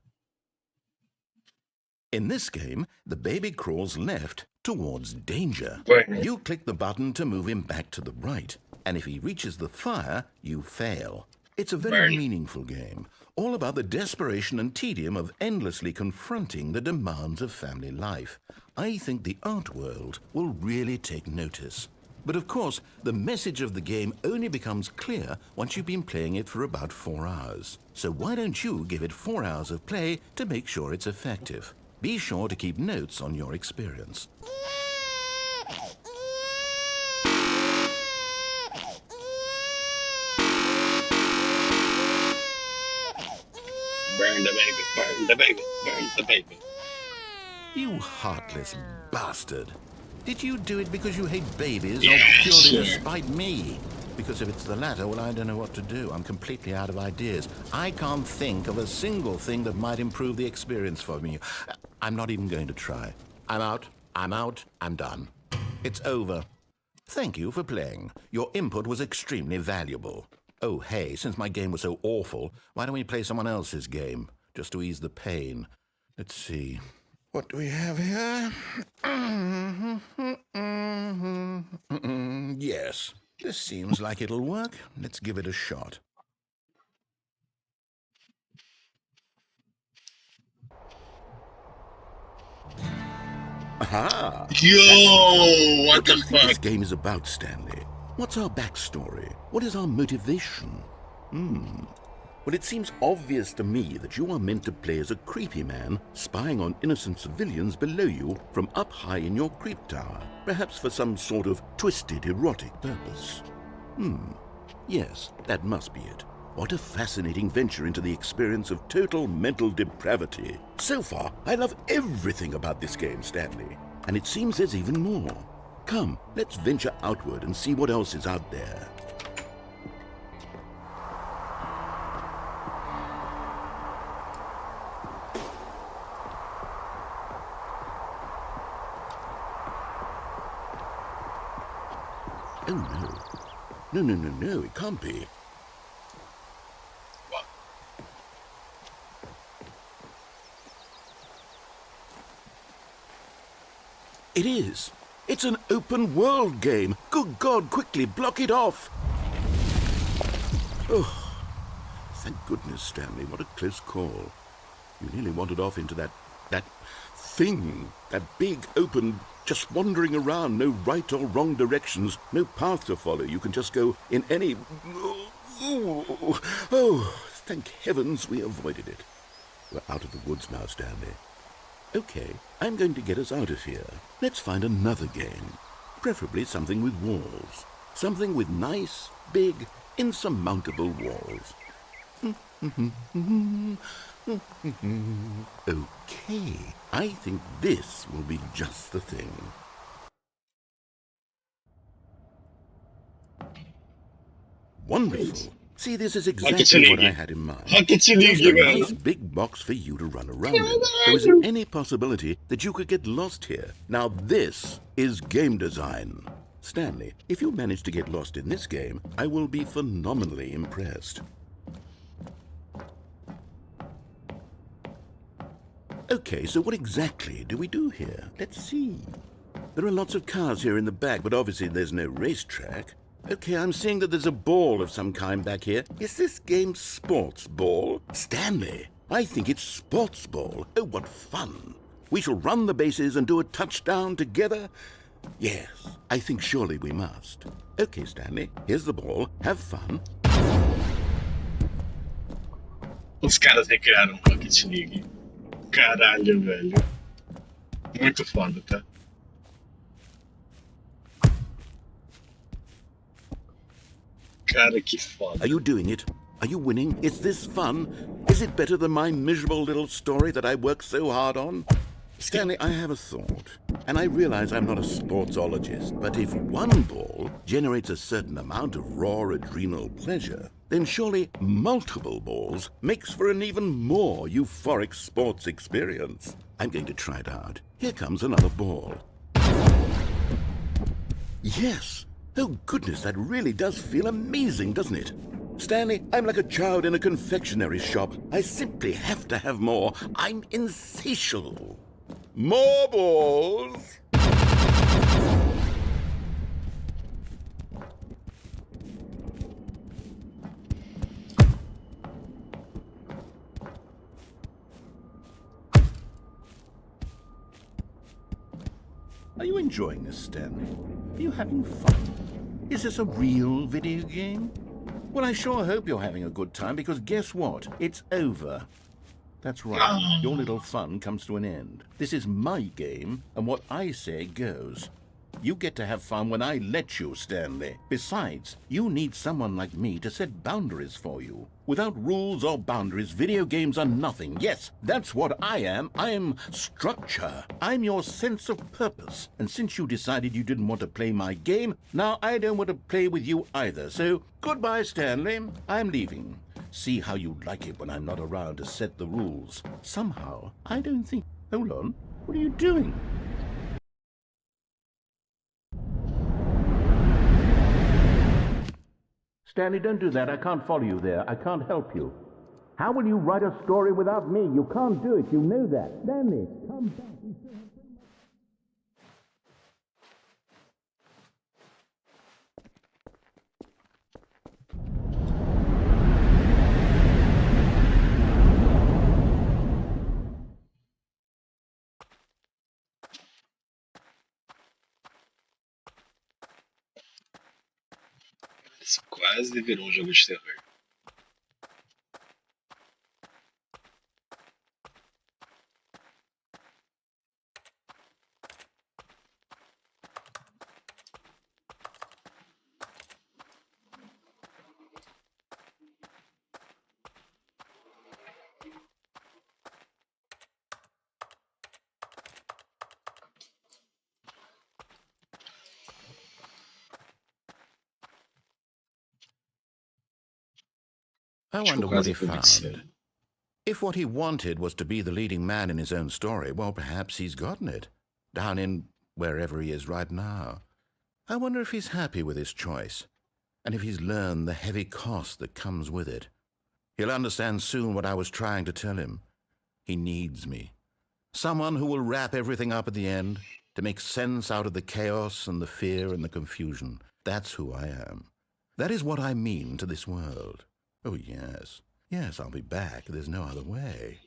In this game, the baby crawls left towards danger. Right. You click the button to move him back to the right, and if he reaches the fire, you fail. It's a very meaningful game, all about the desperation and tedium of endlessly confronting the demands of family life. I think the art world will really take notice. But of course, the message of the game only becomes clear once you've been playing it for about 4 hours. So why don't you give it 4 hours of play to make sure it's effective? Be sure to keep notes on your experience. Burn the baby, burn the baby, burn the baby. You heartless bastard. Did you do it because you hate babies Yeah, or purely sure. to spite me? Because if it's the latter, well, I don't know what to do. I'm completely out of ideas. I can't think of a single thing that might improve the experience for me. I'm not even going to try. I'm out, I'm done. It's over. Thank you for playing. Your input was extremely valuable. Oh, hey, since my game was so awful, why don't we play someone else's game, just to ease the pain? Let's see. What do we have here? Yes, this seems like it'll work. Let's give it a shot. Aha! Yo, what the do you think this fuck? game is about, Stanley? What's our backstory? What is our motivation? Well, it seems obvious to me that you are meant to play as a creepy man spying on innocent civilians below you from up high in your creep tower, perhaps for some sort of twisted erotic purpose. Yes, that must be it. What a fascinating venture into the experience of total mental depravity. So far, I love everything about this game, Stanley. And it seems there's even more. Come, let's venture outward and see what else is out there. Oh no. No, it can't be. What? It is. It's an open world game. Good God, quickly block it off. Oh, thank goodness, Stanley. What a close call. You nearly wandered off into that thing. That big, open, just wandering around. No right or wrong directions. No path to follow. You can just go in any... Oh, thank heavens we avoided it. We're out of the woods now, Stanley. Okay, I'm going to get us out of here. Let's find another game. Preferably something with walls. Something with nice, big, insurmountable walls. Okay, I think this will be just the thing. Wonderful. See, this is exactly what I had in mind. Just a nice big box for you to run around in. There isn't any possibility that you could get lost here. Now this is game design. Stanley, if you manage to get lost in this game, I will be phenomenally impressed. Okay, so what exactly do we do here? Let's see. There are lots of cars here in the back, but obviously there's no racetrack. Okay, I'm seeing that there's a ball of some kind back here. Is this game sports ball? Stanley, I think it's sports ball. Oh, what fun. We shall run the bases and do a touchdown together. Yes, I think surely we must. Okay, Stanley, here's the ball. Have fun. Os caras recriaram Rocket League. Caralho, velho. Muito foda, tá? Cara, que foda. Are you doing it? Are you winning? Is this fun? Is it better than my miserable little story that I worked so hard on? Stanley, I have a thought, and I realize I'm not a sportsologist, but if one ball generates a certain amount of raw adrenal pleasure, then surely multiple balls makes for an even more euphoric sports experience. I'm going to try it out. Here comes another ball. Yes! Oh goodness, that really does feel amazing, doesn't it? Stanley, I'm like a child in a confectionery shop. I simply have to have more. I'm insatiable. More balls! Are you enjoying this, Stanley? Are you having fun? Is this a real video game? Well, I sure hope you're having a good time, because guess what? It's over. That's right. Your little fun comes to an end. This is my game, and what I say goes. You get to have fun when I let you, Stanley. Besides, you need someone like me to set boundaries for you. Without rules or boundaries, video games are nothing. Yes, that's what I am. I'm structure. I'm your sense of purpose. And since you decided you didn't want to play my game, now I don't want to play with you either. So, goodbye, Stanley. I'm leaving. See how you like it when I'm not around to set the rules. Somehow, I don't think... Hold on. What are you doing? Stanley, don't do that. I can't follow you there. I can't help you. How will you write a story without me? You can't do it. You know that. Stanley, come back. Isso quase virou um jogo de terror. I Tipo, wonder what quase he aconteceu. found. If what he wanted was to be the leading man in his own story, well, perhaps he's gotten it. Down in wherever he is right now. I wonder if he's happy with his choice, and if he's learned the heavy cost that comes with it. He'll understand soon what I was trying to tell him. He needs me. Someone who will wrap everything up at the end, to make sense out of the chaos and the fear and the confusion. That's who I am. That is what I mean to this world. Oh, yes. Yes, I'll be back. There's no other way.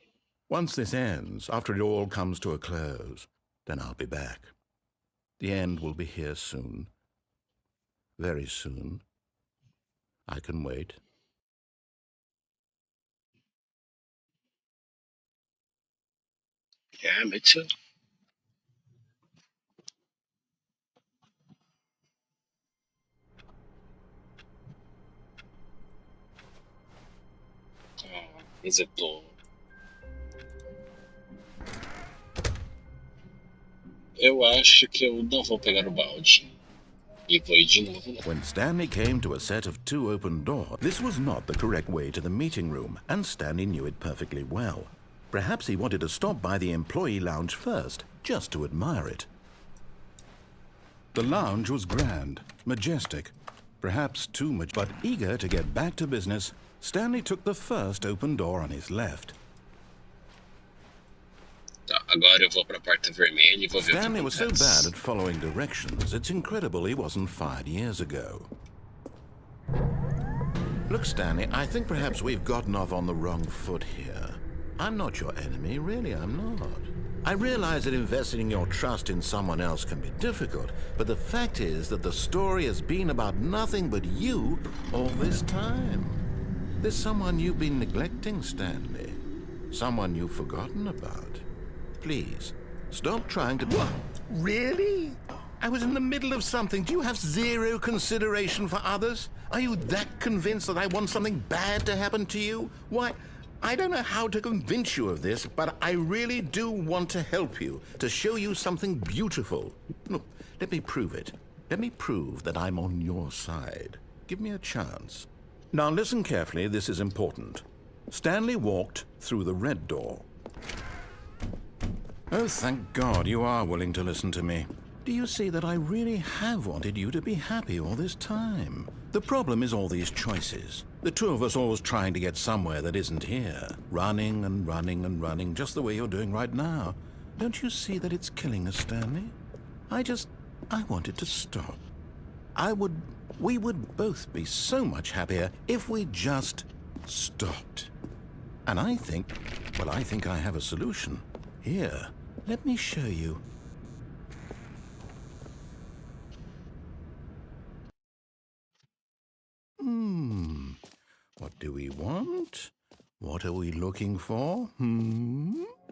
Once this ends, after it all comes to a close, then I'll be back. The end will be here soon. Very soon. I can wait. Yeah, me too. Resetou. Eu acho que eu não vou pegar o balde. E vou ir de novo lá. When Stanley came to a set of 2 open doors, this was not the correct way to the meeting room, and Stanley knew it perfectly well. Perhaps he wanted to stop by the employee lounge first, just to admire it. The lounge was grand, majestic, perhaps too much, but eager to get back to business, Stanley took the first open door on his left. Tá, agora eu vou pra porta vermelha e vou ver Stanley o que was so acontece. bad at following directions, it's incredible he wasn't fired years ago. Look, Stanley, I think perhaps we've gotten off on the wrong foot here. I'm not your enemy, really, I'm not. I realize that investing your trust in someone else can be difficult, but the fact is that the story has been about nothing but you all this time. There's someone you've been neglecting, Stanley. Someone you've forgotten about. Please, stop trying to... What? Really? I was in the middle of something. Do you have zero consideration for others? Are you that convinced that I want something bad to happen to you? Why, I don't know how to convince you of this, but I really do want to help you, to show you something beautiful. Look, let me prove it. Let me prove that I'm on your side. Give me a chance. Now listen carefully, this is important. Stanley walked through the red door. Oh, thank God you are willing to listen to me. Do you see that I really have wanted you to be happy all this time? The problem is all these choices. The two of us always trying to get somewhere that isn't here. Running and running and running, just the way you're doing right now. Don't you see that it's killing us, Stanley? I want it to stop. We would both be so much happier if we just stopped. And I think I have a solution. Here, let me show you. What do we want? What are we looking for?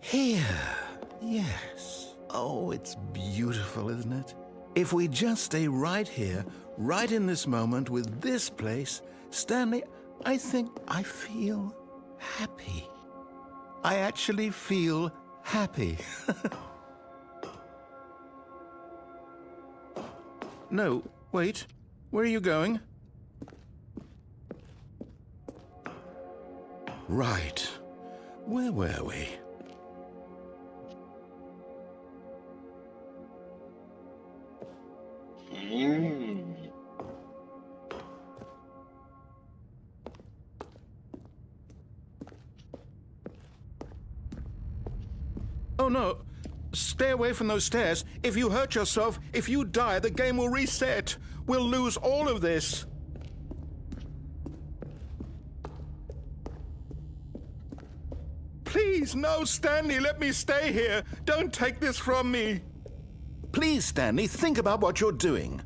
Here. Yes. Oh, it's beautiful, isn't it? If we just stay right here, right in this moment with this place, Stanley, I think I feel happy. I actually feel happy. No, wait. Where are you going? Right. Where were we? Oh no! Stay away from those stairs. If you hurt yourself, if you die, the game will reset. We'll lose all of this. Please, no, Stanley, let me stay here. Don't take this from me. Please, Stanley, think about what you're doing.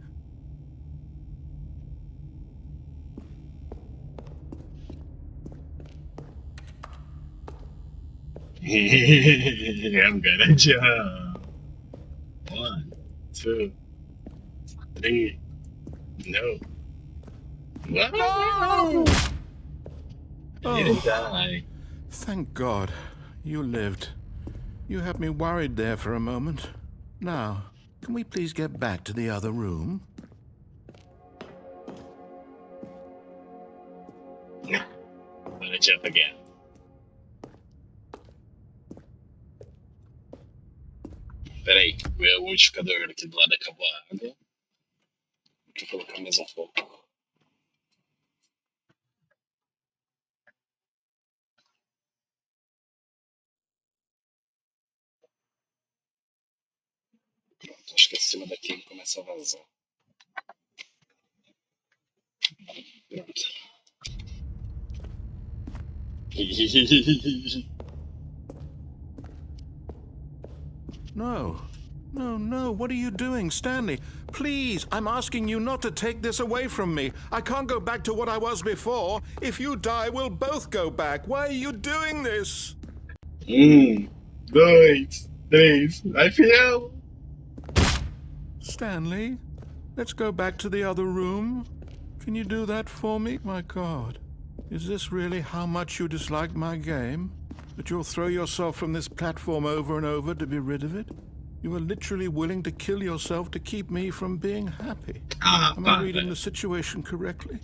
I'm gonna jump. 1, 2, 3. No. What? No! I didn't die. Thank God. You lived. You had me worried there for a moment. Now, can we please get back to the other room? jump again. Peraí, o modificador aqui do lado acabou a água. Deixa eu colocar mais um pouco. Pronto, acho que acima daqui começa a vazar. Pronto. No. No, no. What are you doing, Stanley? Please, I'm asking you not to take this away from me. I can't go back to what I was before. If you die, we'll both go back. Why are you doing this? 1, 2, 3, vai fiel! Stanley, let's go back to the other room. Can you do that for me? My God, is this really how much you dislike my game? That you'll throw yourself from this platform over and over to be rid of it? You are literally willing to kill yourself to keep me from being happy. Am I reading the situation correctly?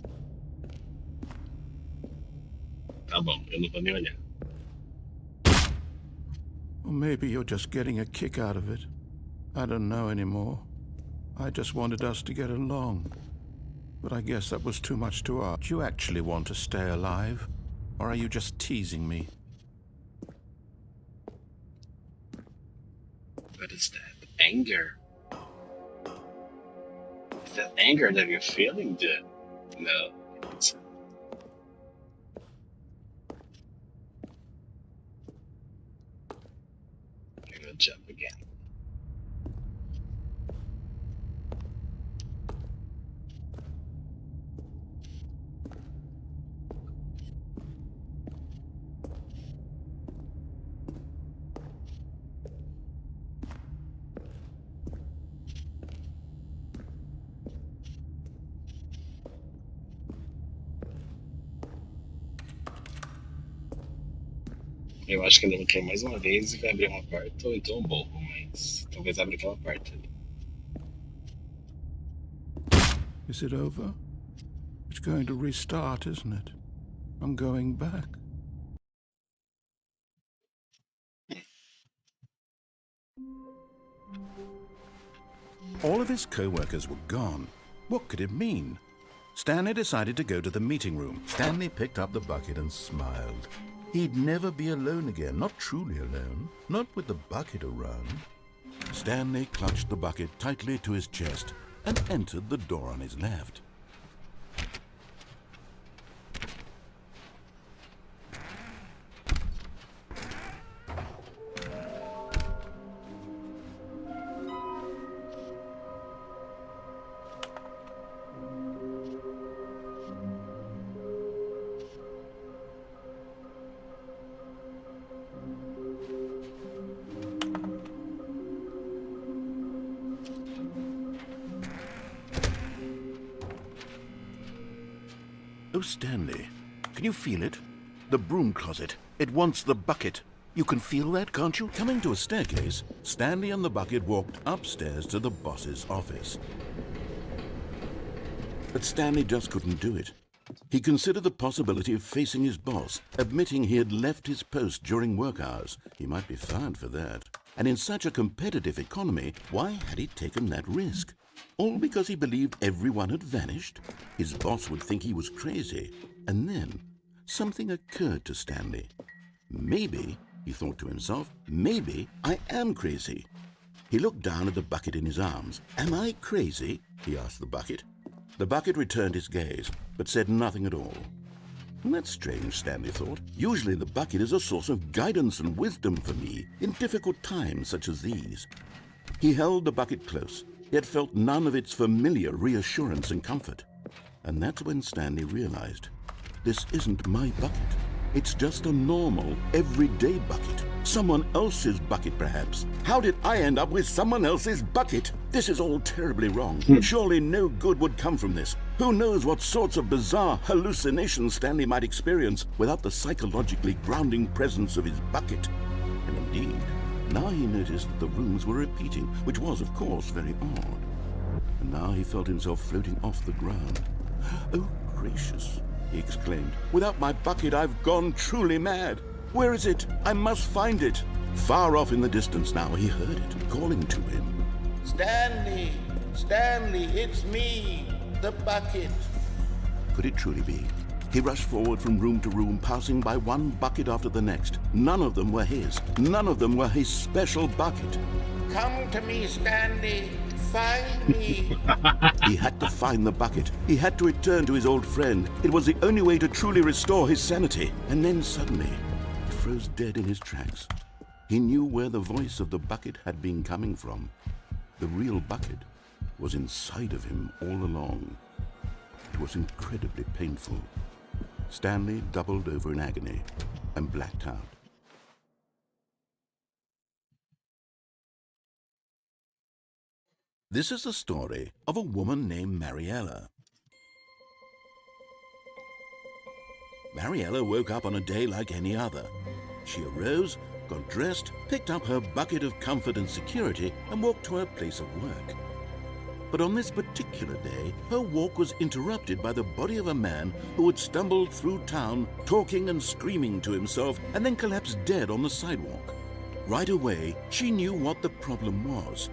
Tá bom, eu não vou nem olhar. Or maybe you're just getting a kick out of it. I don't know anymore. I just wanted us to get along. But I guess that was too much to ask. Do you actually want to stay alive? Or are you just teasing me? What is that? Anger? Is that anger that you're feeling, dude? No. It's... I'm gonna jump again. Eu acho que ainda vou cair mais uma vez e vai abrir uma porta, ou então um burro, mas talvez abra aquela porta ali. Is it over? It's going to restart, isn't it? I'm going back. All of his co-workers were gone. What could it mean? Stanley decided to go to the meeting room. Stanley picked up the bucket and smiled. He'd never be alone again, not truly alone, not with the bucket around. Stanley clutched the bucket tightly to his chest and entered the door on his left. Oh, Stanley, can you feel it? The broom closet. It wants the bucket. You can feel that, can't you? Coming to a staircase, Stanley and the bucket walked upstairs to the boss's office. But Stanley just couldn't do it. He considered the possibility of facing his boss, admitting he had left his post during work hours. He might be fired for that. And in such a competitive economy, why had he taken that risk? All because he believed everyone had vanished? His boss would think he was crazy. And then something occurred to Stanley. Maybe, he thought to himself, maybe I am crazy. He looked down at the bucket in his arms. Am I crazy? He asked the bucket. The bucket returned his gaze, but said nothing at all. That's strange, Stanley thought. Usually the bucket is a source of guidance and wisdom for me in difficult times such as these. He held the bucket close, yet felt none of its familiar reassurance and comfort. And that's when Stanley realized, this isn't my bucket. It's just a normal, everyday bucket. Someone else's bucket, perhaps. How did I end up with someone else's bucket? This is all terribly wrong. Surely no good would come from this. Who knows what sorts of bizarre hallucinations Stanley might experience without the psychologically grounding presence of his bucket. And indeed, now he noticed that the rooms were repeating, which was, of course, very odd. And now he felt himself floating off the ground. Oh, gracious. he exclaimed. "Without my bucket, I've gone truly mad. Where is it? I must find it." Far off in the distance now, he heard it calling to him. Stanley! Stanley, it's me, the bucket. Could it truly be? He rushed forward from room to room, passing by one bucket after the next. None of them were his. None of them were his special bucket. Come to me, Stanley. Find me. He had to find the bucket. He had to return to his old friend. It was the only way to truly restore his sanity. And then suddenly, he froze dead in his tracks. He knew where the voice of the bucket had been coming from. The real bucket was inside of him all along. It was incredibly painful. Stanley doubled over in agony and blacked out. This is the story of a woman named Mariella. Mariella woke up on a day like any other. She arose, got dressed, picked up her bucket of comfort and security, and walked to her place of work. But on this particular day, her walk was interrupted by the body of a man who had stumbled through town, talking and screaming to himself, and then collapsed dead on the sidewalk. Right away, she knew what the problem was.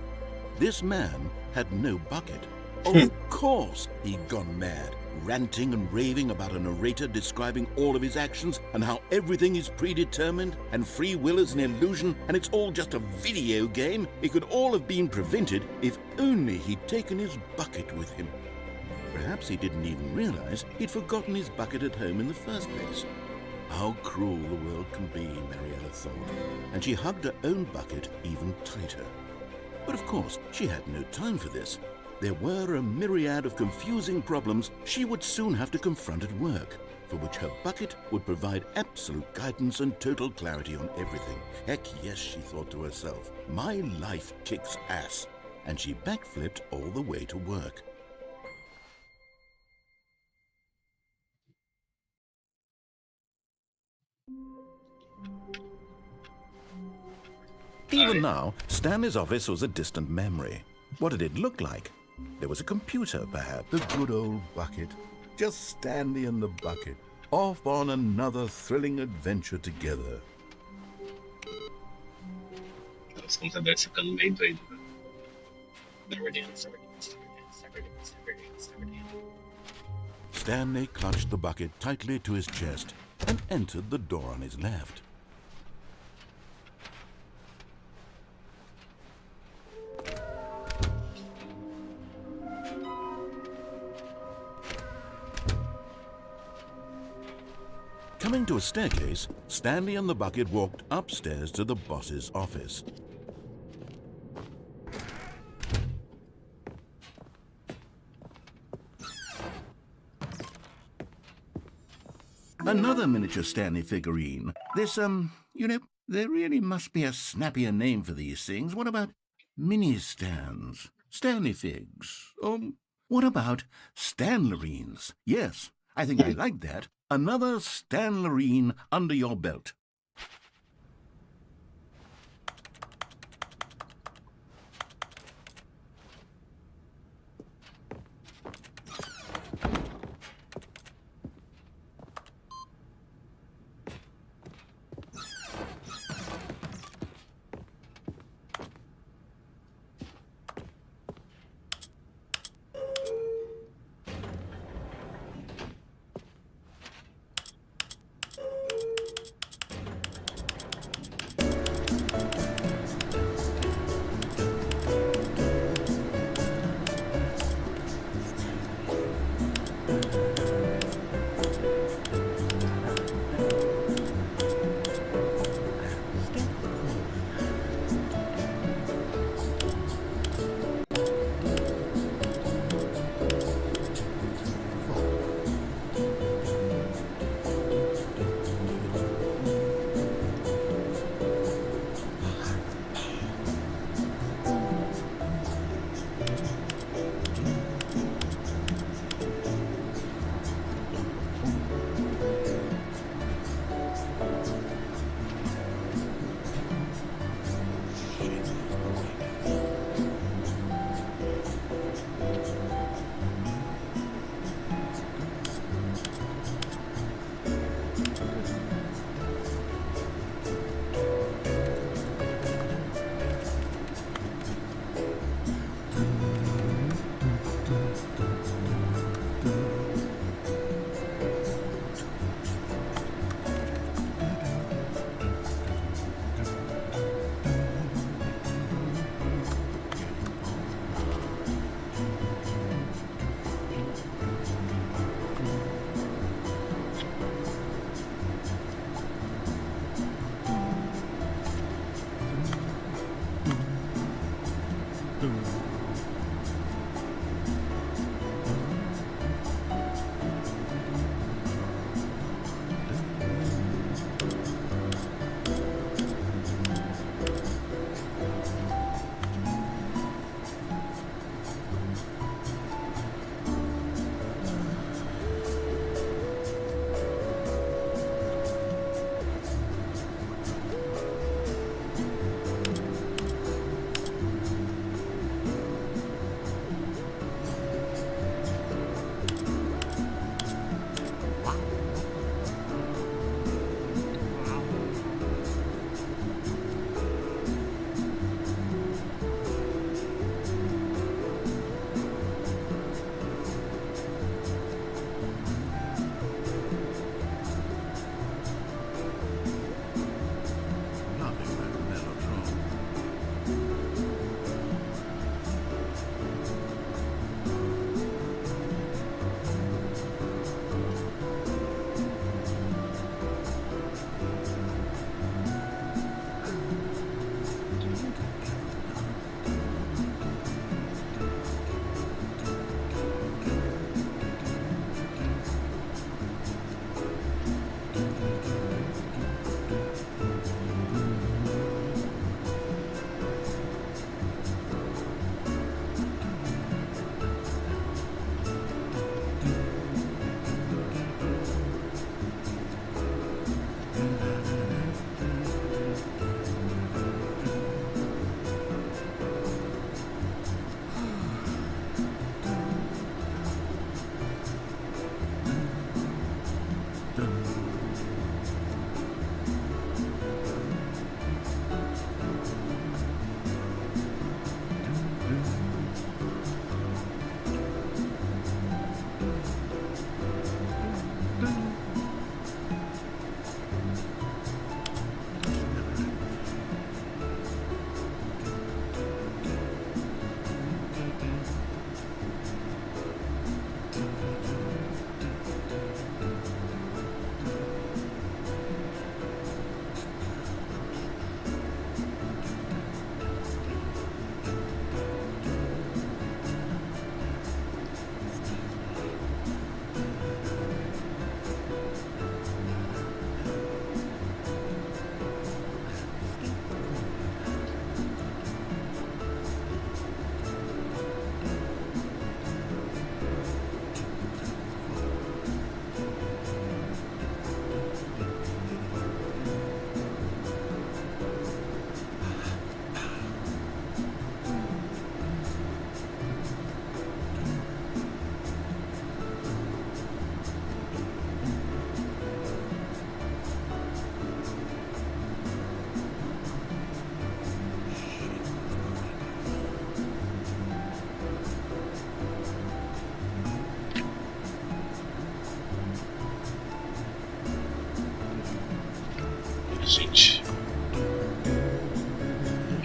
This man had no bucket. Of course he'd gone mad, ranting and raving about a narrator describing all of his actions and how everything is predetermined and free will is an illusion and it's all just a video game. It could all have been prevented if only he'd taken his bucket with him. Perhaps he didn't even realize he'd forgotten his bucket at home in the first place. How cruel the world can be, Mariella thought, and she hugged her own bucket even tighter. But of course, she had no time for this. There were a myriad of confusing problems she would soon have to confront at work, for which her bucket would provide absolute guidance and total clarity on everything. Heck yes, she thought to herself, my life kicks ass. And she backflipped all the way to work. Even now, Stanley's office was a distant memory. What did it look like? There was a computer, perhaps. The good old bucket. Just Stanley and the bucket, off on another thrilling adventure together. Os computadores ficando meio doido, né? Stanley clutched the bucket tightly to his chest and entered the door on his left. Coming to a staircase, Stanley and the bucket walked upstairs to the boss's office. Another miniature Stanley figurine. This, there really must be a snappier name for these things. What about mini-stands? Stanley figs? What about Stanlerines? Yes, I think I like that. Another Stanlerine under your belt.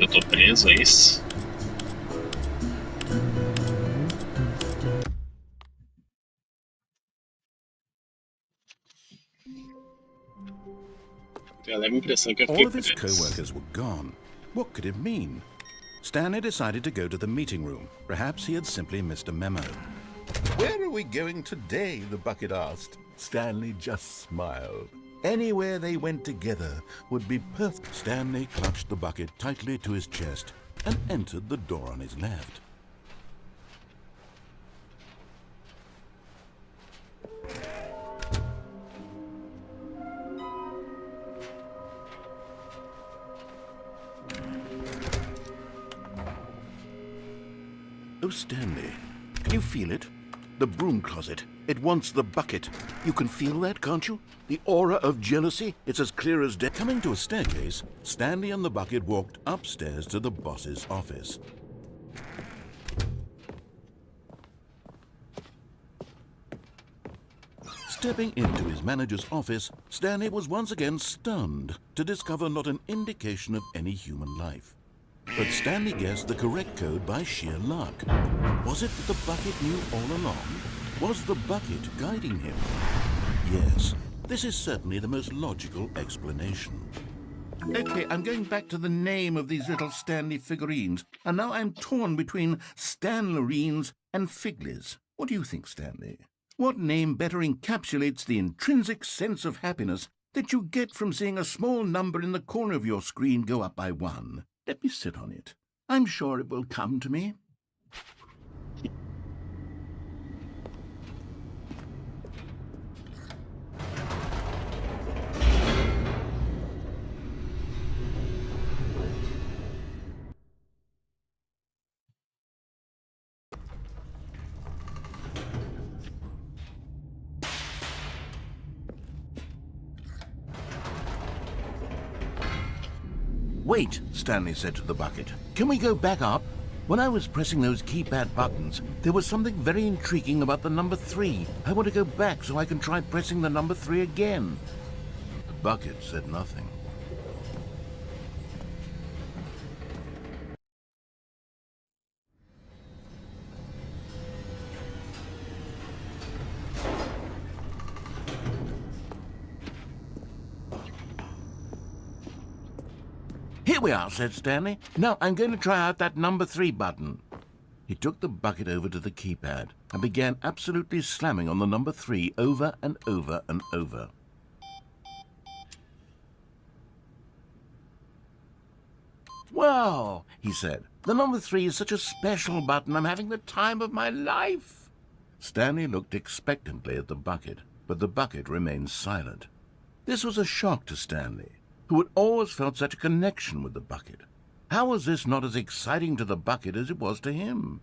Eu tô preso, é isso? Eu levo a impressão que eu All fiquei of his preso. co-workers were gone. What could it mean? Stanley decided to go to the meeting room. Perhaps he had simply missed a memo. Where are we going today? The bucket asked. Stanley just smiled. Anywhere they went together would be perfect. Stanley clutched the bucket tightly to his chest and entered the door on his left. Oh, Stanley, can you feel it? The broom closet. It wants the bucket. You can feel that, can't you? The aura of jealousy. It's as clear as day. Coming to a staircase, Stanley and the bucket walked upstairs to the boss's office. Stepping into his manager's office, Stanley was once again stunned to discover not an indication of any human life. But Stanley guessed the correct code by sheer luck. Was it that the bucket knew all along? Was the bucket guiding him? Yes, this is certainly the most logical explanation. Okay, I'm going back to the name of these little Stanley figurines, and now I'm torn between Stanlerines and Figlies. What do you think, Stanley? What name better encapsulates the intrinsic sense of happiness that you get from seeing a small number in the corner of your screen go up by 1? Let me sit on it. I'm sure it will come to me. Wait, Stanley said to the bucket. Can we go back up? When I was pressing those keypad buttons, there was something very intriguing about the number 3. I want to go back so I can try pressing the number 3 again. The bucket said nothing. Here we are, said Stanley. Now I'm going to try out that number 3 button. He took the bucket over to the keypad and began absolutely slamming on the number 3 over and over and over. Wow, he said. The number 3 is such a special button. I'm having the time of my life. Stanley looked expectantly at the bucket, but the bucket remained silent. This was a shock to Stanley, who had always felt such a connection with the bucket. How was this not as exciting to the bucket as it was to him?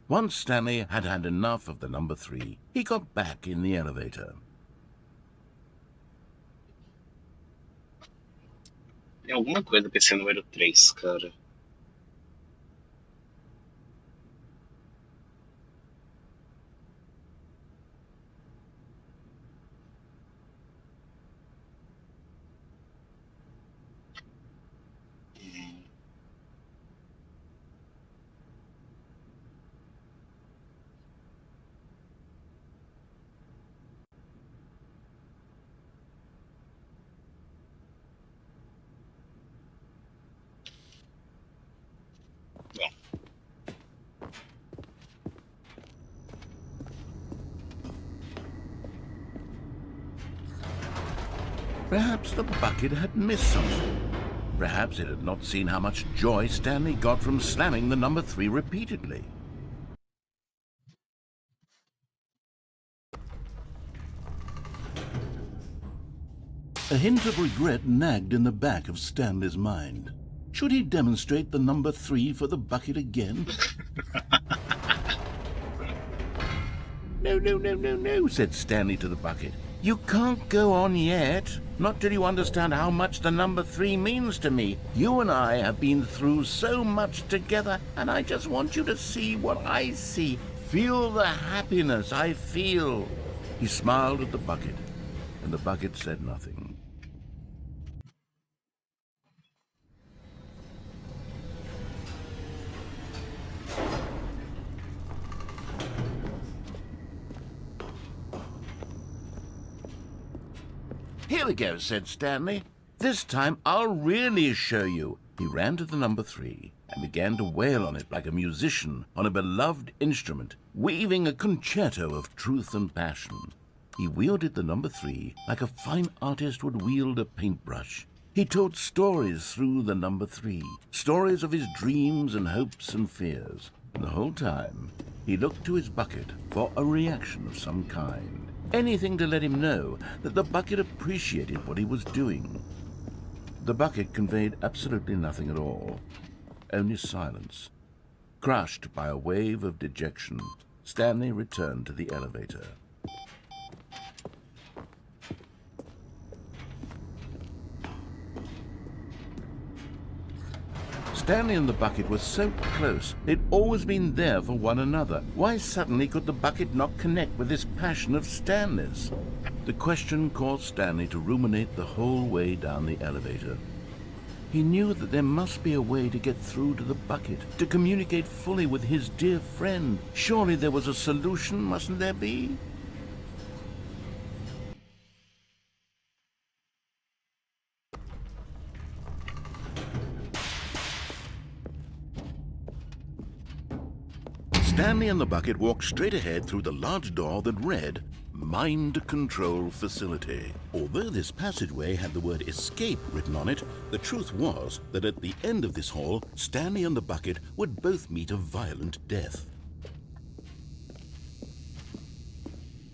Once Stanley had had enough of the number 3, he got back in the elevator. Tem alguma coisa com esse número 3, cara. Perhaps the bucket had missed something. Perhaps it had not seen how much joy Stanley got from slamming the number 3 repeatedly. A hint of regret nagged in the back of Stanley's mind. Should he demonstrate the number 3 for the bucket again? No, said Stanley to the bucket. You can't go on yet. Not till you understand how much the number 3 means to me. You and I have been through so much together, and I just want you to see what I see. Feel the happiness I feel. He smiled at the bucket, and the bucket said nothing. Here we go, said Stanley. This time I'll really show you. He ran to the number 3 and began to wail on it like a musician on a beloved instrument, weaving a concerto of truth and passion. He wielded the number 3 like a fine artist would wield a paintbrush. He told stories through the number 3, stories of his dreams and hopes and fears. And the whole time, he looked to his bucket for a reaction of some kind. Anything to let him know that the bucket appreciated what he was doing. The bucket conveyed absolutely nothing at all, only silence. Crushed by a wave of dejection, Stanley returned to the elevator. Stanley and the bucket were so close. They'd always been there for one another. Why suddenly could the bucket not connect with this passion of Stanley's? The question caused Stanley to ruminate the whole way down the elevator. He knew that there must be a way to get through to the bucket, to communicate fully with his dear friend. Surely there was a solution, mustn't there be? Stanley and the bucket walked straight ahead through the large door that read, Mind Control Facility. Although this passageway had the word escape written on it, the truth was that at the end of this hall, Stanley and the bucket would both meet a violent death.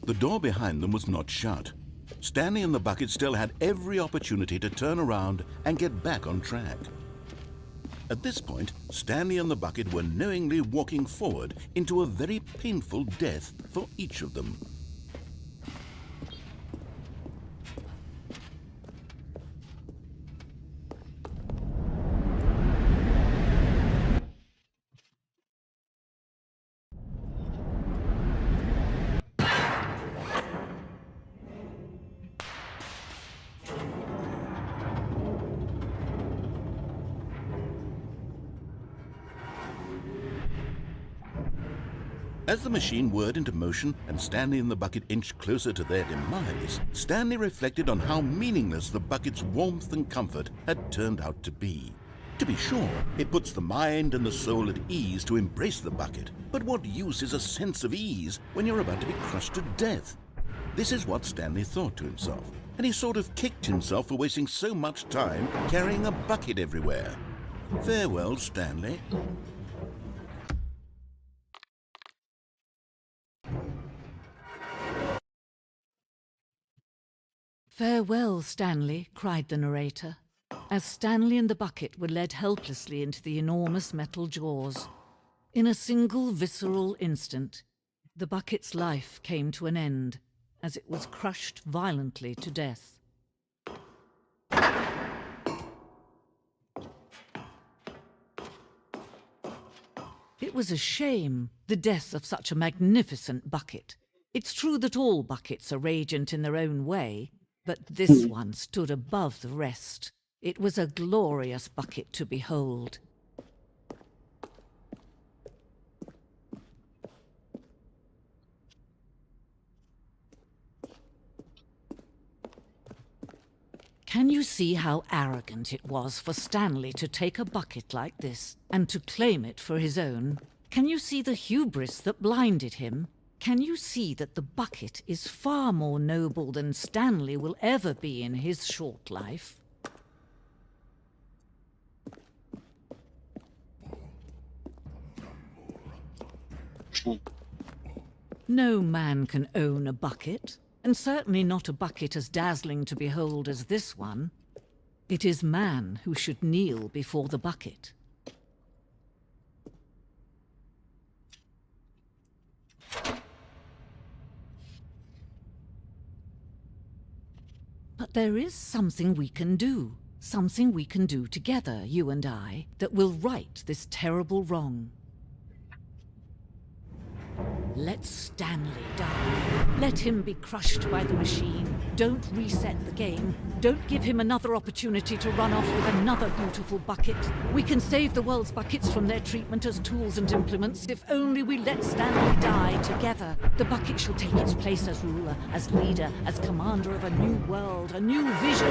The door behind them was not shut. Stanley and the bucket still had every opportunity to turn around and get back on track. At this point, Stanley and the bucket were knowingly walking forward into a very painful death for each of them. As the machine whirred into motion and Stanley and the bucket inched closer to their demise, Stanley reflected on how meaningless the bucket's warmth and comfort had turned out to be. To be sure, it puts the mind and the soul at ease to embrace the bucket, but what use is a sense of ease when you're about to be crushed to death? This is what Stanley thought to himself, and he sort of kicked himself for wasting so much time carrying a bucket everywhere. Farewell, Stanley. Farewell, Stanley, cried the narrator, as Stanley and the bucket were led helplessly into the enormous metal jaws. In a single visceral instant, the bucket's life came to an end, as it was crushed violently to death. It was a shame, the death of such a magnificent bucket. It's true that all buckets are radiant in their own way, but this one stood above the rest. It was a glorious bucket to behold. Can you see how arrogant it was for Stanley to take a bucket like this and to claim it for his own? Can you see the hubris that blinded him? Can you see that the bucket is far more noble than Stanley will ever be in his short life? No man can own a bucket, and certainly not a bucket as dazzling to behold as this one. It is man who should kneel before the bucket. But there is something we can do together, you and I, that will right this terrible wrong. Let Stanley die. Let him be crushed by the machine. Don't reset the game. Don't give him another opportunity to run off with another beautiful bucket. We can save the world's buckets from their treatment as tools and implements if only we let Stanley die together. The bucket shall take its place as ruler, as leader, as commander of a new world, a new vision.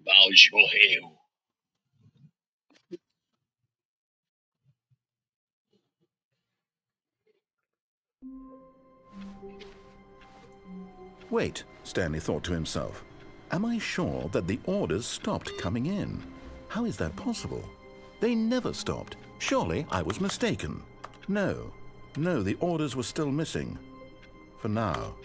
Balde morreu. Wait, Stanley thought to himself. Am I sure that the orders stopped coming in? How is that possible? They never stopped. Surely I was mistaken. No, the orders were still missing. For now.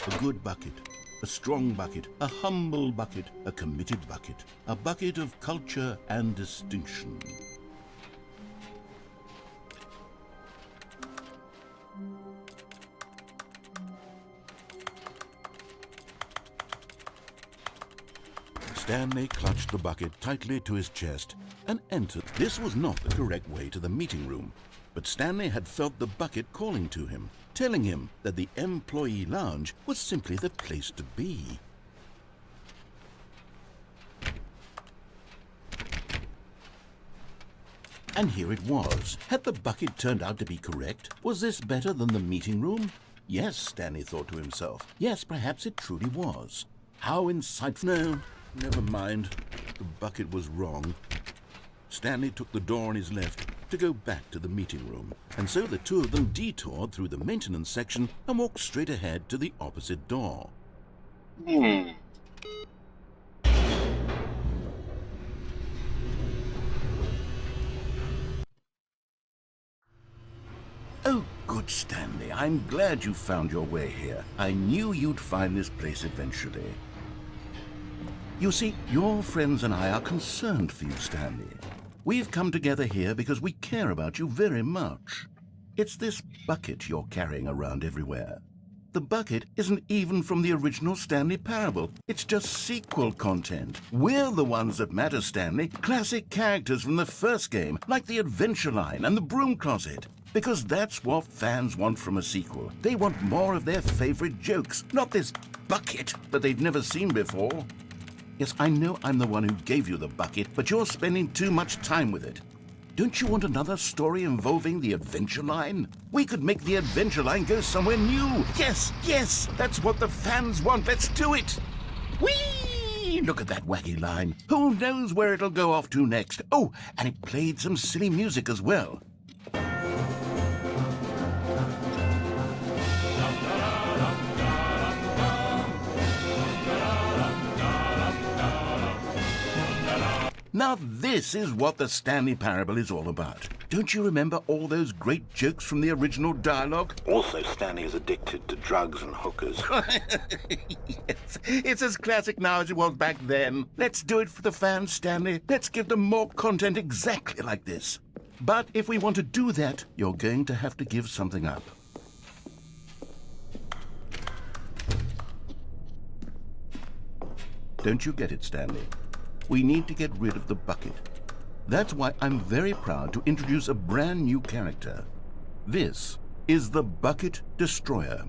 A good bucket, a strong bucket, a humble bucket, a committed bucket, a bucket of culture and distinction. Stanley clutched the bucket tightly to his chest and entered. This was not the correct way to the meeting room, but Stanley had felt the bucket calling to him, telling him that the employee lounge was simply the place to be. And here it was. Had the bucket turned out to be correct? Was this better than the meeting room? Yes, Stanley thought to himself. Yes, perhaps it truly was. How insightful. No, never mind. The bucket was wrong. Stanley took the door on his left to go back to the meeting room, and so the two of them detoured through the maintenance section and walked straight ahead to the opposite door. Oh, good, Stanley. I'm glad you found your way here. I knew you'd find this place eventually. You see, your friends and I are concerned for you, Stanley. We've come together here because we care about you very much. It's this bucket you're carrying around everywhere. The bucket isn't even from the original Stanley Parable. It's just sequel content. We're the ones that matter, Stanley. Classic characters from the first game, like the Adventure Line and the Broom Closet. Because that's what fans want from a sequel. They want more of their favorite jokes, not this bucket that they've never seen before. Yes, I know I'm the one who gave you the bucket, but you're spending too much time with it. Don't you want another story involving the Adventure Line? We could make the Adventure Line go somewhere new. Yes, that's what the fans want. Let's do it. Whee! Look at that wacky line. Who knows where it'll go off to next? Oh, and it played some silly music as well. Now this is what the Stanley Parable is all about. Don't you remember all those great jokes from the original dialogue? Also, Stanley is addicted to drugs and hookers. Yes, it's as classic now as it was back then. Let's do it for the fans, Stanley. Let's give them more content exactly like this. But if we want to do that, you're going to have to give something up. Don't you get it, Stanley? We need to get rid of the bucket. That's why I'm very proud to introduce a brand new character. This is the Bucket Destroyer.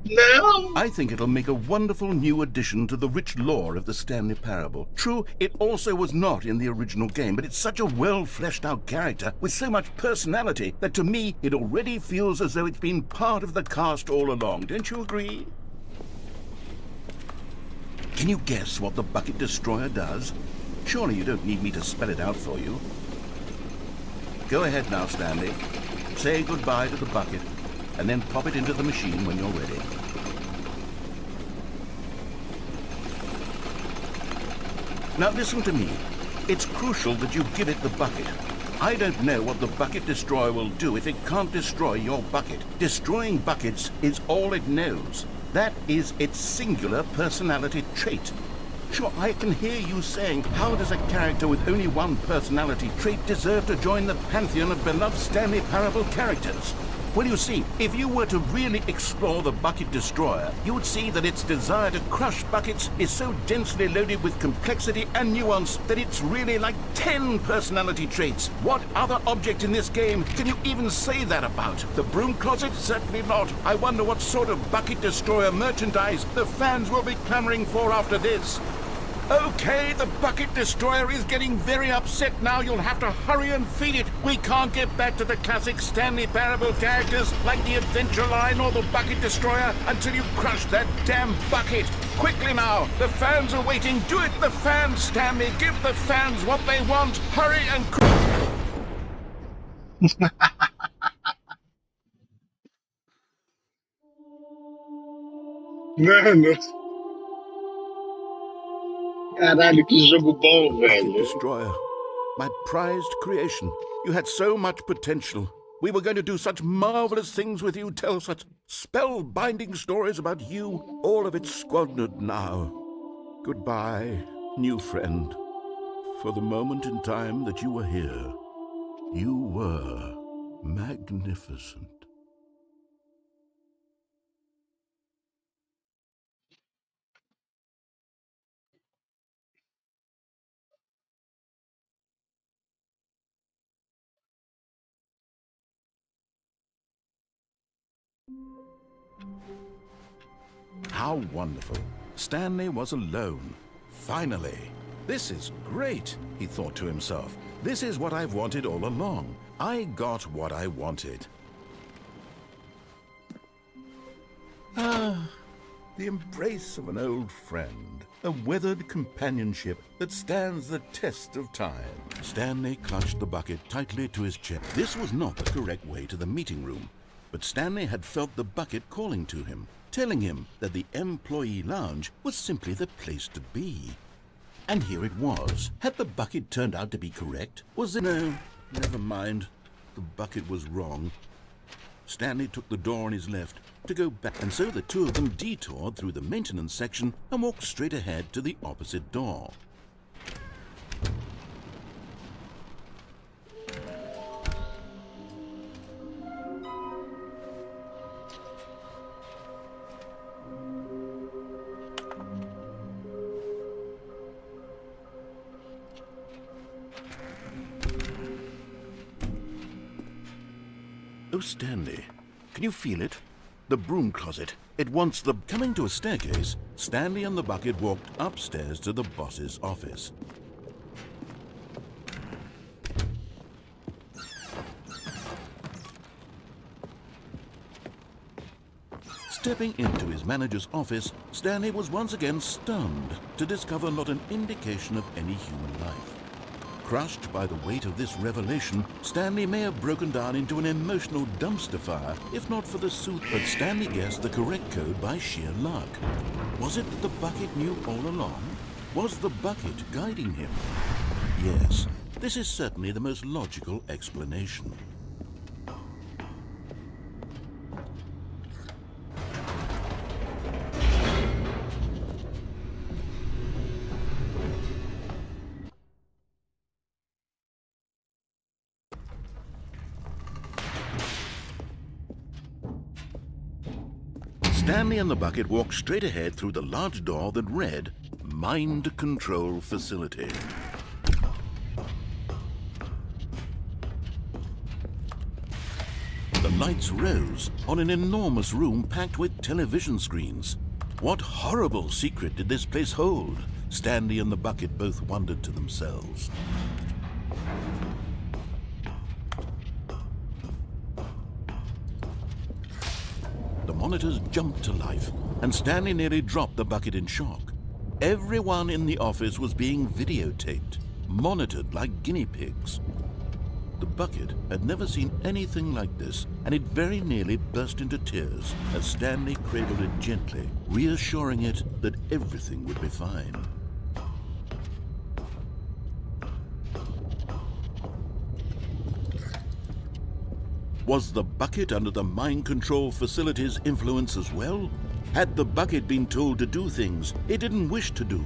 No! I think it'll make a wonderful new addition to the rich lore of the Stanley Parable. True, it also was not in the original game, but it's such a well-fleshed-out character with so much personality that to me it already feels as though it's been part of the cast all along. Don't you agree? Can you guess what the Bucket Destroyer does? Surely you don't need me to spell it out for you. Go ahead now, Stanley. Say goodbye to the bucket, and then pop it into the machine when you're ready. Now listen to me. It's crucial that you give it the bucket. I don't know what the Bucket Destroyer will do if it can't destroy your bucket. Destroying buckets is all it knows. That is its singular personality trait. Sure, I can hear you saying, how does a character with only one personality trait deserve to join the pantheon of beloved Stanley Parable characters? Well, you see, if you were to really explore the Bucket Destroyer, you would see that its desire to crush buckets is so densely loaded with complexity and nuance that it's really like 10 personality traits. What other object in this game can you even say that about? The broom closet? Certainly not. I wonder what sort of Bucket Destroyer merchandise the fans will be clamoring for after this. Okay, the Bucket Destroyer is getting very upset now. You'll have to hurry and feed it. We can't get back to the classic Stanley Parable characters like the Adventure Line or the Bucket Destroyer until you crush that damn bucket. Quickly now, the fans are waiting. Do it, the fans, Stanley. Give the fans what they want. Hurry and Mano, caralho, que jogo bom, Bucket velho. Destroyer, my prized creation. You had so much potential. We were going to do such marvelous things with you, tell such spellbinding stories about you. All of it squandered now. Goodbye, new friend. For the moment in time that you were here, you were magnificent. How wonderful. Stanley was alone. Finally. This is great, he thought to himself. This is what I've wanted all along. I got what I wanted. Ah, the embrace of an old friend. A weathered companionship that stands the test of time. Stanley clutched the bucket tightly to his chest. This was not the correct way to the meeting room, but Stanley had felt the bucket calling to him, telling him that the employee lounge was simply the place to be. And here it was. Had the bucket turned out to be correct? Was it? No, never mind. The bucket was wrong. Stanley took the door on his left to go back, and so the two of them detoured through the maintenance section and walked straight ahead to the opposite door. Oh, Stanley, can you feel it? The broom closet. It wants the... Coming to a staircase, Stanley and the bucket walked upstairs to the boss's office. Stepping into his manager's office, Stanley was once again stunned to discover not an indication of any human life. Crushed by the weight of this revelation, Stanley may have broken down into an emotional dumpster fire, if not for the suit. But Stanley guessed the correct code by sheer luck. Was it that the bucket knew all along? Was the bucket guiding him? Yes, this is certainly the most logical explanation. Stanley and the bucket walked straight ahead through the large door that read, Mind Control Facility. The lights rose on an enormous room packed with television screens. What horrible secret did this place hold? Stanley and the bucket both wondered to themselves. The monitors jumped to life, and Stanley nearly dropped the bucket in shock. Everyone in the office was being videotaped, monitored like guinea pigs. The bucket had never seen anything like this, and it very nearly burst into tears as Stanley cradled it gently, reassuring it that everything would be fine. Was the bucket under the mind control facility's influence as well? Had the bucket been told to do things it didn't wish to do?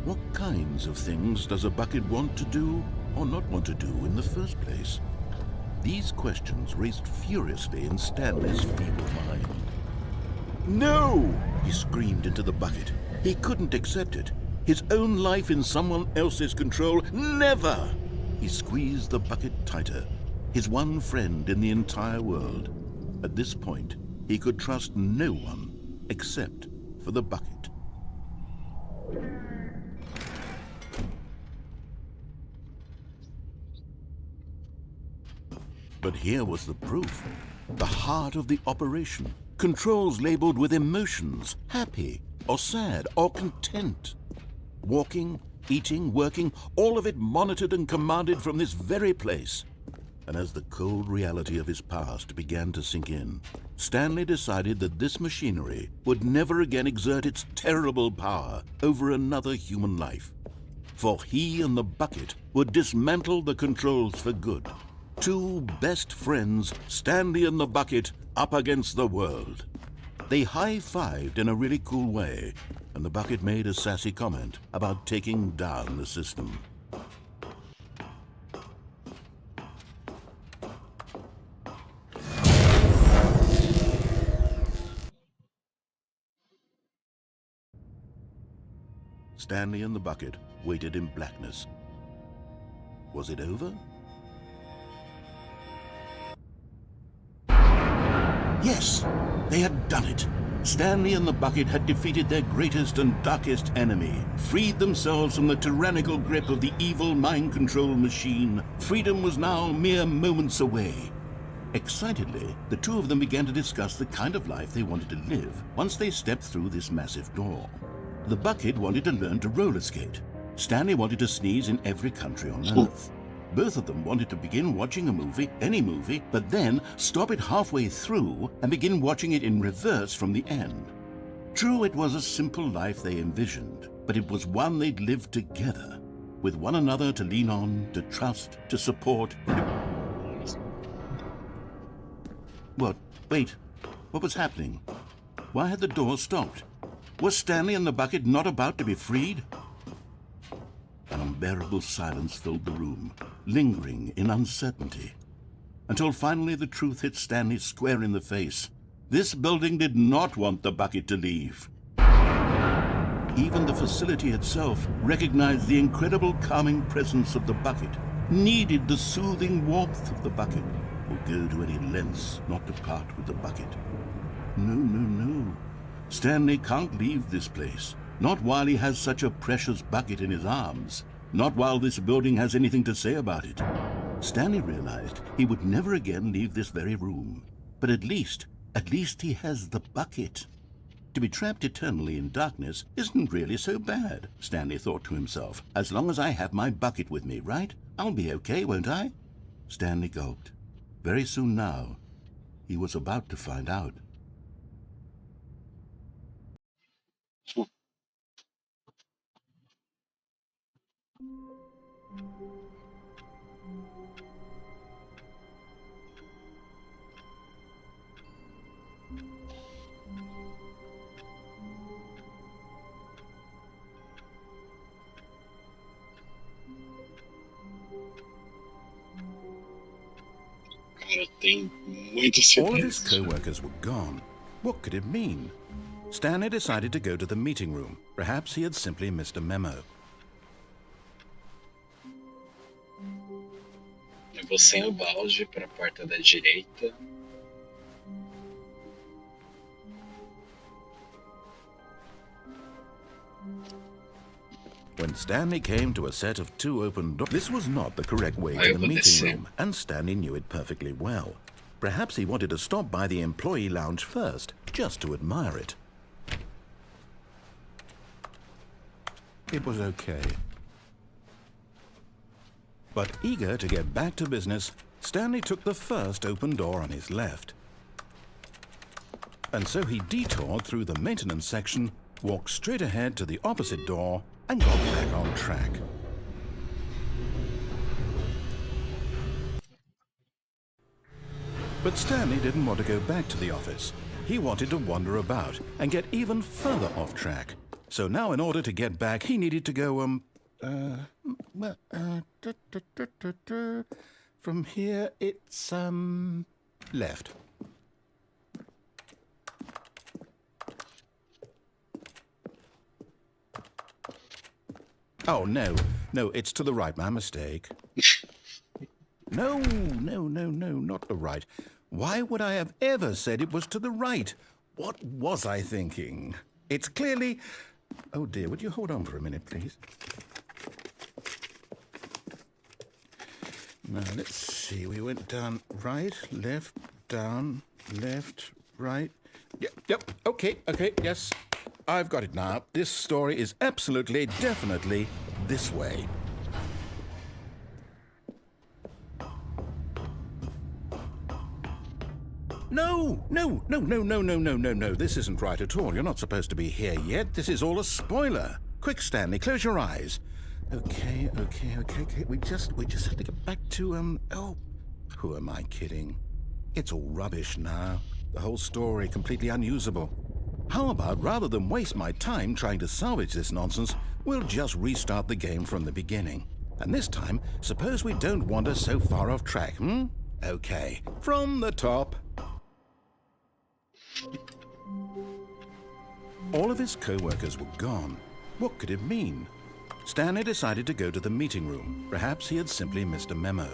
What kinds of things does a bucket want to do or not want to do in the first place? These questions raced furiously in Stanley's feeble mind. No! He screamed into the bucket. He couldn't accept it. His own life in someone else's control, never! He squeezed the bucket tighter, his one friend in the entire world. At this point, he could trust no one except for the bucket. But here was the proof. The heart of the operation. Controls labeled with emotions, happy or sad or content. Walking, eating, working, all of it monitored and commanded from this very place. And as the cold reality of his past began to sink in, Stanley decided that this machinery would never again exert its terrible power over another human life. For he and the bucket would dismantle the controls for good. Two best friends, Stanley and the bucket, up against the world. They high-fived in a really cool way, and the bucket made a sassy comment about taking down the system. Stanley and the bucket waited in blackness. Was it over? Yes, they had done it. Stanley and the bucket had defeated their greatest and darkest enemy, freed themselves from the tyrannical grip of the evil mind control machine. Freedom was now mere moments away. Excitedly, the two of them began to discuss the kind of life they wanted to live once they stepped through this massive door. The bucket wanted to learn to roller skate. Stanley wanted to sneeze in every country on Earth. Both of them wanted to begin watching a movie, any movie, but then stop it halfway through and begin watching it in reverse from the end. True, it was a simple life they envisioned, but it was one they'd lived together, with one another to lean on, to trust, to support. What? Wait. What was happening? Why had the door stopped? Was Stanley and the bucket not about to be freed? An unbearable silence filled the room, lingering in uncertainty, until finally the truth hit Stanley square in the face. This building did not want the bucket to leave. Even the facility itself recognized the incredible calming presence of the bucket, needed the soothing warmth of the bucket, would go to any lengths not to part with the bucket. No. Stanley can't leave this place. Not while he has such a precious bucket in his arms. Not while this building has anything to say about it. Stanley realized he would never again leave this very room. But at least he has the bucket. To be trapped eternally in darkness isn't really so bad, Stanley thought to himself. As long as I have my bucket with me, right? I'll be okay, won't I? Stanley gulped. Very soon now, he was about to find out. Cara, tem muitos All of his CDs. co-workers were gone. What could it mean? Stanley decided to go to the meeting room. Perhaps he had simply missed a memo. Eu vou sem o balde para a porta da direita. When Stanley came to a set of two open doors, this was not the correct way I to the will meeting listen. room, and Stanley knew it perfectly well. Perhaps he wanted to stop by the employee lounge first, just to admire it. It was okay. But eager to get back to business, Stanley took the first open door on his left. And so he detoured through the maintenance section, walked straight ahead to the opposite door, and got back on track. But Stanley didn't want to go back to the office. He wanted to wander about and get even further off track. So now in order to get back, he needed to go, from here, it's, left. Oh, no, it's to the right, my mistake. No, not the right. Why would I have ever said it was to the right? What was I thinking? It's clearly... Oh, dear, would you hold on for a minute, please? Now, let's see. We went down right, left, down, left, right. Yep, okay, yes. I've got it now. This story is absolutely, definitely this way. No. This isn't right at all. You're not supposed to be here yet. This is all a spoiler. Quick, Stanley, close your eyes. Okay. We just have to get back to, oh, who am I kidding? It's all rubbish now. The whole story completely unusable. How about, rather than waste my time trying to salvage this nonsense, we'll just restart the game from the beginning. And this time, suppose we don't wander so far off track, Okay, from the top. All of his co-workers were gone. What could it mean? Stanley decided to go to the meeting room. Perhaps he had simply missed a memo.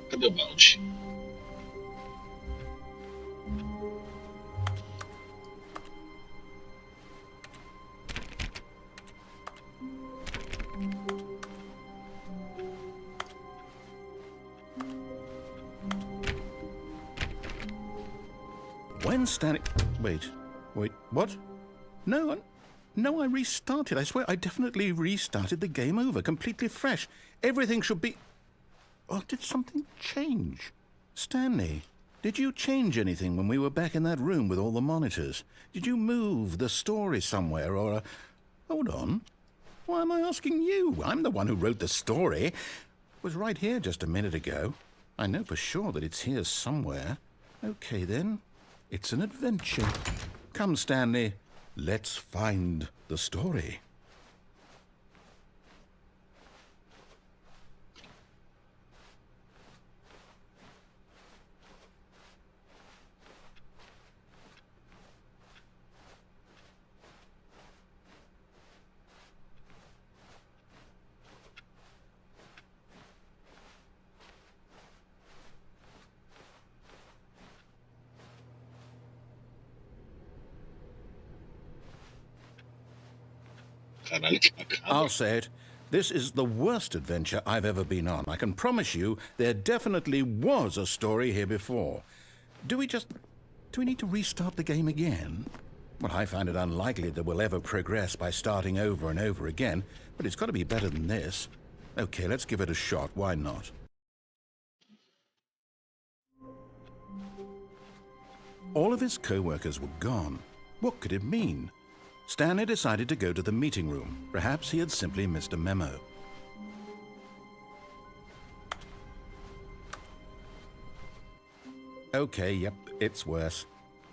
Cadê o balde? When Stanley... Wait, what? No, I restarted. I swear, I definitely restarted the game over, completely fresh. Everything should be... Oh, did something change? Stanley, did you change anything when we were back in that room with all the monitors? Did you move the story somewhere or... Hold on. Why am I asking you? I'm the one who wrote the story. It was right here just a minute ago. I know for sure that it's here somewhere. Okay, then. It's an adventure. Come, Stanley. Let's find the story. Caralho, que bacana. I'll say it. This is the worst adventure I've ever been on. I can promise you there definitely was a story here before. Do we need to restart the game again? Well, I find it unlikely that we'll ever progress by starting over and over again, but it's got to be better than this. Okay, let's give it a shot. Why not? All of his co-workers were gone. What could it mean? Stanley decided to go to the meeting room. Perhaps he had simply missed a memo. Okay, yep, it's worse.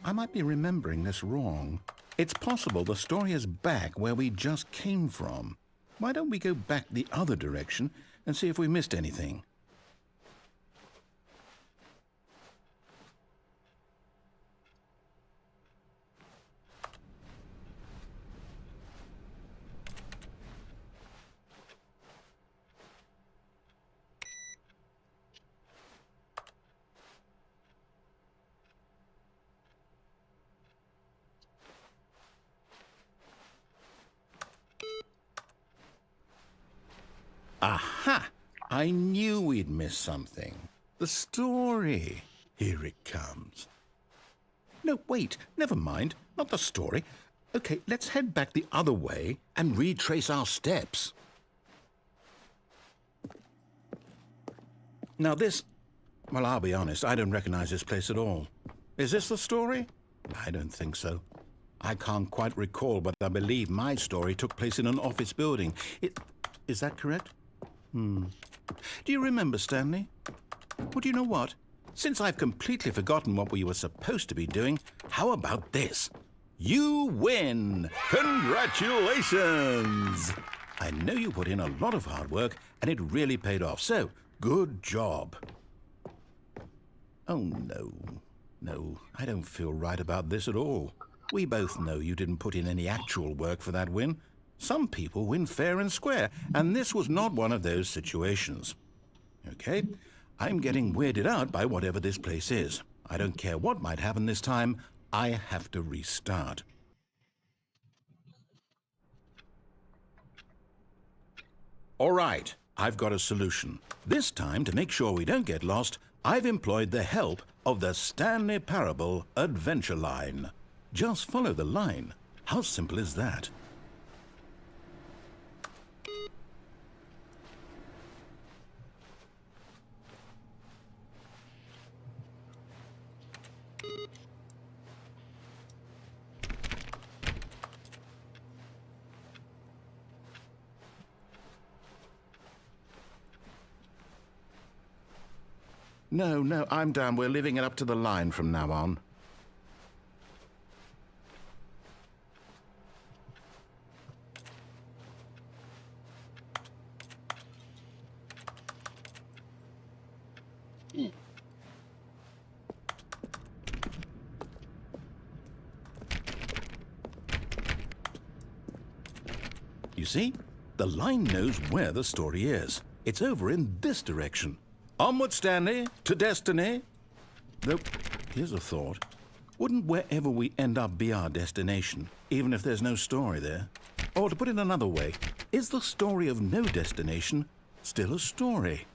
I might be remembering this wrong. It's possible the story is back where we just came from. Why don't we go back the other direction and see if we missed anything? Aha! I knew we'd missed something. The story. Here it comes. No, wait, never mind. Not the story. Okay, let's head back the other way and retrace our steps. Now this... Well, I'll be honest, I don't recognize this place at all. Is this the story? I don't think so. I can't quite recall, but I believe my story took place in an office building. Is that correct? Do you remember, Stanley? Well, do you know what? Since I've completely forgotten what we were supposed to be doing, how about this? You win! Congratulations! I know you put in a lot of hard work, and it really paid off, so good job. Oh, no. No, I don't feel right about this at all. We both know you didn't put in any actual work for that win. Some people win fair and square, and this was not one of those situations. Okay, I'm getting weirded out by whatever this place is. I don't care what might happen this time, I have to restart. All right, I've got a solution. This time, to make sure we don't get lost, I've employed the help of the Stanley Parable Adventure Line. Just follow the line. How simple is that? No, I'm done. We're leaving it up to the line from now on. You see? The line knows where the story is. It's over in this direction. Onward, Stanley, to destiny. Though, here's a thought. Wouldn't wherever we end up be our destination, even if there's no story there? Or to put it another way, is the story of no destination still a story?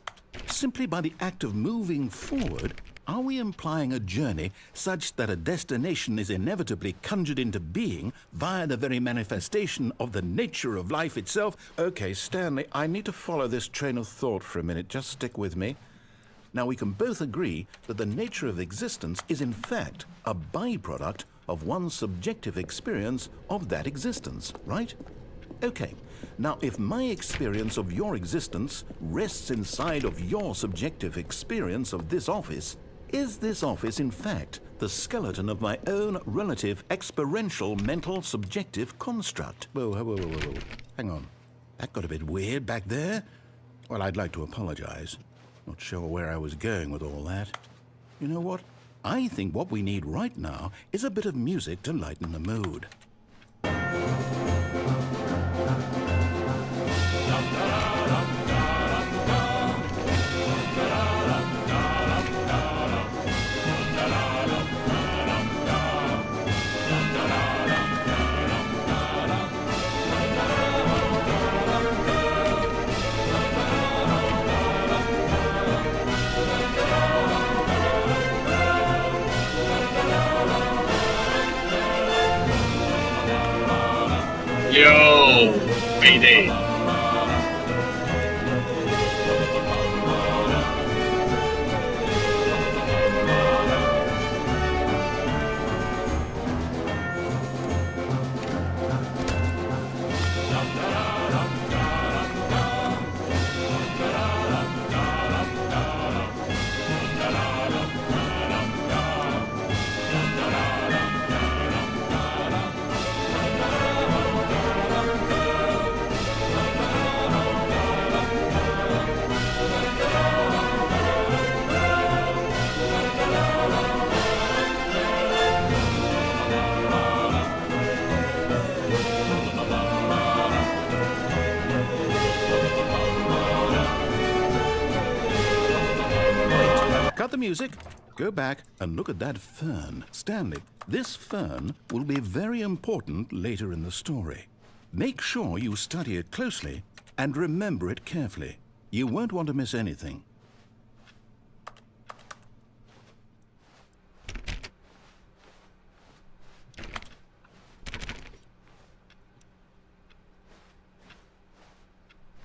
Simply by the act of moving forward, are we implying a journey such that a destination is inevitably conjured into being via the very manifestation of the nature of life itself? Okay, Stanley, I need to follow this train of thought for a minute. Just stick with me. Now, we can both agree that the nature of existence is in fact a byproduct of one's subjective experience of that existence, right? Okay, now if my experience of your existence rests inside of your subjective experience of this office, is this office in fact the skeleton of my own relative experiential mental subjective construct? Whoa. Hang on. That got a bit weird back there. Well, I'd like to apologize. Not sure where I was going with all that. You know what? I think what we need right now is a bit of music to lighten the mood. Yo, Mayday. Cut the music, go back and look at that fern. Stanley, this fern will be very important later in the story. Make sure you study it closely and remember it carefully. You won't want to miss anything.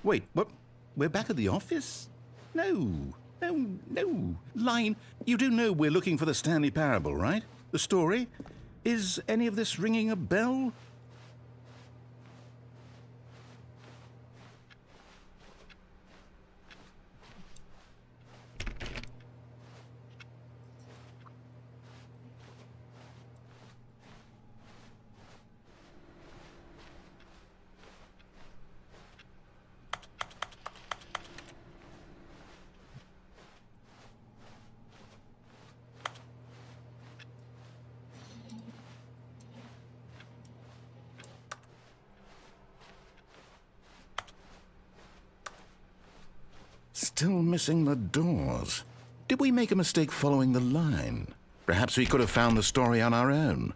Wait, what? We're back at the office? No. Line, you do know we're looking for the Stanley Parable, right? The story? Is any of this ringing a bell? Still missing the doors. Did we make a mistake following the line? Perhaps we could have found the story on our own.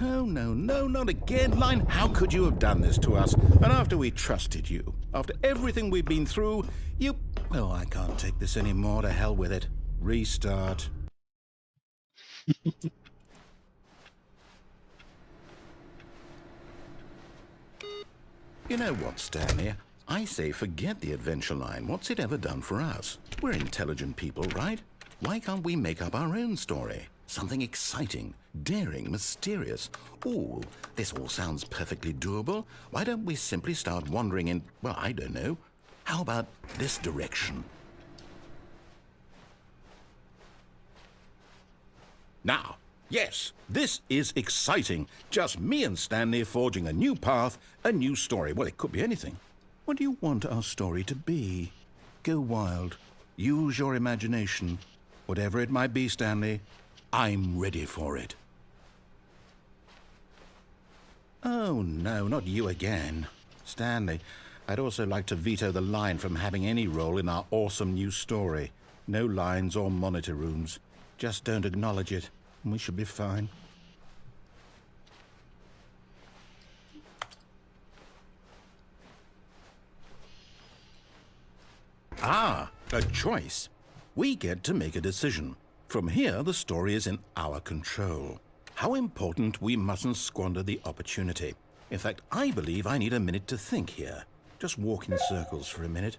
Oh, no, not again, Line. How could you have done this to us? And after we trusted you, after everything we've been through, you... Oh, I can't take this anymore. To hell with it. Restart. You know what, Stanley? I say forget the adventure line. What's it ever done for us? We're intelligent people, right? Why can't we make up our own story? Something exciting, daring, mysterious. Ooh, this all sounds perfectly doable. Why don't we simply start wandering in, well, I don't know. How about this direction? Now, yes, this is exciting. Just me and Stanley forging a new path, a new story. Well, it could be anything. What do you want our story to be? Go wild. Use your imagination. Whatever it might be, Stanley, I'm ready for it. Oh, no, not you again. Stanley, I'd also like to veto the line from having any role in our awesome new story. No lines or monitor rooms. Just don't acknowledge it, and we should be fine. Ah, a choice. We get to make a decision. From here, the story is in our control. How important we mustn't squander the opportunity. In fact, I believe I need a minute to think here. Just walk in circles for a minute.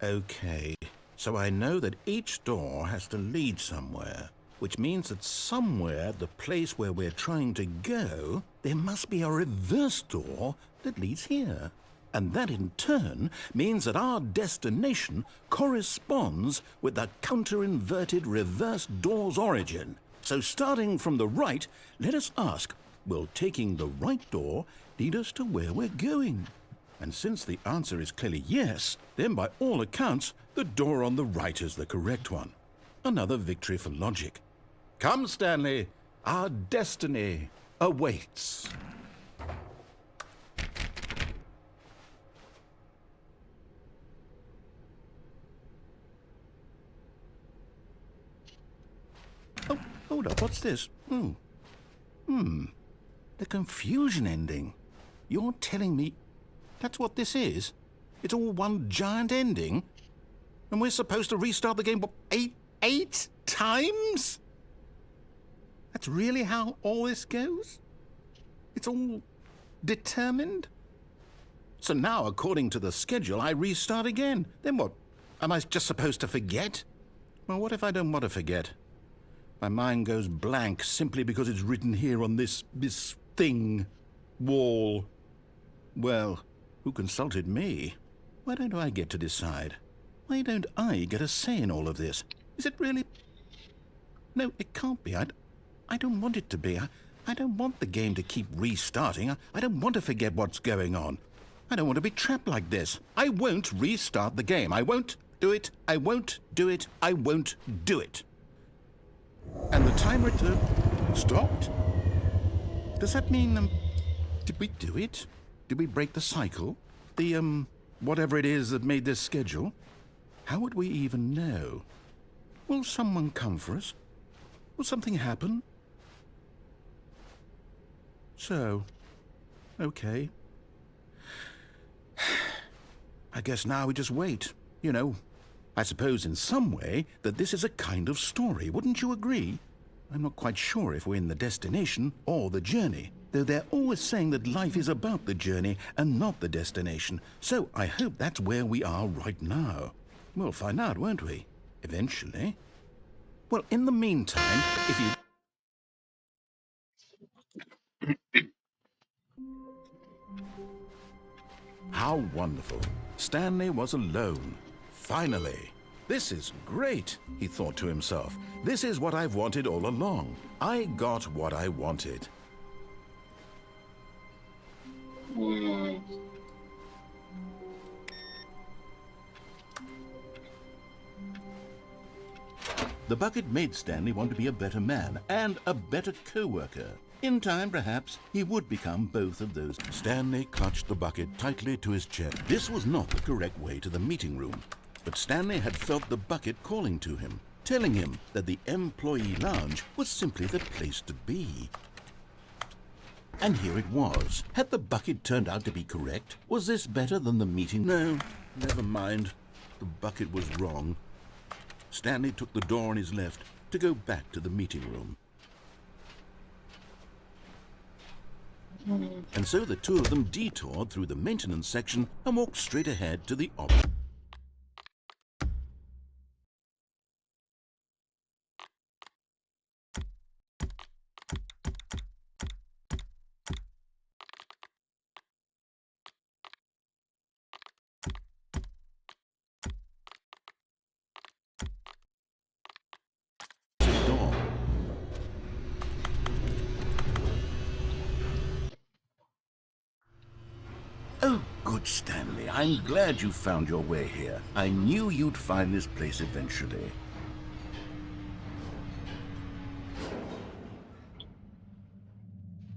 Okay, so I know that each door has to lead somewhere, which means that somewhere, the place where we're trying to go, there must be a reverse door that leads here. And that in turn means that our destination corresponds with the counter-inverted reverse door's origin. So starting from the right, let us ask, will taking the right door lead us to where we're going? And since the answer is clearly yes, then by all accounts, the door on the right is the correct one. Another victory for logic. Come, Stanley, our destiny awaits. Oh, hold up, what's this? The confusion ending. You're telling me that's what this is? It's all one giant ending? And we're supposed to restart the game, what, eight times? That's really how all this goes? It's all determined? So now, according to the schedule, I restart again. Then what? Am I just supposed to forget? Well, what if I don't want to forget? My mind goes blank simply because it's written here on this thing, wall. Well, who consulted me? Why don't I get to decide? Why don't I get a say in all of this? Is it really? No, it can't be. I don't want it to be. I don't want the game to keep restarting. I don't want to forget what's going on. I don't want to be trapped like this. I won't restart the game. I won't do it. I won't do it. I won't do it. And the timer stopped? Does that mean, did we do it? Did we break the cycle? The, whatever it is that made this schedule? How would we even know? Will someone come for us? Will something happen? So, okay. I guess now we just wait, you know. I suppose in some way that this is a kind of story, wouldn't you agree? I'm not quite sure if we're in the destination or the journey, though they're always saying that life is about the journey and not the destination, so I hope that's where we are right now. We'll find out, won't we? Eventually. Well, in the meantime, if you... How wonderful. Stanley was alone. Finally. This is great, he thought to himself. This is what I've wanted all along. I got what I wanted. The bucket made Stanley want to be a better man and a better co-worker. In time, perhaps, he would become both of those. Stanley clutched the bucket tightly to his chest. This was not the correct way to the meeting room, but Stanley had felt the bucket calling to him, telling him that the employee lounge was simply the place to be. And here it was. Had the bucket turned out to be correct? Was this better than the meeting? No, never mind. The bucket was wrong. Stanley took the door on his left to go back to the meeting room. And so the two of them detoured through the maintenance section and walked straight ahead to the office. Door. Oh, good Stanley. I'm glad you found your way here. I knew you'd find this place eventually.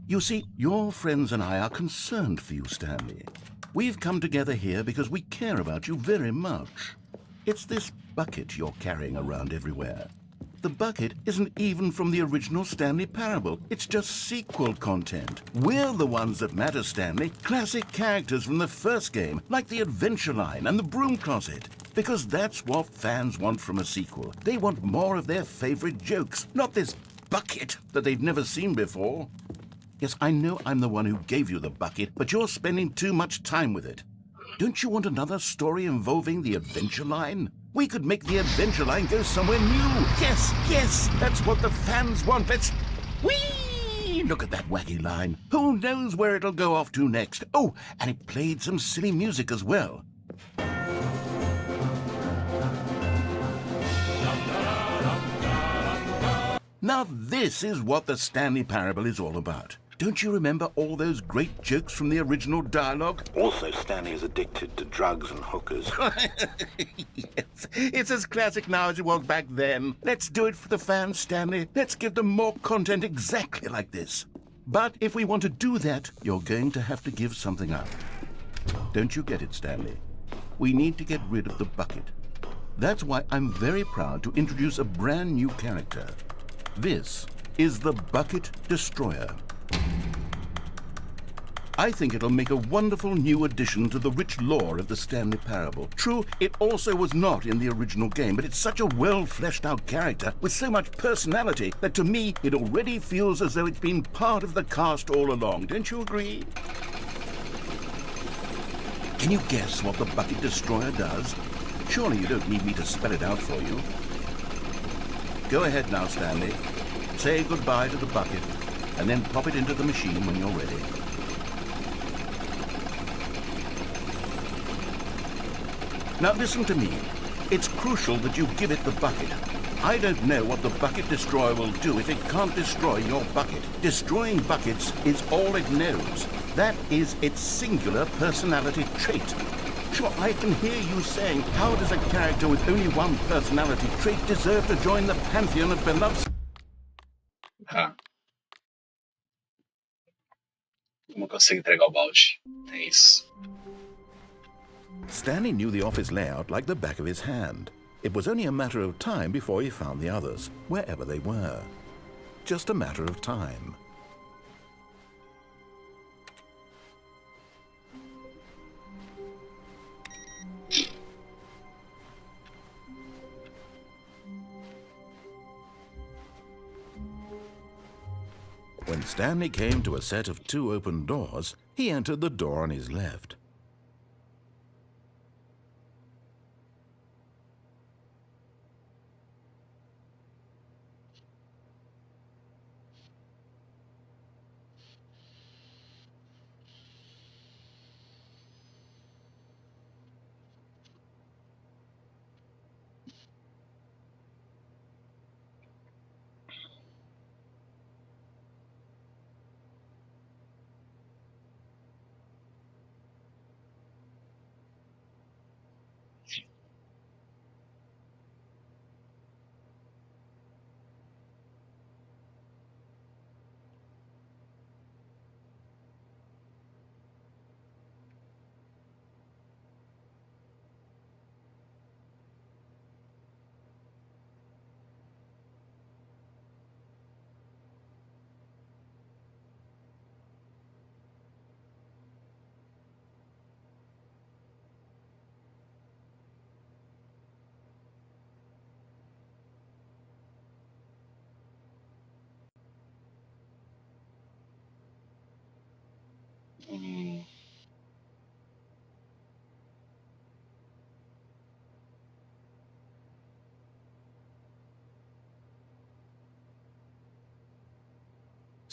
You see, your friends and I are concerned for you, Stanley. We've come together here because we care about you very much. It's this bucket you're carrying around everywhere. The bucket isn't even from the original Stanley Parable. It's just sequel content. We're the ones that matter, Stanley. Classic characters from the first game, like the Adventure Line and the Broom Closet. Because that's what fans want from a sequel. They want more of their favorite jokes, not this bucket that they've never seen before. Yes, I know I'm the one who gave you the bucket, but you're spending too much time with it. Don't you want another story involving the Adventure Line? We could make the Adventure Line go somewhere new. Yes, yes, that's what the fans want. Let's... Whee! Look at that wacky line. Who knows where it'll go off to next? Oh, and it played some silly music as well. Now this is what the Stanley Parable is all about. Don't you remember all those great jokes from the original dialogue? Also, Stanley is addicted to drugs and hookers. Yes, it's as classic now as it was back then. Let's do it for the fans, Stanley. Let's give them more content exactly like this. But if we want to do that, you're going to have to give something up. Don't you get it, Stanley? We need to get rid of the bucket. That's why I'm very proud to introduce a brand new character. This is the Bucket Destroyer. I think it'll make a wonderful new addition to the rich lore of the Stanley Parable. True, it also was not in the original game, but it's such a well-fleshed-out character with so much personality that to me it already feels as though it's been part of the cast all along. Don't you agree? Can you guess what the Bucket Destroyer does? Surely you don't need me to spell it out for you. Go ahead now, Stanley. Say goodbye to the bucket, and then pop it into the machine when you're ready. Now listen to me. It's crucial that you give it the bucket. I don't know what the Bucket Destroyer will do if it can't destroy your bucket. Destroying buckets is all it knows. That is its singular personality trait. Sure, I can hear you saying, how does a character with only one personality trait deserve to join the pantheon of beloved... Ah, não consigo entregar o balde. É isso. Stanley knew the office layout like the back of his hand. It was only a matter of time before he found the others, wherever they were. Just a matter of time. When Stanley came to a set of 2 open doors, he entered the door on his left.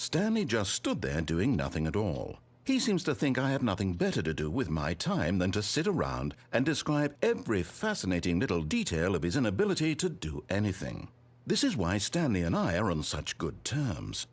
Stanley just stood there doing nothing at all. He seems to think I have nothing better to do with my time than to sit around and describe every fascinating little detail of his inability to do anything. This is why Stanley and I are on such good terms.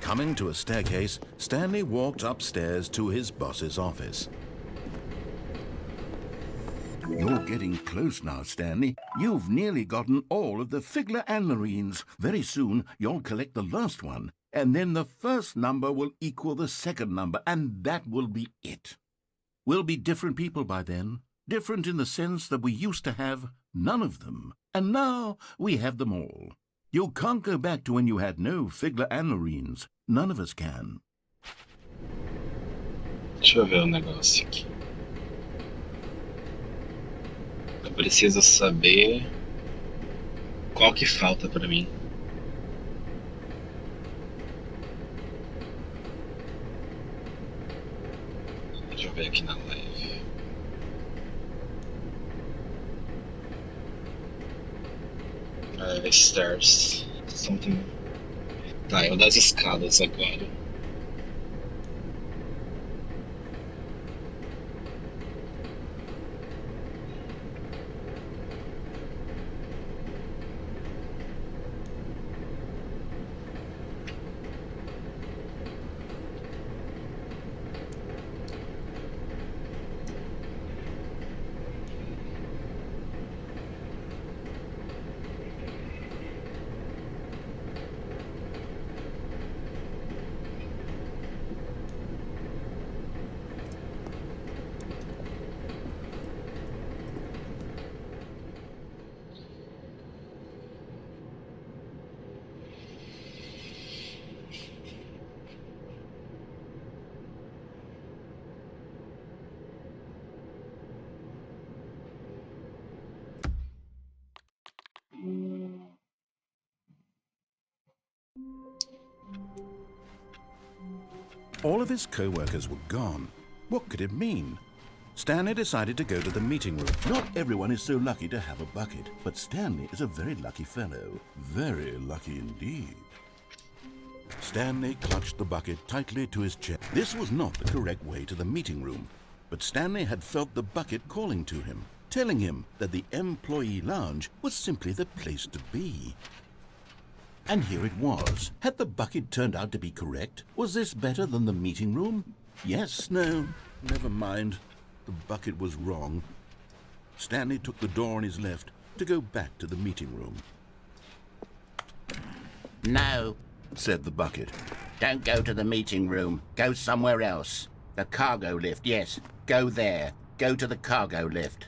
Coming to a staircase, Stanley walked upstairs to his boss's office. You're getting close now, Stanley. You've nearly gotten all of the Figler and Marines. Very soon, you'll collect the last one, and then the first number will equal the second number, and that will be it. We'll be different people by then. Different in the sense that we used to have none of them, and now we have them all. You can't go back to when you had no Figler and Marines. None of us can. Deixa eu ver um negócio aqui. Eu preciso saber qual que falta pra mim. Deixa eu ver aqui na live. Stairs. Something. Tá, é o das escadas agora. All of his co-workers were gone. What could it mean? Stanley decided to go to the meeting room. Not everyone is so lucky to have a bucket, but Stanley is a very lucky fellow. Very lucky indeed. Stanley clutched the bucket tightly to his chest. This was not the correct way to the meeting room, But Stanley had felt the bucket calling to him, telling him that the employee lounge was simply the place to be. And here it was. Had the bucket turned out to be correct? Was this better than the meeting room? Yes, no, never mind. The bucket was wrong. Stanley took the door on his left to go back to the meeting room. No, Said the bucket. don't go to the meeting room. Go somewhere else. The cargo lift, yes. Go there. Go to the cargo lift.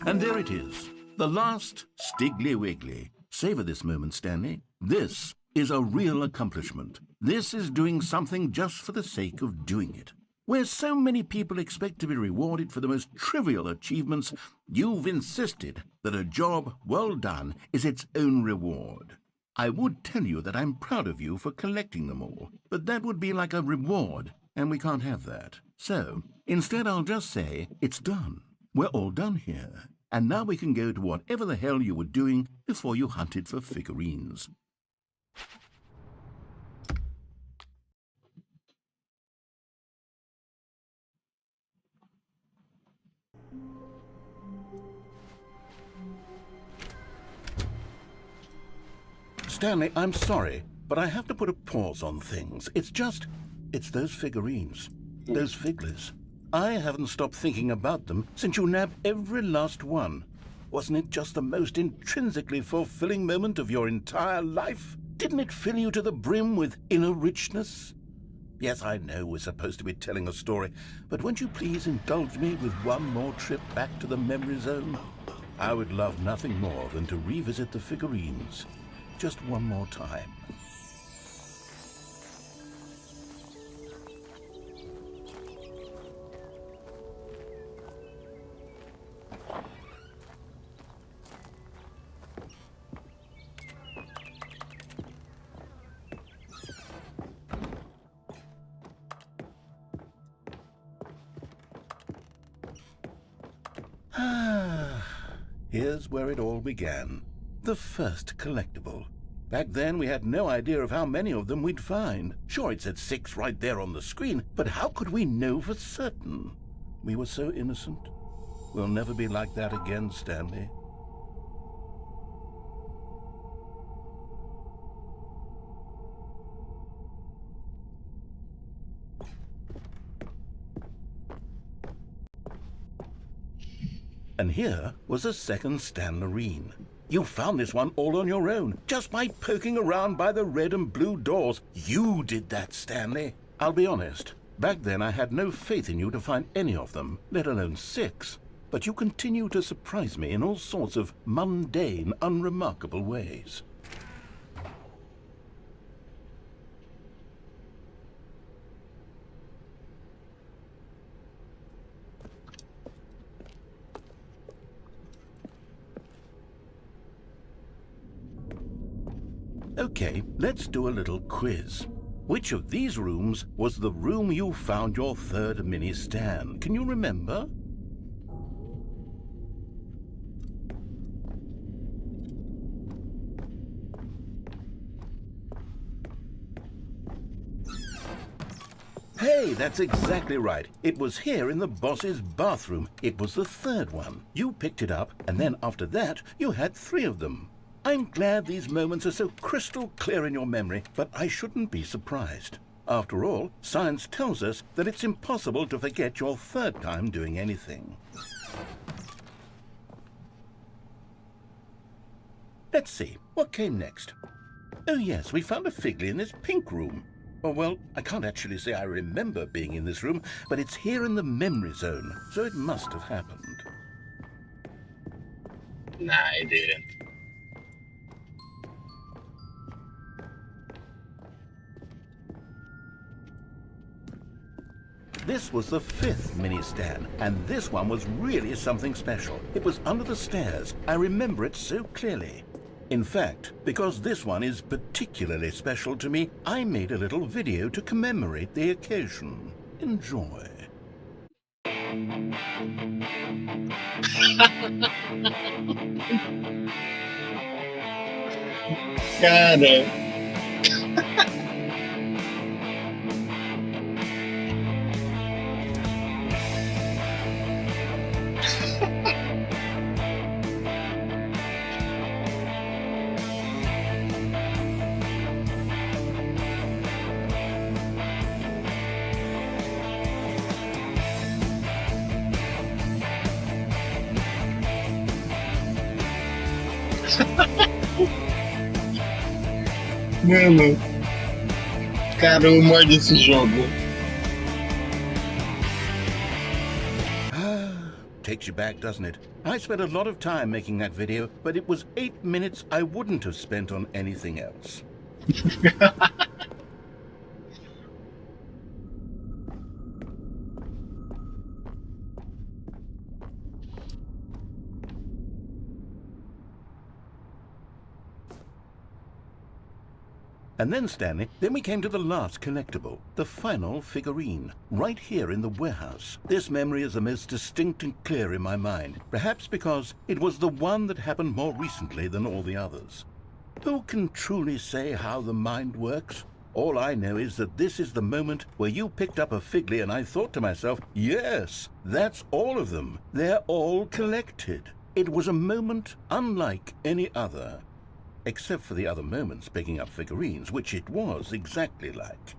And there it is, the last Stiggly Wiggly. Savor this moment, Stanley. This is a real accomplishment. This is doing something just for the sake of doing it. Where so many people expect to be rewarded for the most trivial achievements, you've insisted that a job well done is its own reward. I would tell you that I'm proud of you for collecting them all, but that would be like a reward, and we can't have that. So, instead I'll just say, it's done. We're all done here. And now we can go to whatever the hell you were doing before you hunted for figurines. Stanley, I'm sorry, but I have to put a pause on things. It's those figurines, those figglers. I haven't stopped thinking about them since you nabbed every last one. Wasn't it just the most intrinsically fulfilling moment of your entire life? Didn't it fill you to the brim with inner richness? Yes, I know we're supposed to be telling a story, but won't you please indulge me with one more trip back to the memory zone? I would love nothing more than to revisit the figurines. Just one more time. Here's where it all began. The first collectible. Back then, we had no idea of how many of them we'd find. Sure, it said 6 right there on the screen, but how could we know for certain? We were so innocent. We'll never be like that again, Stanley. And here was a second Stanlerine. You found this one all on your own, just by poking around by the red and blue doors. You did that, Stanley. I'll be honest. Back then I had no faith in you to find any of them, let alone 6. But you continue to surprise me in all sorts of mundane, unremarkable ways. Okay, let's do a little quiz. Which of these rooms was the room you found your third mini Stan? Can you remember? Hey, that's exactly right. It was here in the boss's bathroom. It was the third one. You picked it up, and then after that, you had 3 of them. I'm glad these moments are so crystal clear in your memory, but I shouldn't be surprised. After all, science tells us that it's impossible to forget your third time doing anything. Let's see, what came next? Oh yes, we found a Figley in this pink room. Oh, well, I can't actually say I remember being in this room, but it's here in the memory zone, so it must have happened. Nah, I didn't. This was the 5th mini Stan, and this one was really something special. It was under the stairs. I remember it so clearly. In fact, because this one is particularly special to me, I made a little video to commemorate the occasion. Enjoy. Cara, mano, cara, o humor desse jogo. Takes you back, doesn't it? I spent a lot of time making that video, but it was 8 minutes I wouldn't have spent on anything else. And then, Stanley, then we came to the last collectible, the final figurine, right here in the warehouse. This memory is the most distinct and clear in my mind, perhaps because it was the one that happened more recently than all the others. Who can truly say how the mind works? All I know is that this is the moment where you picked up a Figley and I thought to myself, yes, that's all of them. They're all collected. It was a moment unlike any other. Except for the other moments picking up figurines, which it was exactly like.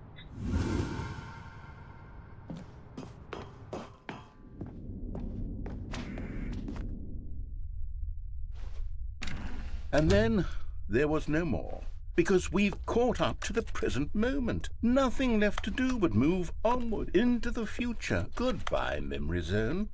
And then there was no more, because we've caught up to the present moment. Nothing left to do but move onward into the future. Goodbye, Memory Zone.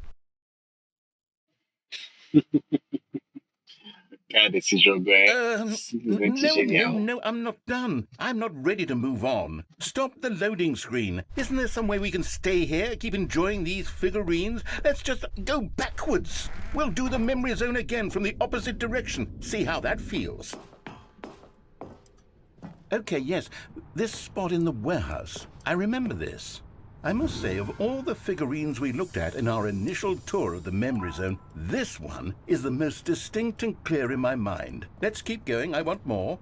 Cara, esse jogo é simplesmente genial. No, I'm not done. I'm not ready to move on. Stop the loading screen. Isn't there some way we can stay here, keep enjoying these figurines? Let's just go backwards. We'll do the memory zone again from the opposite direction. See how that feels. Okay, yes, this spot in the warehouse. I remember this. I must say, of all the figurines we looked at in our initial tour of the memory zone, this one is the most distinct and clear in my mind. Let's keep going. I want more.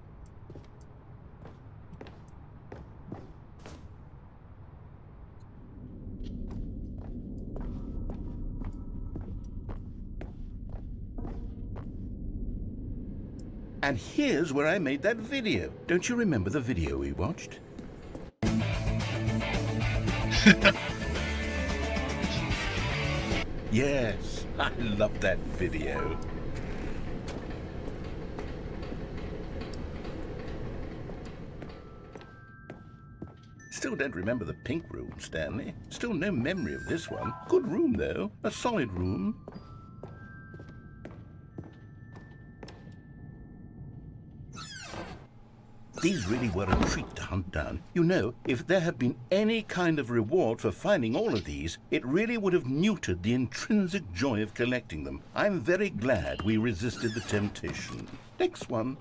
And here's where I made that video. Don't you remember the video we watched? Yes, I love that video. Still don't remember the pink room, Stanley. Still no memory of this one. Good room, though. A solid room. These really were a treat to hunt down. You know, if there had been any kind of reward for finding all of these, it really would have neutered the intrinsic joy of collecting them. I'm very glad we resisted the temptation. Next one.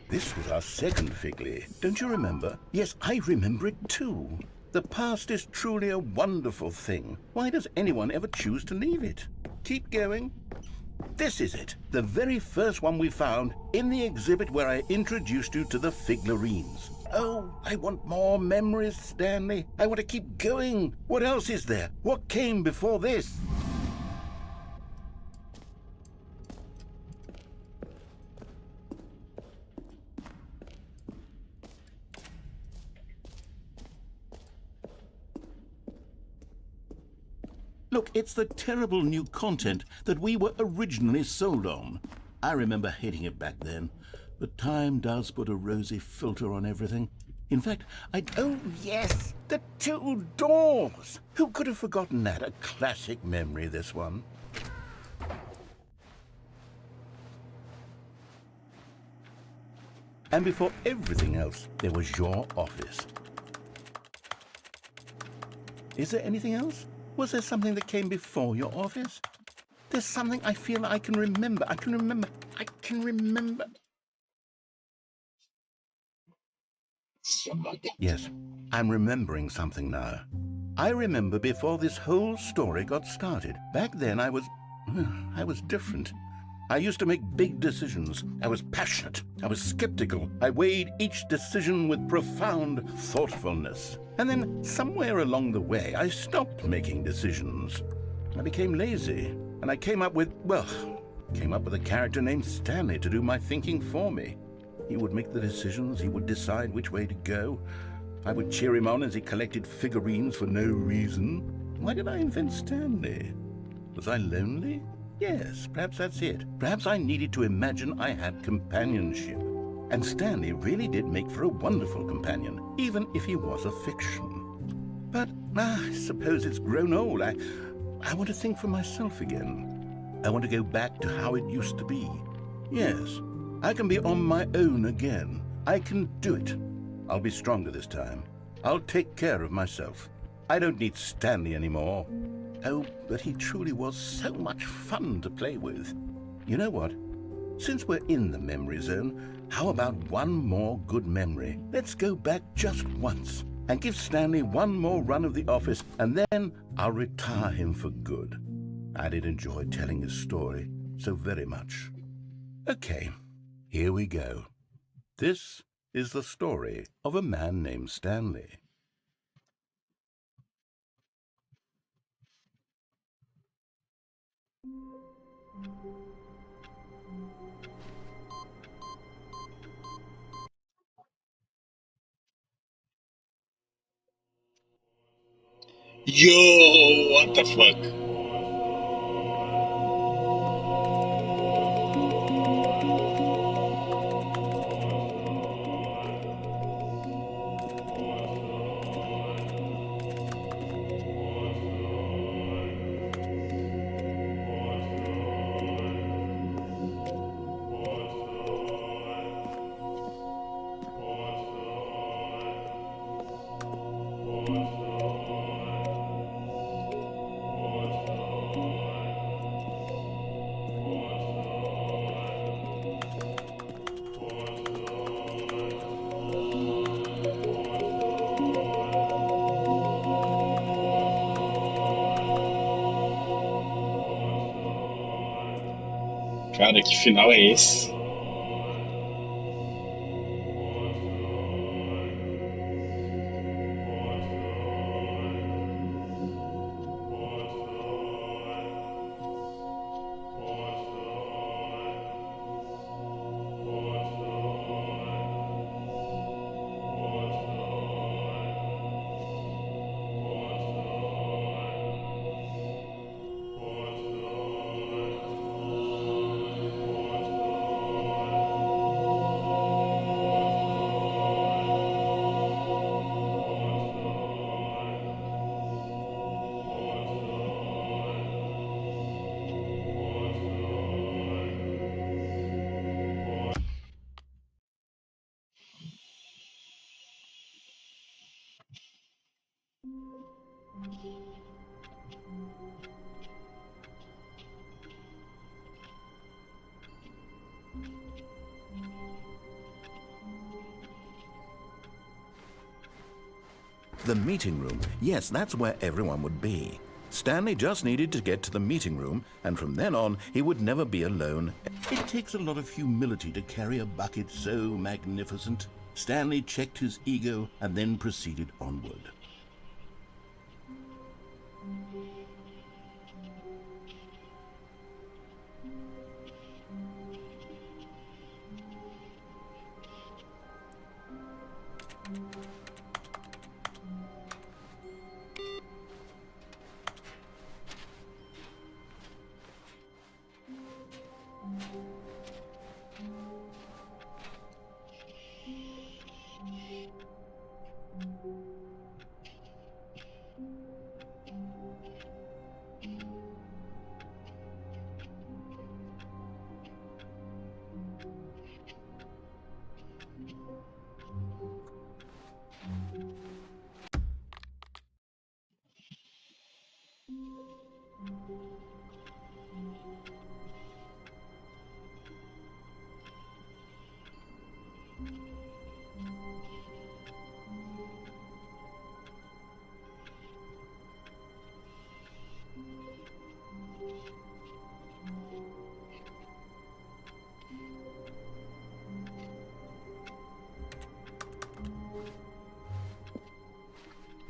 This was our second Figley. Don't you remember? Yes, I remember it too. The past is truly a wonderful thing. Why does anyone ever choose to leave it? Keep going. This is it. The very first one we found in the exhibit where I introduced you to the figlarines. Oh, I want more memories, Stanley. I want to keep going. What else is there? What came before this? Look, it's the terrible new content that we were originally sold on. I remember hating it back then, but time does put a rosy filter on everything. In fact, oh yes, the two doors! Who could have forgotten that? A classic memory, this one. And before everything else, there was your office. Is there anything else? Was there something that came before your office? There's something I feel I can remember. I can remember. Yes, I'm remembering something now. I remember before this whole story got started. Back then I was different. I used to make big decisions. I was passionate. I was skeptical. I weighed each decision with profound thoughtfulness. And then somewhere along the way, I stopped making decisions. I became lazy, and I came up with a character named Stanley to do my thinking for me. He would make the decisions. He would decide which way to go. I would cheer him on as he collected figurines for no reason. Why did I invent Stanley? Was I lonely? Yes, perhaps that's it. Perhaps I needed to imagine I had companionship. And Stanley really did make for a wonderful companion, even if he was a fiction. But I suppose it's grown old. I want to think for myself again. I want to go back to how it used to be. Yes, I can be on my own again. I can do it. I'll be stronger this time. I'll take care of myself. I don't need Stanley anymore. Oh, but he truly was so much fun to play with. You know what? Since we're in the memory zone, how about one more good memory? Let's go back just once and give Stanley one more run of the office, and then I'll retire him for good. I did enjoy telling his story so very much. Okay, here we go. This is the story of a man named Stanley. Yo, what the fuck? Cara, que final é esse? The meeting room. Yes, that's where everyone would be. Stanley just needed to get to the meeting room, and from then on, he would never be alone. It takes a lot of humility to carry a bucket so magnificent. Stanley checked his ego and then proceeded onward.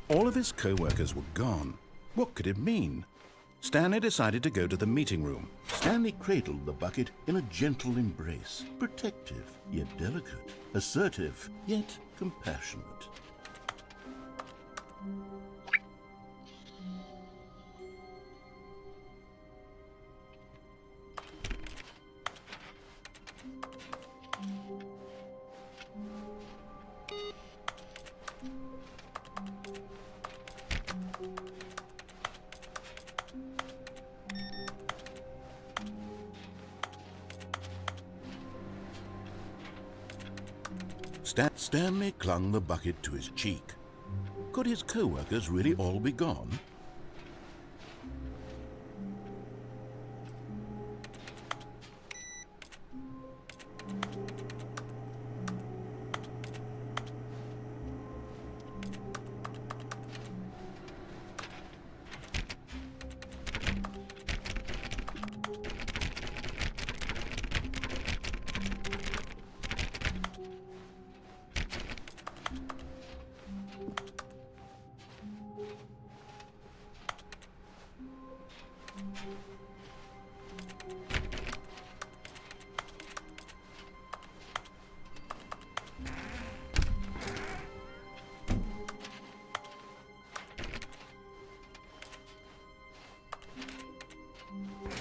All of his co-workers were gone. What could it mean? Stanley decided to go to the meeting room. Stanley cradled the bucket in a gentle embrace, protective yet delicate, assertive yet compassionate. Stanley clung the bucket to his cheek. Could his co-workers really all be gone?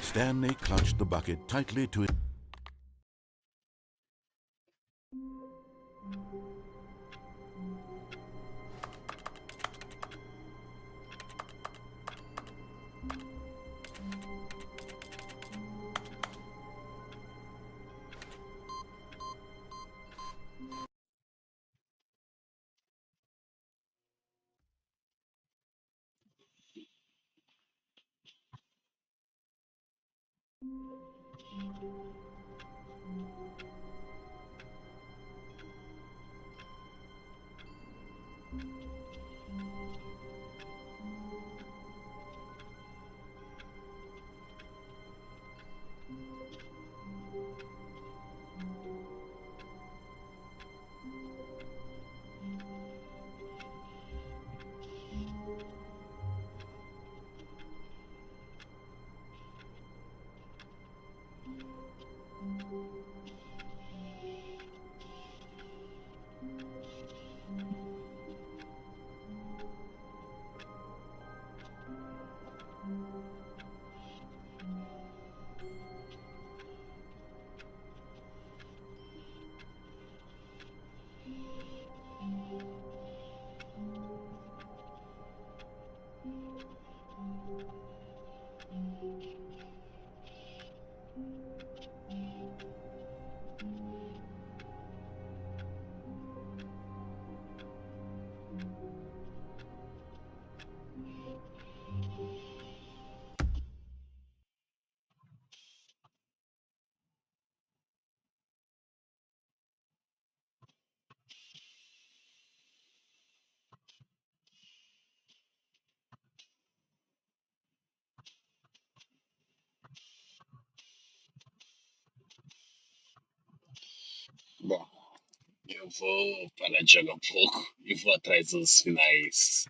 Stanley clutched the bucket tightly to his... vou parar de jogar um pouco e vou atrás dos finais